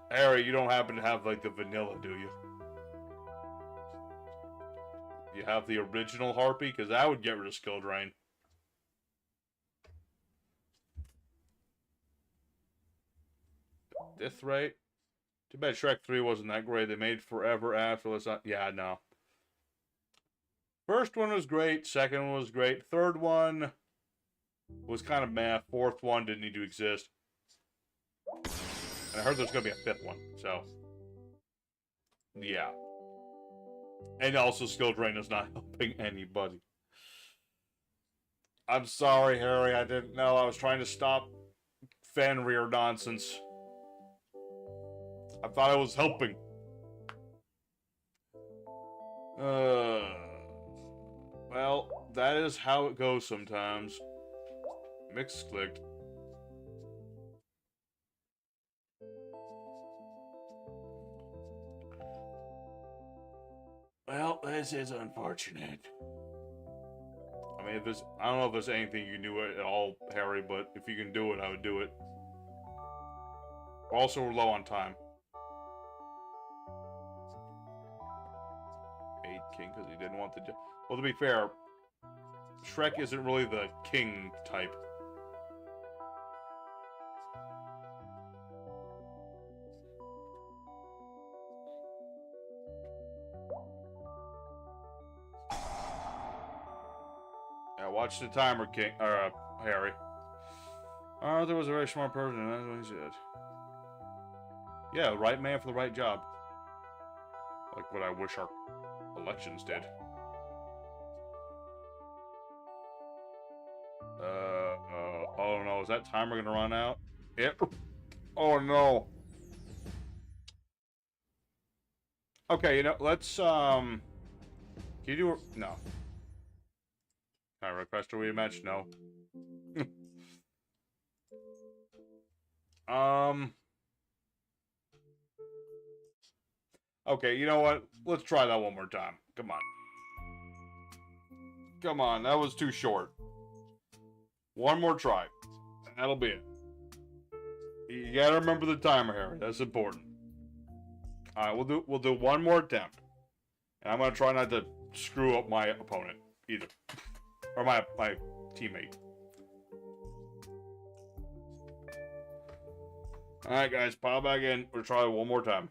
Harry, you don't happen to have like the vanilla, do you? You have the original harpy? Because that would get rid of skill drain. Death rate. Too bad Shrek 3 wasn't that great. They made forever after. Let's not. Yeah, no. First one was great. Second one was great. Third one was kind of meh. Fourth one didn't need to exist. And I heard there's going to be a fifth one. So, yeah. And also, skill drain is not helping anybody. I'm sorry, Harry. I didn't know. I was trying to stop Fenrir nonsense. I thought I was helping. Well, that is how it goes sometimes. Mix clicked. Well, this is unfortunate. I mean, I don't know if there's anything you can do at all, Harry, but if you can do it, I would do it. Also, we're low on time. King because he didn't want the... Well, to be fair, Shrek isn't really the king type. Yeah, watch the timer, King, or Harry. Arthur was a very smart person, and that's what he said. Yeah, right man for the right job. Like what I wish our elections did. Oh no, is that timer gonna run out? Yep. Oh no. Okay, you know, let's Can you do... No. Can I request a rematch? No. Okay, you know what? Let's try that one more time. Come on. Come on, that was too short. One more try. That'll be it. You gotta remember the timer, Harry. That's important. Alright, we'll do one more attempt. And I'm gonna try not to screw up my opponent either. Or my teammate. Alright guys, pile back in. We'll try it one more time.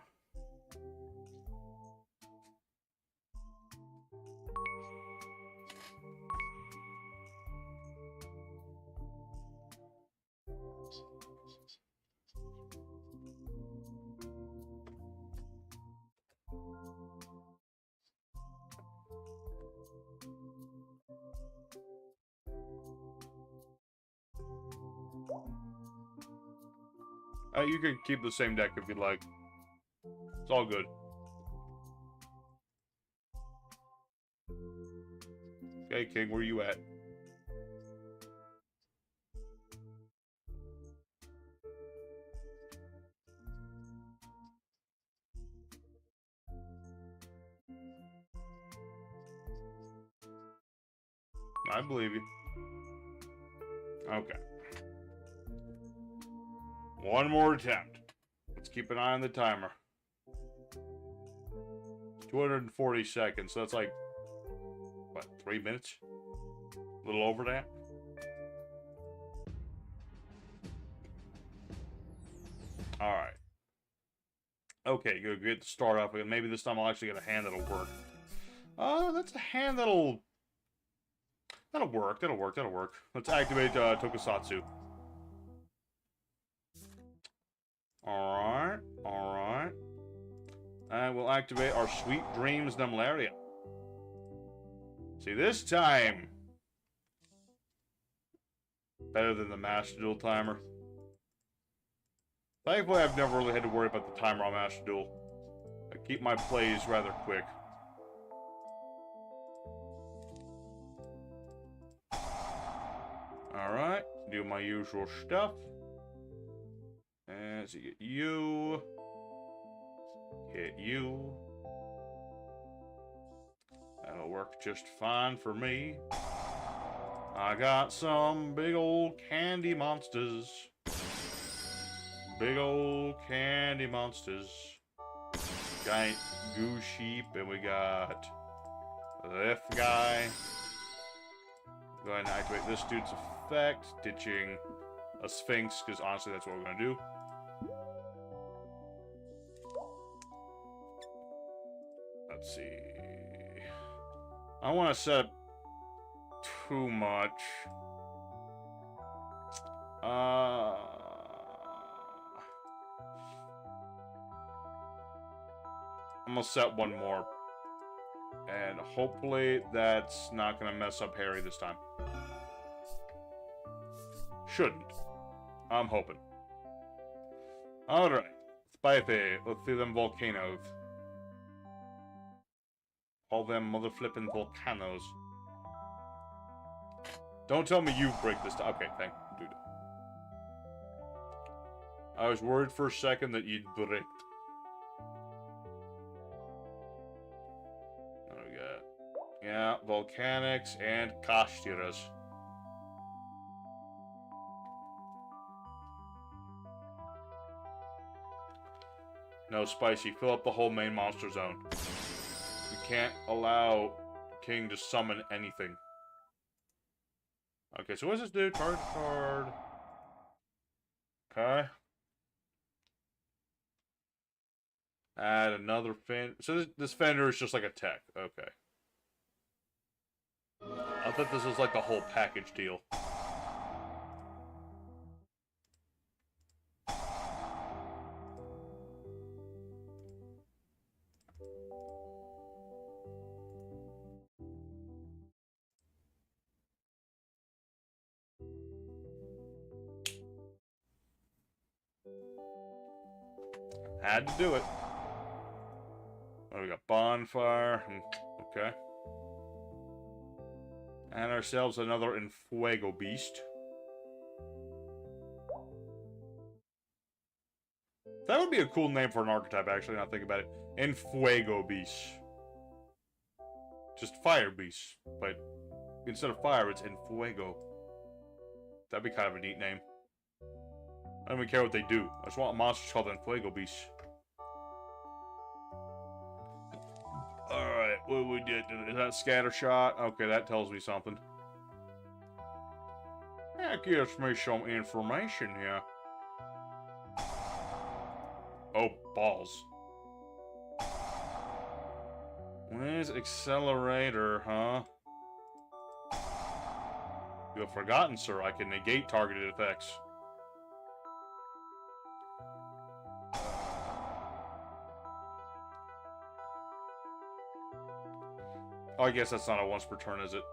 You can keep the same deck if you'd like. It's all good. Okay, King, where you at? I believe you. Okay. One more attempt. Let's keep an eye on the timer. 240 seconds, so that's like, what, 3 minutes? A little over that? Alright. Okay, good. Get to start off again. Maybe this time I'll actually get a hand that'll work. That's a hand that'll work. That'll work. Let's activate Tokusatsu. Alright. And we'll activate our Sweet Dreams Numlaria. See, this time... better than the Master Duel timer. Thankfully, I've never really had to worry about the timer on Master Duel. I keep my plays rather quick. Alright, do my usual stuff. And so get you. Hit you. That'll work just fine for me. I got some big old candy monsters. Big old candy monsters. Giant goose sheep, and we got this guy. Go ahead and activate this dude's effect, ditching a Sphinx, because honestly that's what we're going to do. Let's see. I don't want to set up too much. I'm gonna set one more. And hopefully that's not gonna mess up Harry this time. Shouldn't. I'm hoping. Alright. Spiffy. Let's see them volcanoes. All them mother flipping volcanoes. Don't tell me you break this time. Okay, thank you, dude. I was worried for a second that you'd break. What do we got? Yeah, volcanics and Kashtiras. No, Spicy. Fill up the whole main monster zone. We can't allow King to summon anything. Okay, so what does this do? Card. Okay. Add another fin. So this fender is just like a tech. Okay. I thought this was like the whole package deal. Had to do it. Oh, we got bonfire. Okay. And ourselves another Enfuego beast. That would be a cool name for an archetype, actually, now think about it. Enfuego beast. Just fire beast, but instead of fire, it's Enfuego. That'd be kind of a neat name. I don't even care what they do. I just want monsters called Enfuego beast. Alright, what we did? Is that scatter shot? Okay, that tells me something. That gives me some information here. Oh, balls. Where's accelerator, huh? You have forgotten, sir. I can negate targeted effects. Oh, I guess that's not a once per turn, is it?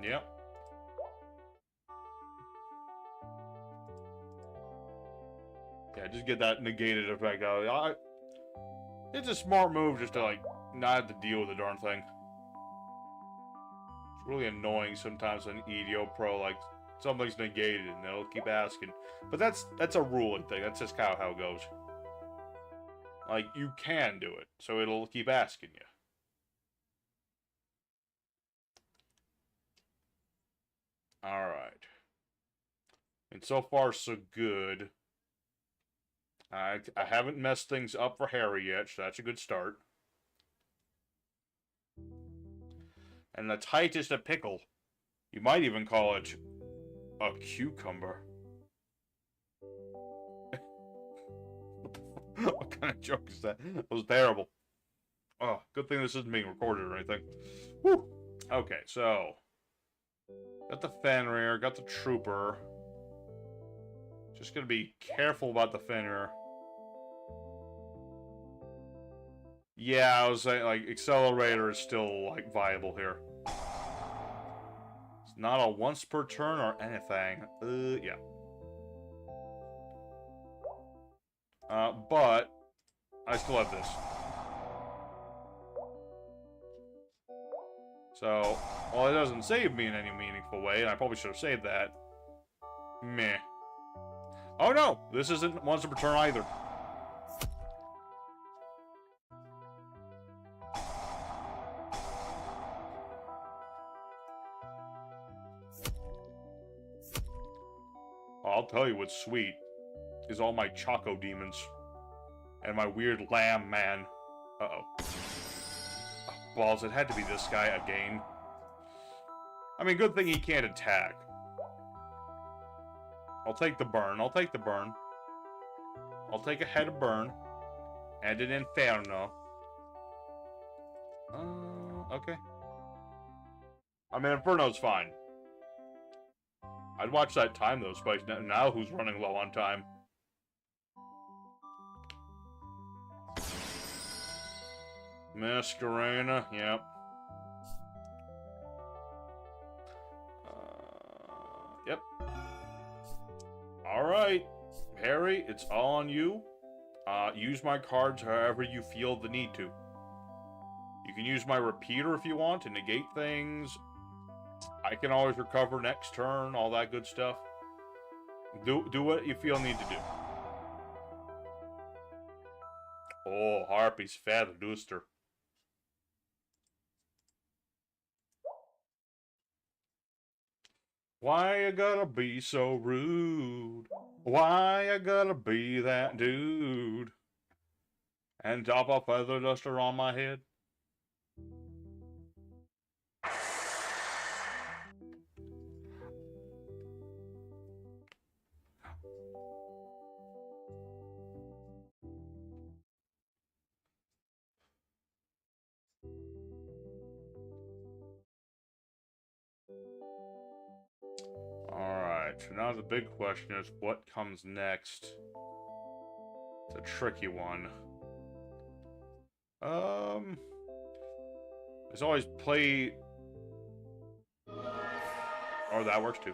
Yep. Yeah, just get that negated effect out. It's a smart move just to, like, not have to deal with the darn thing. It's really annoying sometimes on EDOPro, like, something's negated and they'll keep asking. But that's a ruling thing. That's just kind of how it goes. Like, you can do it, so it'll keep asking you. Alright. And so far, so good. I haven't messed things up for Harry yet, so that's a good start. And the tightest a pickle. You might even call it a cucumber. What kind of joke is that? That was terrible. Oh, good thing this isn't being recorded or anything. Whew. Okay, so got the Fenrir, got the Trooper. Just gonna be careful about the Fenrir. Yeah, I was saying, like, Accelerator is still, like, viable here. It's not a once per turn or anything. Yeah. But I still have this. So, while it doesn't save me in any meaningful way, and I probably should have saved that, meh. Oh no! This isn't once per turn either. I'll tell you what's sweet is all my Choco demons and my weird lamb man. Uh-oh. Oh, balls, it had to be this guy again. I mean, good thing he can't attack. I'll take the burn. I'll take the burn. I'll take a head of burn. And an Inferno. Okay. I mean, Inferno's fine. I'd watch that time, though, Spice. Now who's running low on time? Masquerena, yep. Yep. Alright. Harry, it's all on you. Use my cards however you feel the need to. You can use my repeater if you want to negate things. I can always recover next turn, all that good stuff. Do what you feel need to do. Oh, Harpy's Feather Duster. Why you gotta be so rude? Why you gotta be that dude? And drop a feather duster on my head? Alright, so now the big question is what comes next? It's a tricky one. There's always play... Oh, that works too.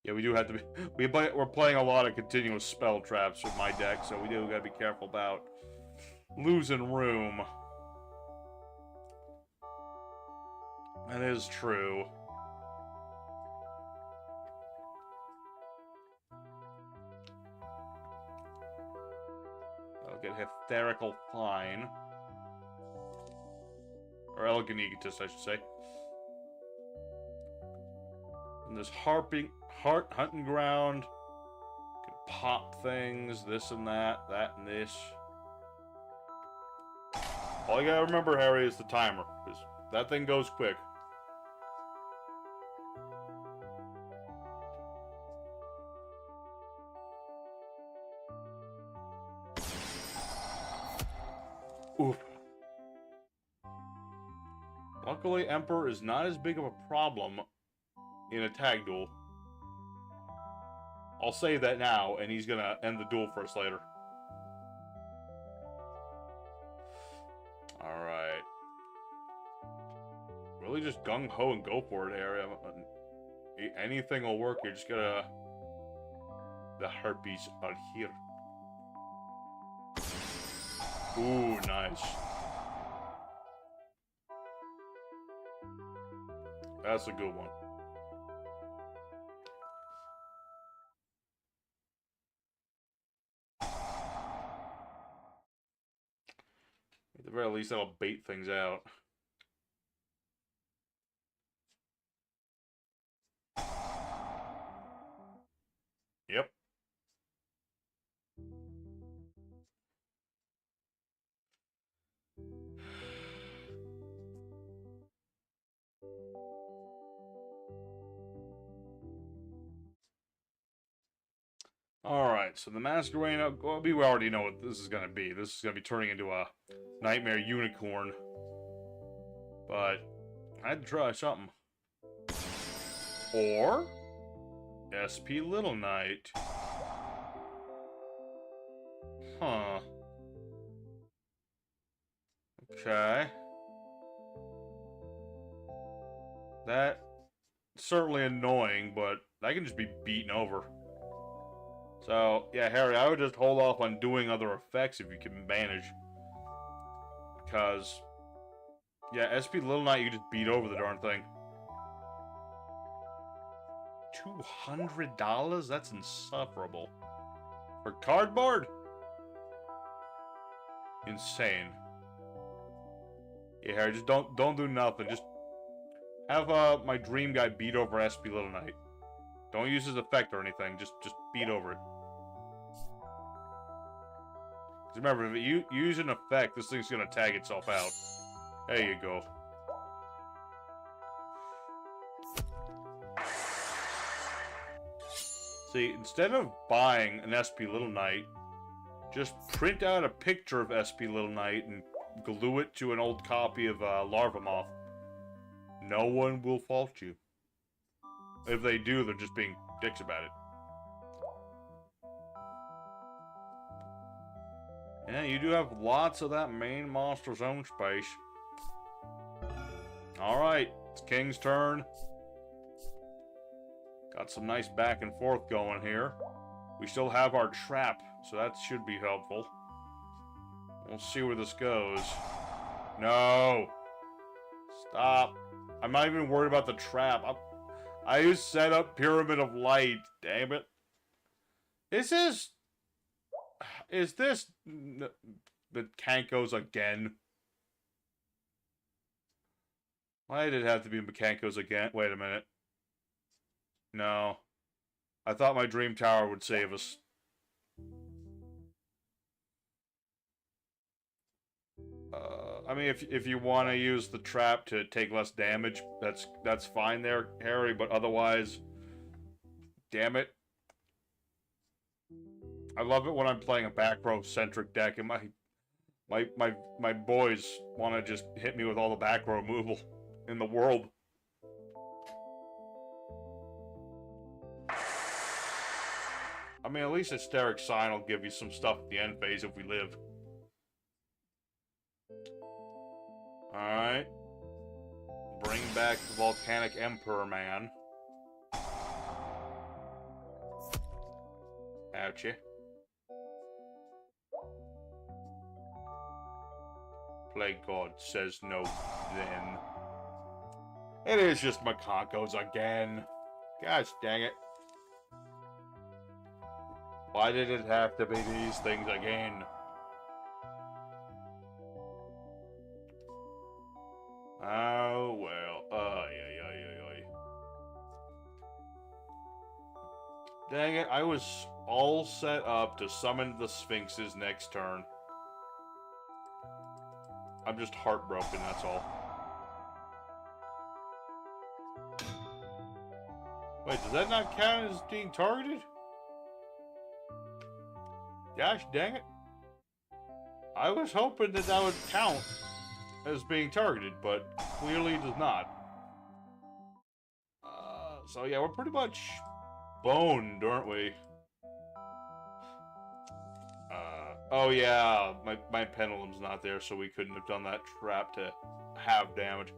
Yeah, we do have to be... We're playing a lot of continuous spell traps with my deck, so we do gotta be careful about losing room. That is true. I'll get Hysterical Fine. Or Elegant Egotist, I should say. And there's Heart Hunting Ground. Can pop things, this and that and this. All you gotta remember, Harry, is the timer. Because that thing goes quick. Oof. Luckily, Emperor is not as big of a problem in a tag duel. I'll say that now, and he's gonna end the duel for us later. Alright. Really just gung-ho and go for it, Harry. Anything will work. You're just gonna... The harpies are here. Ooh, nice. That's a good one. At the very least, that'll bait things out. Yep. Alright, so the Masquerade, well, we already know what this is going to be. This is going to be turning into a Nightmare Unicorn. But, I had to try something. Or, SP Little Knight. Huh. Okay. That's certainly annoying, but I can just be beaten over. So, yeah, Harry, I would just hold off on doing other effects if you can manage. Because, yeah, SP Little Knight, you just beat over the darn thing. $200? That's insufferable. For cardboard? Insane. Yeah, Harry, just don't do nothing. Just have my dream guy beat over SP Little Knight. Don't use his effect or anything. Just beat over it. Remember, if you use an effect, this thing's gonna tag itself out. There you go. See, instead of buying an SP Little Knight, just print out a picture of SP Little Knight and glue it to an old copy of Larva Moth. No one will fault you. If they do, they're just being dicks about it. Yeah, you do have lots of that main monster zone space. Alright, it's King's turn. Got some nice back and forth going here. We still have our trap, so that should be helpful. We'll see where this goes. No! Stop. I'm not even worried about the trap. I just set up Pyramid of Light, damn it. Is this the Kankos again? Why did it have to be Kankos again? Wait a minute. No. I thought my Dream Tower would save us. I mean, if you want to use the trap to take less damage, that's fine there, Harry, but otherwise, damn it. I love it when I'm playing a back row centric deck and my boys want to just hit me with all the back row removal in the world. I mean, at least Hysteric Sign will give you some stuff at the end phase if we live. Alright. Bring back the Volcanic Emperor Man. Ouchie. Play God says no then. It is just Macancos again. Gosh dang it. Why did it have to be these things again? Oh, well. Dang it, I was all set up to summon the Sphinxes next turn. I'm just heartbroken, that's all. Wait, does that not count as being targeted? Gosh dang it. I was hoping that that would count as being targeted, but clearly it does not. So yeah, we're pretty much boned, aren't we? Oh yeah, my pendulum's not there, so we couldn't have done that trap to have damage.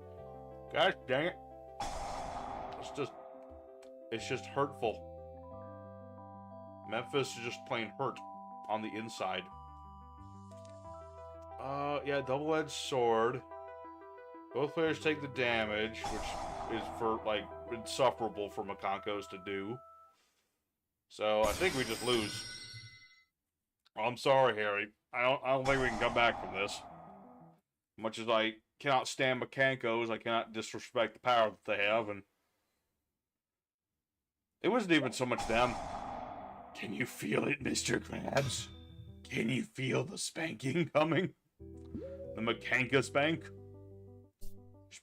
Gosh dang it. It's just hurtful. Memphis is just plain hurt on the inside. Yeah, double-edged sword. Both players take the damage, which is for, like, insufferable for Macancos to do. So, I think we just lose. I'm sorry, Harry. I don't think we can come back from this. Much as I cannot stand Macancos, I cannot disrespect the power that they have, and... It wasn't even so much them. Can you feel it, Mr. Krabs? Can you feel the spanking coming? The Macanca spank?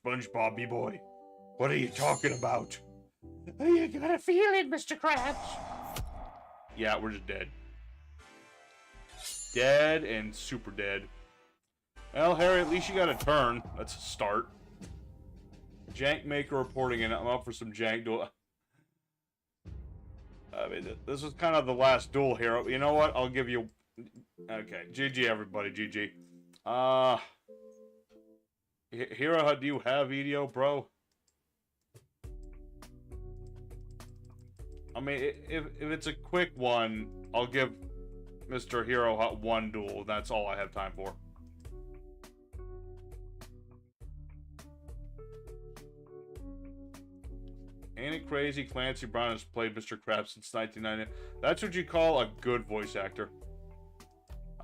SpongeBob boy, what are you talking about? You gotta feel it, Mr. Krabs. Yeah, we're just dead. Dead and super dead. Well, Harry, at least you got a turn. That's a start. Jank Maker reporting in. I'm up for some jank duel. I mean, this was kind of the last duel here. You know what? I'll give you... Okay, GG everybody, GG. Hero, do you have EDOPro? I mean, if it's a quick one, I'll give Mr. Hero Hut one duel. That's all I have time for. Ain't it crazy Clancy Brown has played Mr. Krabs since 1990? That's what you call a good voice actor.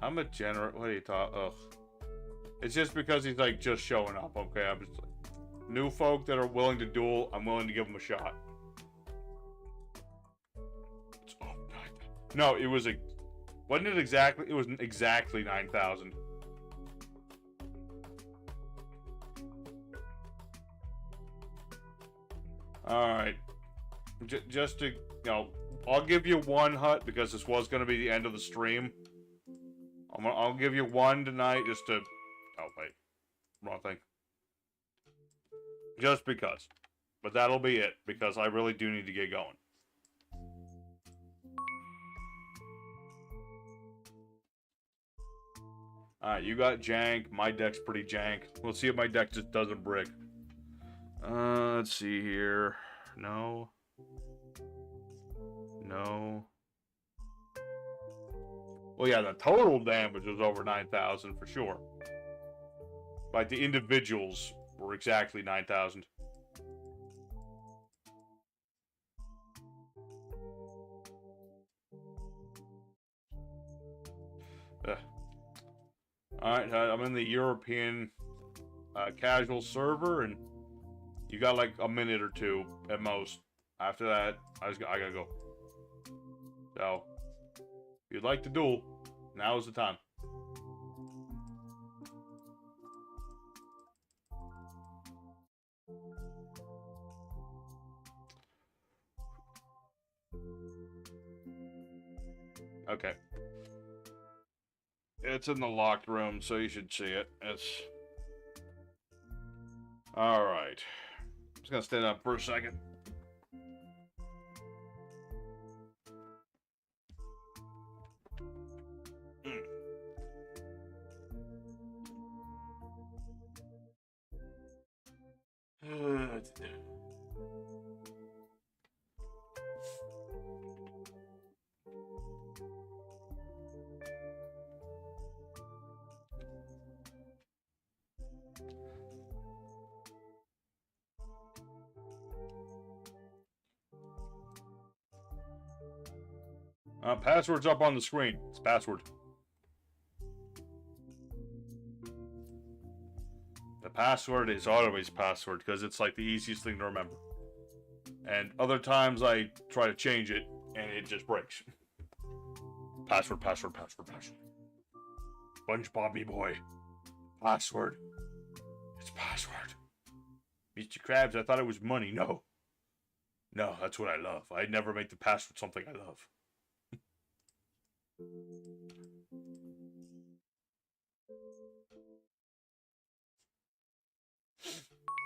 I'm a generate. What are you talking? Ugh. It's just because he's like just showing up. Okay, I'm just like, new folk that are willing to duel. I'm willing to give them a shot. It's, oh, 9,000. No, it was a. Wasn't it exactly? It was exactly 9,000. Alright. Just to, you know, I'll give you one hut because this was going to be the end of the stream. I'll give you one tonight just to... Oh, wait. Wrong thing. Just because. But that'll be it because I really do need to get going. Alright, you got jank. My deck's pretty jank. We'll see if my deck just doesn't brick. Let's see here. No. No. Well, yeah, the total damage was over 9,000 for sure. Like, the individuals were exactly 9,000. Alright, I'm in the European casual server, and you got like a minute or two at most. After that, I gotta go. So, if you'd like to duel, now is the time. Okay. It's in the locked room, so you should see it. It's... Alright. I'm just gonna stand up for a second. Password's up on the screen. It's password. The password is always password because it's like the easiest thing to remember. And other times I try to change it and it just breaks. Password, password, password, password. SpongeBobby boy. Password. It's password. Mr. Krabs, I thought it was money. No. No, that's what I love. I'd never make the password something I love.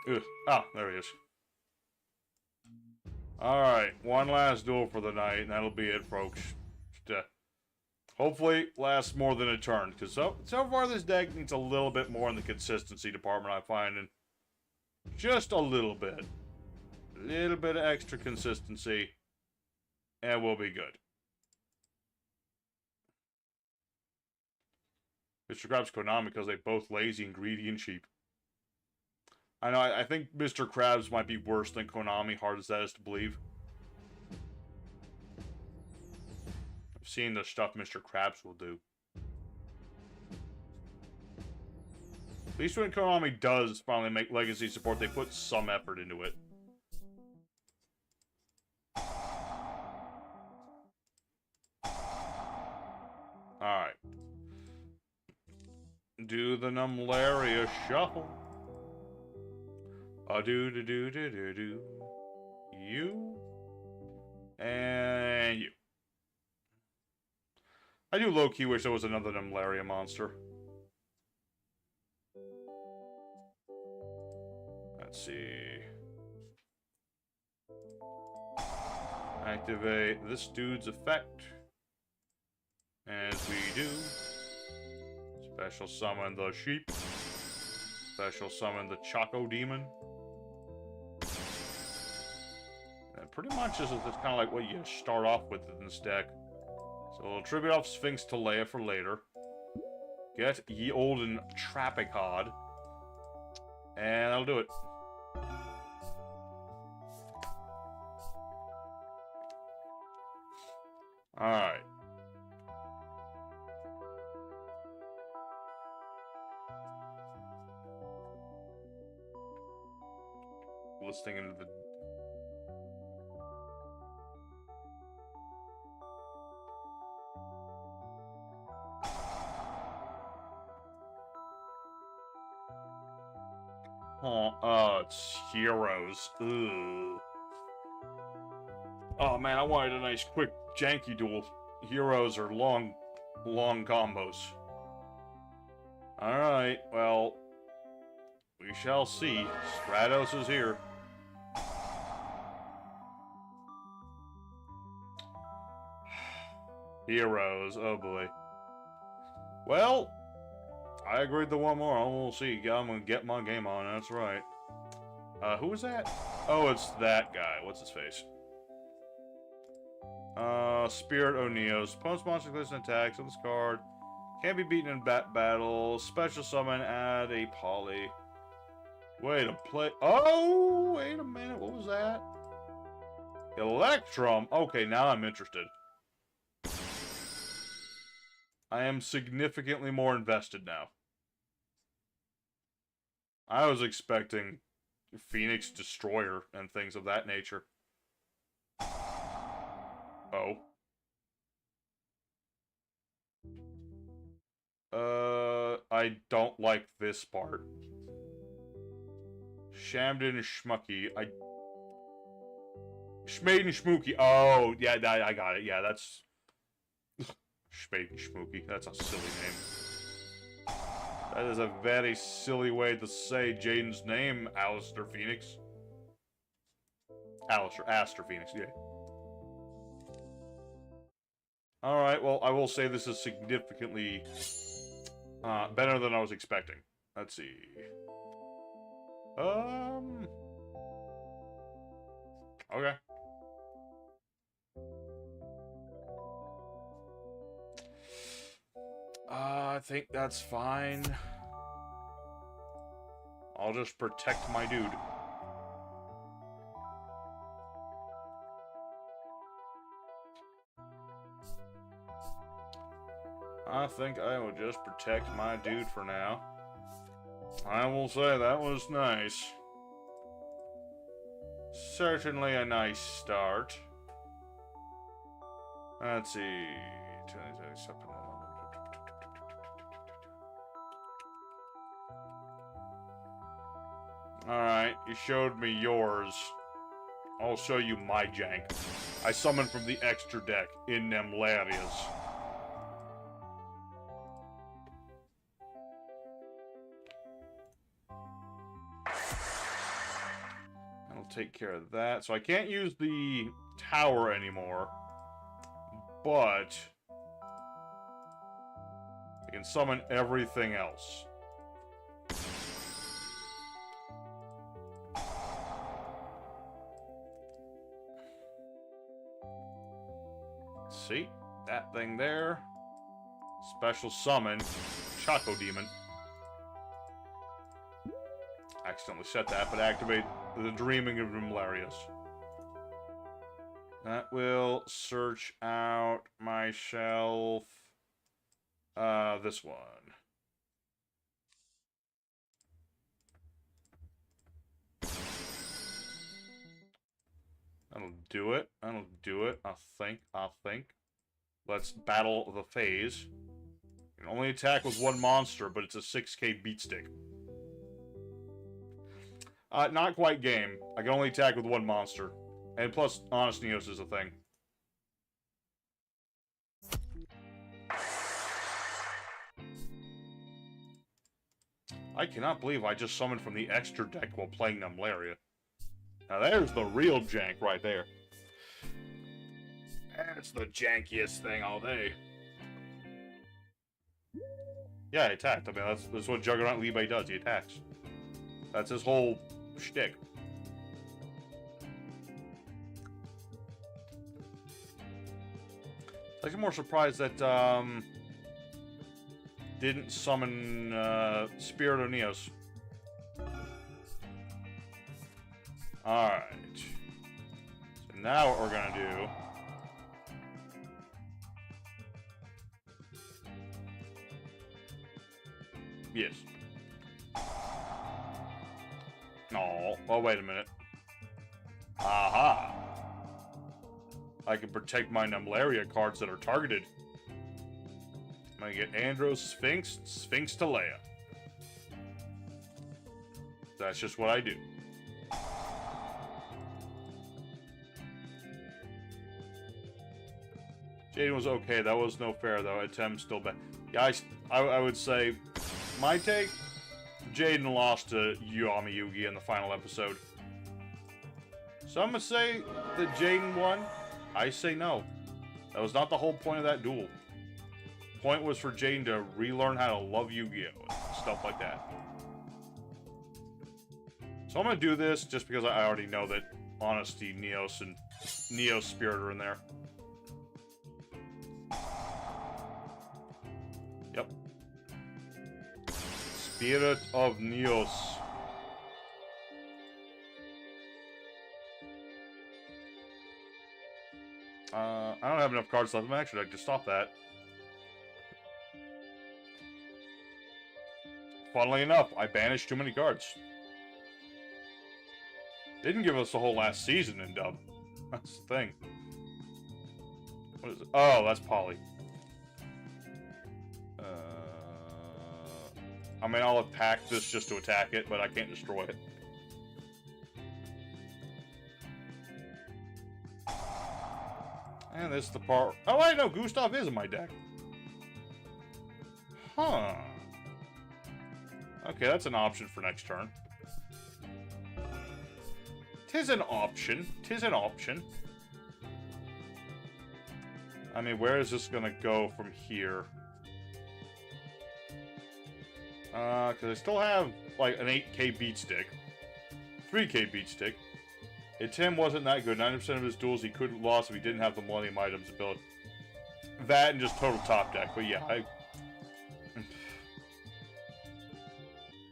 Ugh. Ah, there he is. Alright, one last duel for the night, and that'll be it, folks. Just, hopefully, lasts more than a turn, because so far this deck needs a little bit more in the consistency department, I find, and just a little bit. A little bit of extra consistency, and we'll be good. Mr. Krabs Konami, because they're both lazy and greedy and cheap. I know, I think Mr. Krabs might be worse than Konami, hard as that is to believe. I've seen the stuff Mr. Krabs will do. At least when Konami does finally make Legacy support, they put some effort into it. Alright. Do the Numlaria shuffle. Do. You. And you. I do low-key wish there was another Numlaria monster. Let's see. Activate this dude's effect. As we do. Special summon the sheep. Special summon the Choco Demon. And pretty much this is kind of like what you start off with in this deck. So we'll tribute off Sphinx to Leia for later. Get Ye Olden Trapicod. And that'll do it. Alright. Listing into the... Oh, it's Heroes. Ugh. Oh man, I wanted a nice quick janky duel. Heroes are long combos. Alright, well, we shall see. Stratos is here. Heroes, oh boy. Well, I agreed to one more. We'll see. I'm gonna get my game on, that's right. Who was that? Oh, it's that guy. What's his face? Spirit O'Neos. Opponent's monster clicks and attacks on this card. Can't be beaten in battle. Special summon, add a poly. Wait a play. Oh, wait a minute. What was that? Electrum. Okay, now I'm interested. I am significantly more invested now. I was expecting Phoenix Destroyer and things of that nature. Oh. I don't like this part. Shamden Schmucky. Schmaden Schmooky. Oh, yeah, I got it. Yeah, that's... Schmaden Schmooky. That's a silly name. That is a very silly way to say Jaden's name, Alistair Phoenix. Aster Phoenix, yeah. Alright, well, I will say this is significantly better than I was expecting. Let's see. Okay. I think that's fine. I'll just protect my dude. I think I will just protect my dude for now. I will say that was nice. Certainly a nice start. Let's see. Alright, you showed me yours. I'll show you my jank. I summoned from the extra deck in Nemlarias. I'll take care of that. So I can't use the tower anymore, but I can summon everything else. See? That thing there. Special summon. Choco Demon. Accidentally set that, but activate the Dreaming of Nemlarias. That will search out my shelf. This one. That'll do it. That'll do it. I think. Let's battle the phase. You can only attack with one monster, but it's a 6k beat stick. Not quite game. I can only attack with one monster. And plus, Honest Neos is a thing. I cannot believe I just summoned from the extra deck while playing Nemlaria. Now there's the real jank right there. That's the jankiest thing all day. Yeah, he attacked. I mean, that's what Juggernaut Libe does. He attacks. That's his whole shtick. I'm more surprised that didn't summon Spirit of Neos. Alright. So now what we're gonna do... Yes. No. Oh, wait a minute. Aha! I can protect my Nemlaria cards that are targeted. I'm gonna get Andros, Sphinx, Sphinx to Leia. That's just what I do. Jaden was okay. That was no fair, though. Atem still bad. Yeah, I would say, my take, Jaden lost to Yami Yugi in the final episode. Some would say that Jaden won. I say no. That was not the whole point of that duel. The point was for Jaden to relearn how to love Yu-Gi-Oh! And stuff like that. So I'm going to do this just because I already know that Honesty, Neos, and Neos Spirit are in there. Yep. Spirit of Neos. I don't have enough cards left. I'm actually like to stop that. Funnily enough, I banished too many cards. Didn't give us the whole last season in dub. That's the thing. What is it? Oh, that's Polly. I mean, I'll attack this just to attack it, but I can't destroy it. And this is the part... Oh, I know, Gustav is in my deck. Huh. Okay, that's an option for next turn. Tis an option. Tis an option. I mean, where is this gonna go from here? Because I still have, like, an 8k beat stick. 3k beat stick. Tim wasn't that good. 90% of his duels he could have lost if he didn't have the Millennium Items ability. That and just total top deck. But yeah,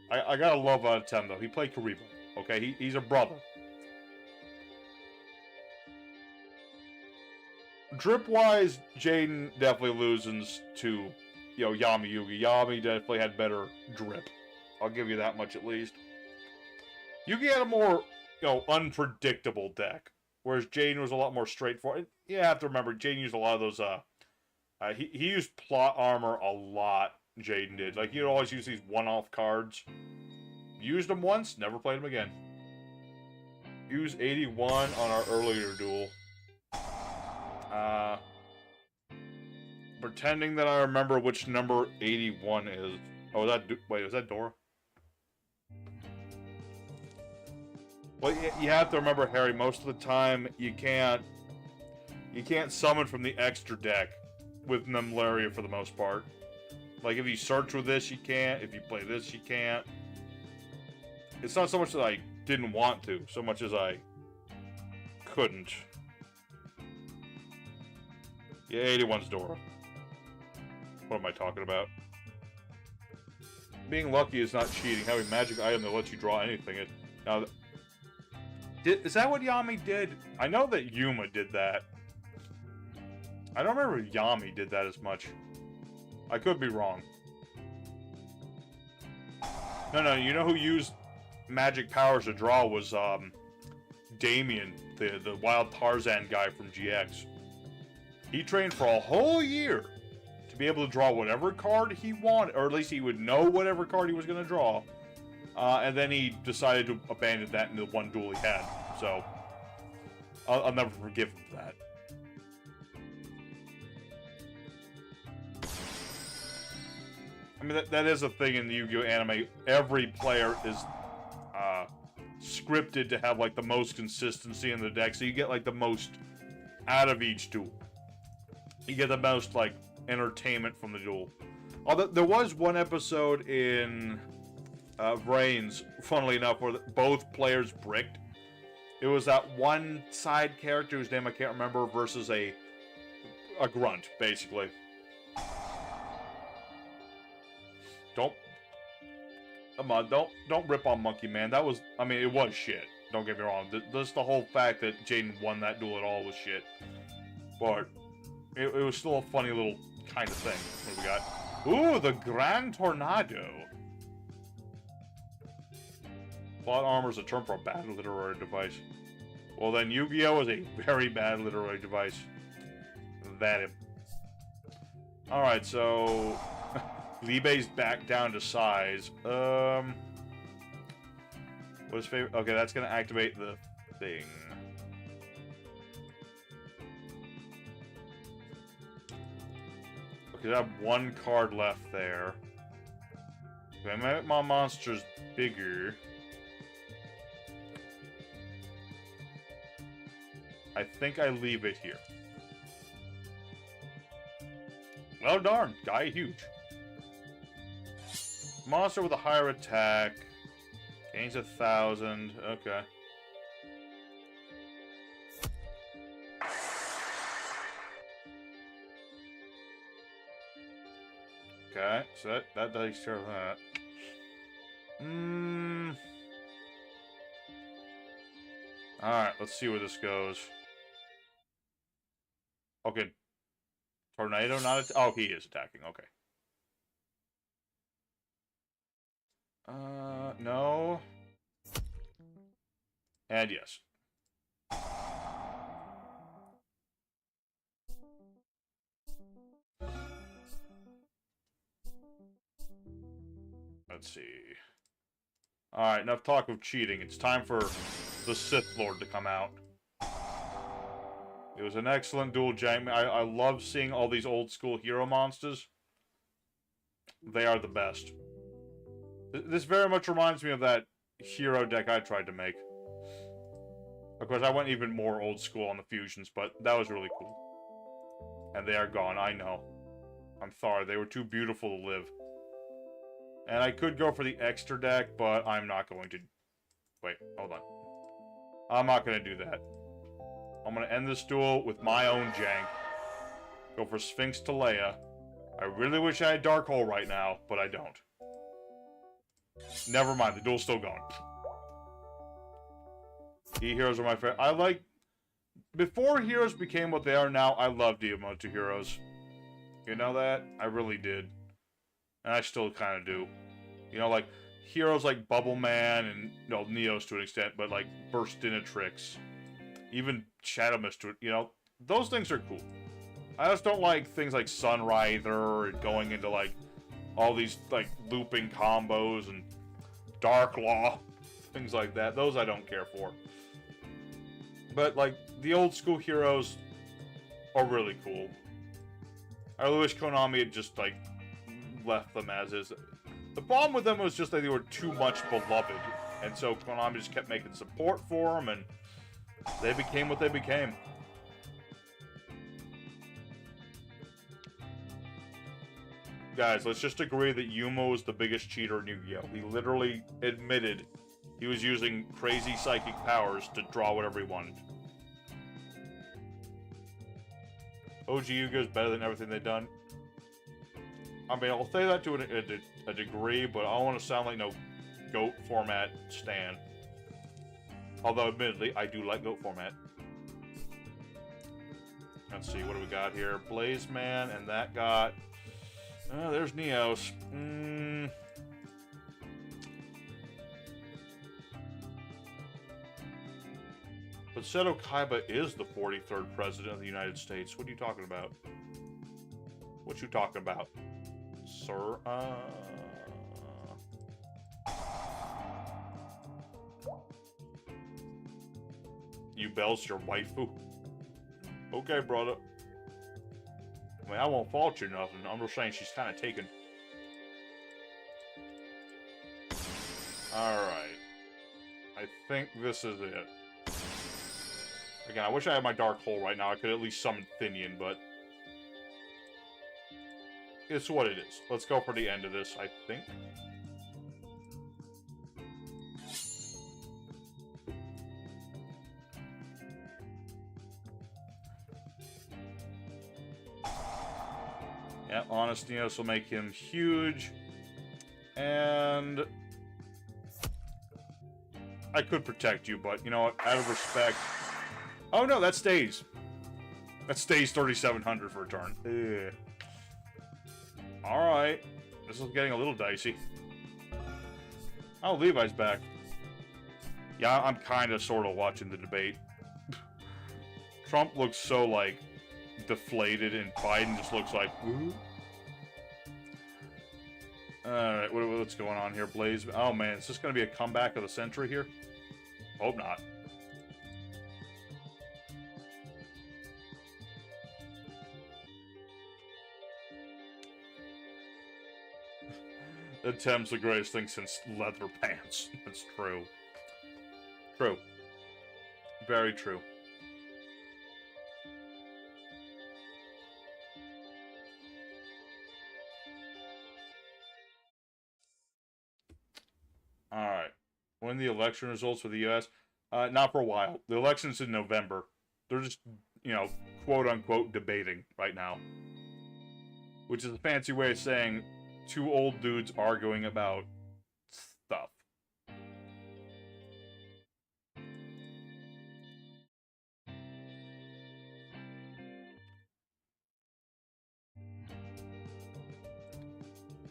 I gotta love Tim, though. He played Kariba. Okay, he's a brother. Drip-wise, Jaden definitely loses to you know, Yami Yugi. Yami definitely had better drip. I'll give you that much at least. Yugi had a more, you know, unpredictable deck, whereas Jaden was a lot more straightforward. You have to remember, Jaden used a lot of those, he used plot armor a lot, Jaden did. Like, he'd always use these one-off cards. Used them once, never played them again. Use 81 on our earlier duel. Pretending that I remember which number 81 is. Oh, wait, was that Dora? Well, you have to remember, Harry, most of the time you can't summon from the extra deck with Nemlaria for the most part. Like, if you search with this, you can't. If you play this, you can't. It's not so much that I didn't want to, so much as I couldn't. Yeah, 81's Dora. What am I talking about? Being lucky is not cheating. Having a magic item that lets you draw anything. Now, is that what Yami did? I know that Yuma did that. I don't remember if Yami did that as much. I could be wrong. No, you know who used magic powers to draw was Damien, the wild Tarzan guy from GX. He trained for a whole year to be able to draw whatever card he wanted, or at least he would know whatever card he was going to draw. And then he decided to abandon that in the one duel he had. So, I'll never forgive him for that. I mean, that is a thing in the Yu-Gi-Oh! Anime. Every player is scripted to have, like, the most consistency in the deck, so you get, like, the most out of each duel. You get the most, like, entertainment from the duel. Although, there was one episode in Vrains, funnily enough, where both players bricked. It was that one side character whose name I can't remember versus a grunt, basically. Come on, don't rip on Monkey Man. That was, I mean, it was shit. Don't get me wrong. Just the whole fact that Jaden won that duel at all was shit. But it was still a funny little kind of thing. What do we got? Ooh, the Grand Tornado. Plot armor is a term for a bad literary device. Well, then Yu-Gi-Oh! Is a very bad literary device. That him. Alright, so Libe's back down to size. What is favorite? Okay, that's gonna activate the thing. Okay, I have one card left there. Okay, make my monsters bigger. I think I leave it here. Well darn, guy huge. Monster with a higher attack. Gains 1,000. Okay. Okay, so that takes care of that. Alright, let's see where this goes. Okay. Tornado not oh, he is attacking, okay. No. And yes. Let's see. Alright, enough talk of cheating. It's time for the Sith Lord to come out. It was an excellent duel, Jamie. I love seeing all these old school hero monsters. They are the best. This very much reminds me of that hero deck I tried to make. Of course, I went even more old school on the fusions, but that was really cool. And they are gone, I know. I'm sorry, they were too beautiful to live. And I could go for the extra deck, but I'm not going to. Wait, hold on. I'm not going to do that. I'm going to end this duel with my own jank. Go for Sphinx to Leia. I really wish I had Dark Hole right now, but I don't. Never mind, the duel's still going. E-heroes are my favorite. I like... Before heroes became what they are now, I loved Diamoto heroes. You know that? I really did. And I still kind of do. You know, like, heroes like Bubble Man and, you know, Neos to an extent, but, like, Burstinatrix. Even Shadow Mist, you know, those things are cool. I just don't like things like Sunrider and going into, like, all these, like, looping combos and Dark Law. Things like that. Those I don't care for. But, like, the old school heroes are really cool. I really wish Konami had just, like, left them as is. The problem with them was just that they were too much beloved. And so Konami just kept making support for them, and they became what they became. Guys, let's just agree that Yuma was the biggest cheater in Yu-Gi-Oh! He literally admitted he was using crazy psychic powers to draw whatever he wanted. OG Yu-Gi-Oh! Is better than everything they've done. I mean, I'll say that to a degree, but I don't want to sound like no GOAT format stan. Although, admittedly, I do like GOAT format. Let's see, what do we got here? Blaze Man, and that got... there's Neos. But Seto Kaiba is the 43rd president of the United States. What are you talking about? What you talking about, sir? You Belle's your waifu? Okay, brother. I mean, I won't fault you nothing. I'm just saying she's kind of taken. Alright. I think this is it. Again, I wish I had my Dark Hole right now. I could at least summon Thynion, but... it's what it is. Let's go for the end of this, I think. Yeah, Honest Neos will make him huge. And... I could protect you, but, you know what? Out of respect... oh, no, that stays. That stays 3,700 for a turn. Ugh. Alright. This is getting a little dicey. Oh, Levi's back. Yeah, I'm kind of sort of watching the debate. Trump looks so, like, deflated, and Biden just looks like, woo. Alright, what's going on here? Blaze. Oh, man, is this going to be a comeback of the century here? Hope not. Attempt's the greatest thing since leather pants. That's true. True. Very true. Alright. When the election results for the U.S.? Not for a while. The election's in November. They're just, you know, quote-unquote debating right now. Which is a fancy way of saying two old dudes arguing about stuff.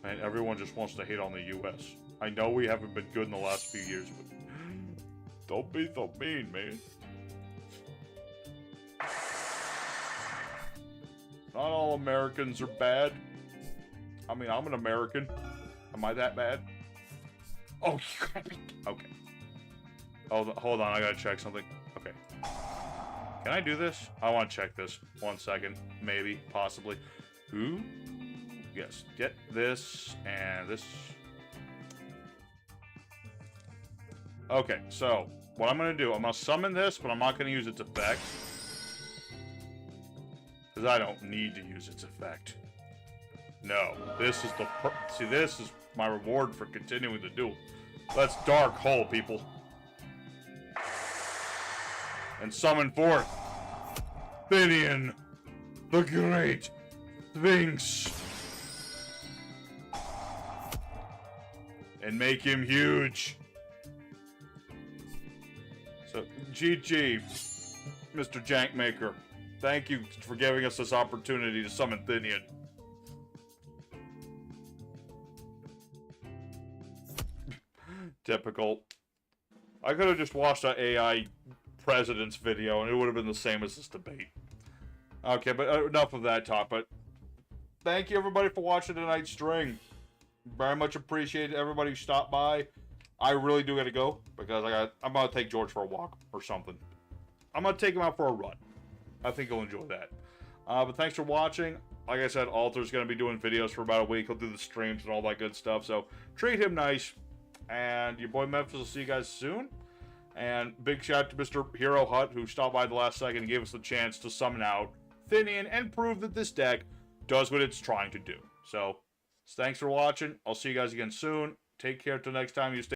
And everyone just wants to hate on the U.S. I know we haven't been good in the last few years, but don't be so mean, man. Not all Americans are bad. I mean, I'm an American. Am I that bad? Oh, okay. Hold on, I gotta check something. Okay. Can I do this? I want to check this. 1 second. Maybe. Possibly. Ooh. Yes. Get this and this. Okay, so what I'm gonna do, I'm gonna summon this, but I'm not gonna use its effect. Because I don't need to use its effect. No, this is the see, this is my reward for continuing the duel. Let's Dark Hole, people. And summon forth Thynion, the Great Sphinx. And make him huge. So, GG, Mr. Jankmaker. Thank you for giving us this opportunity to summon Thynion. Typical. I could have just watched that AI president's video and it would have been the same as this debate. Okay, but enough of that talk. But thank you everybody for watching tonight's string. Very much appreciate everybody who stopped by. I really do gotta go because I'm gonna take George for a walk or something. I'm gonna take him out for a run. I think he'll enjoy that. But thanks for watching. Like I said, Alter's gonna be doing videos for about a week. He'll do the streams and all that good stuff. So treat him nice. And your boy Memphis will see you guys soon. And big shout out to Mr. Hero Hut who stopped by the last second and gave us the chance to summon out Finian and prove that this deck does what it's trying to do. So thanks for watching. I'll see you guys again soon. Take care till next time. You stay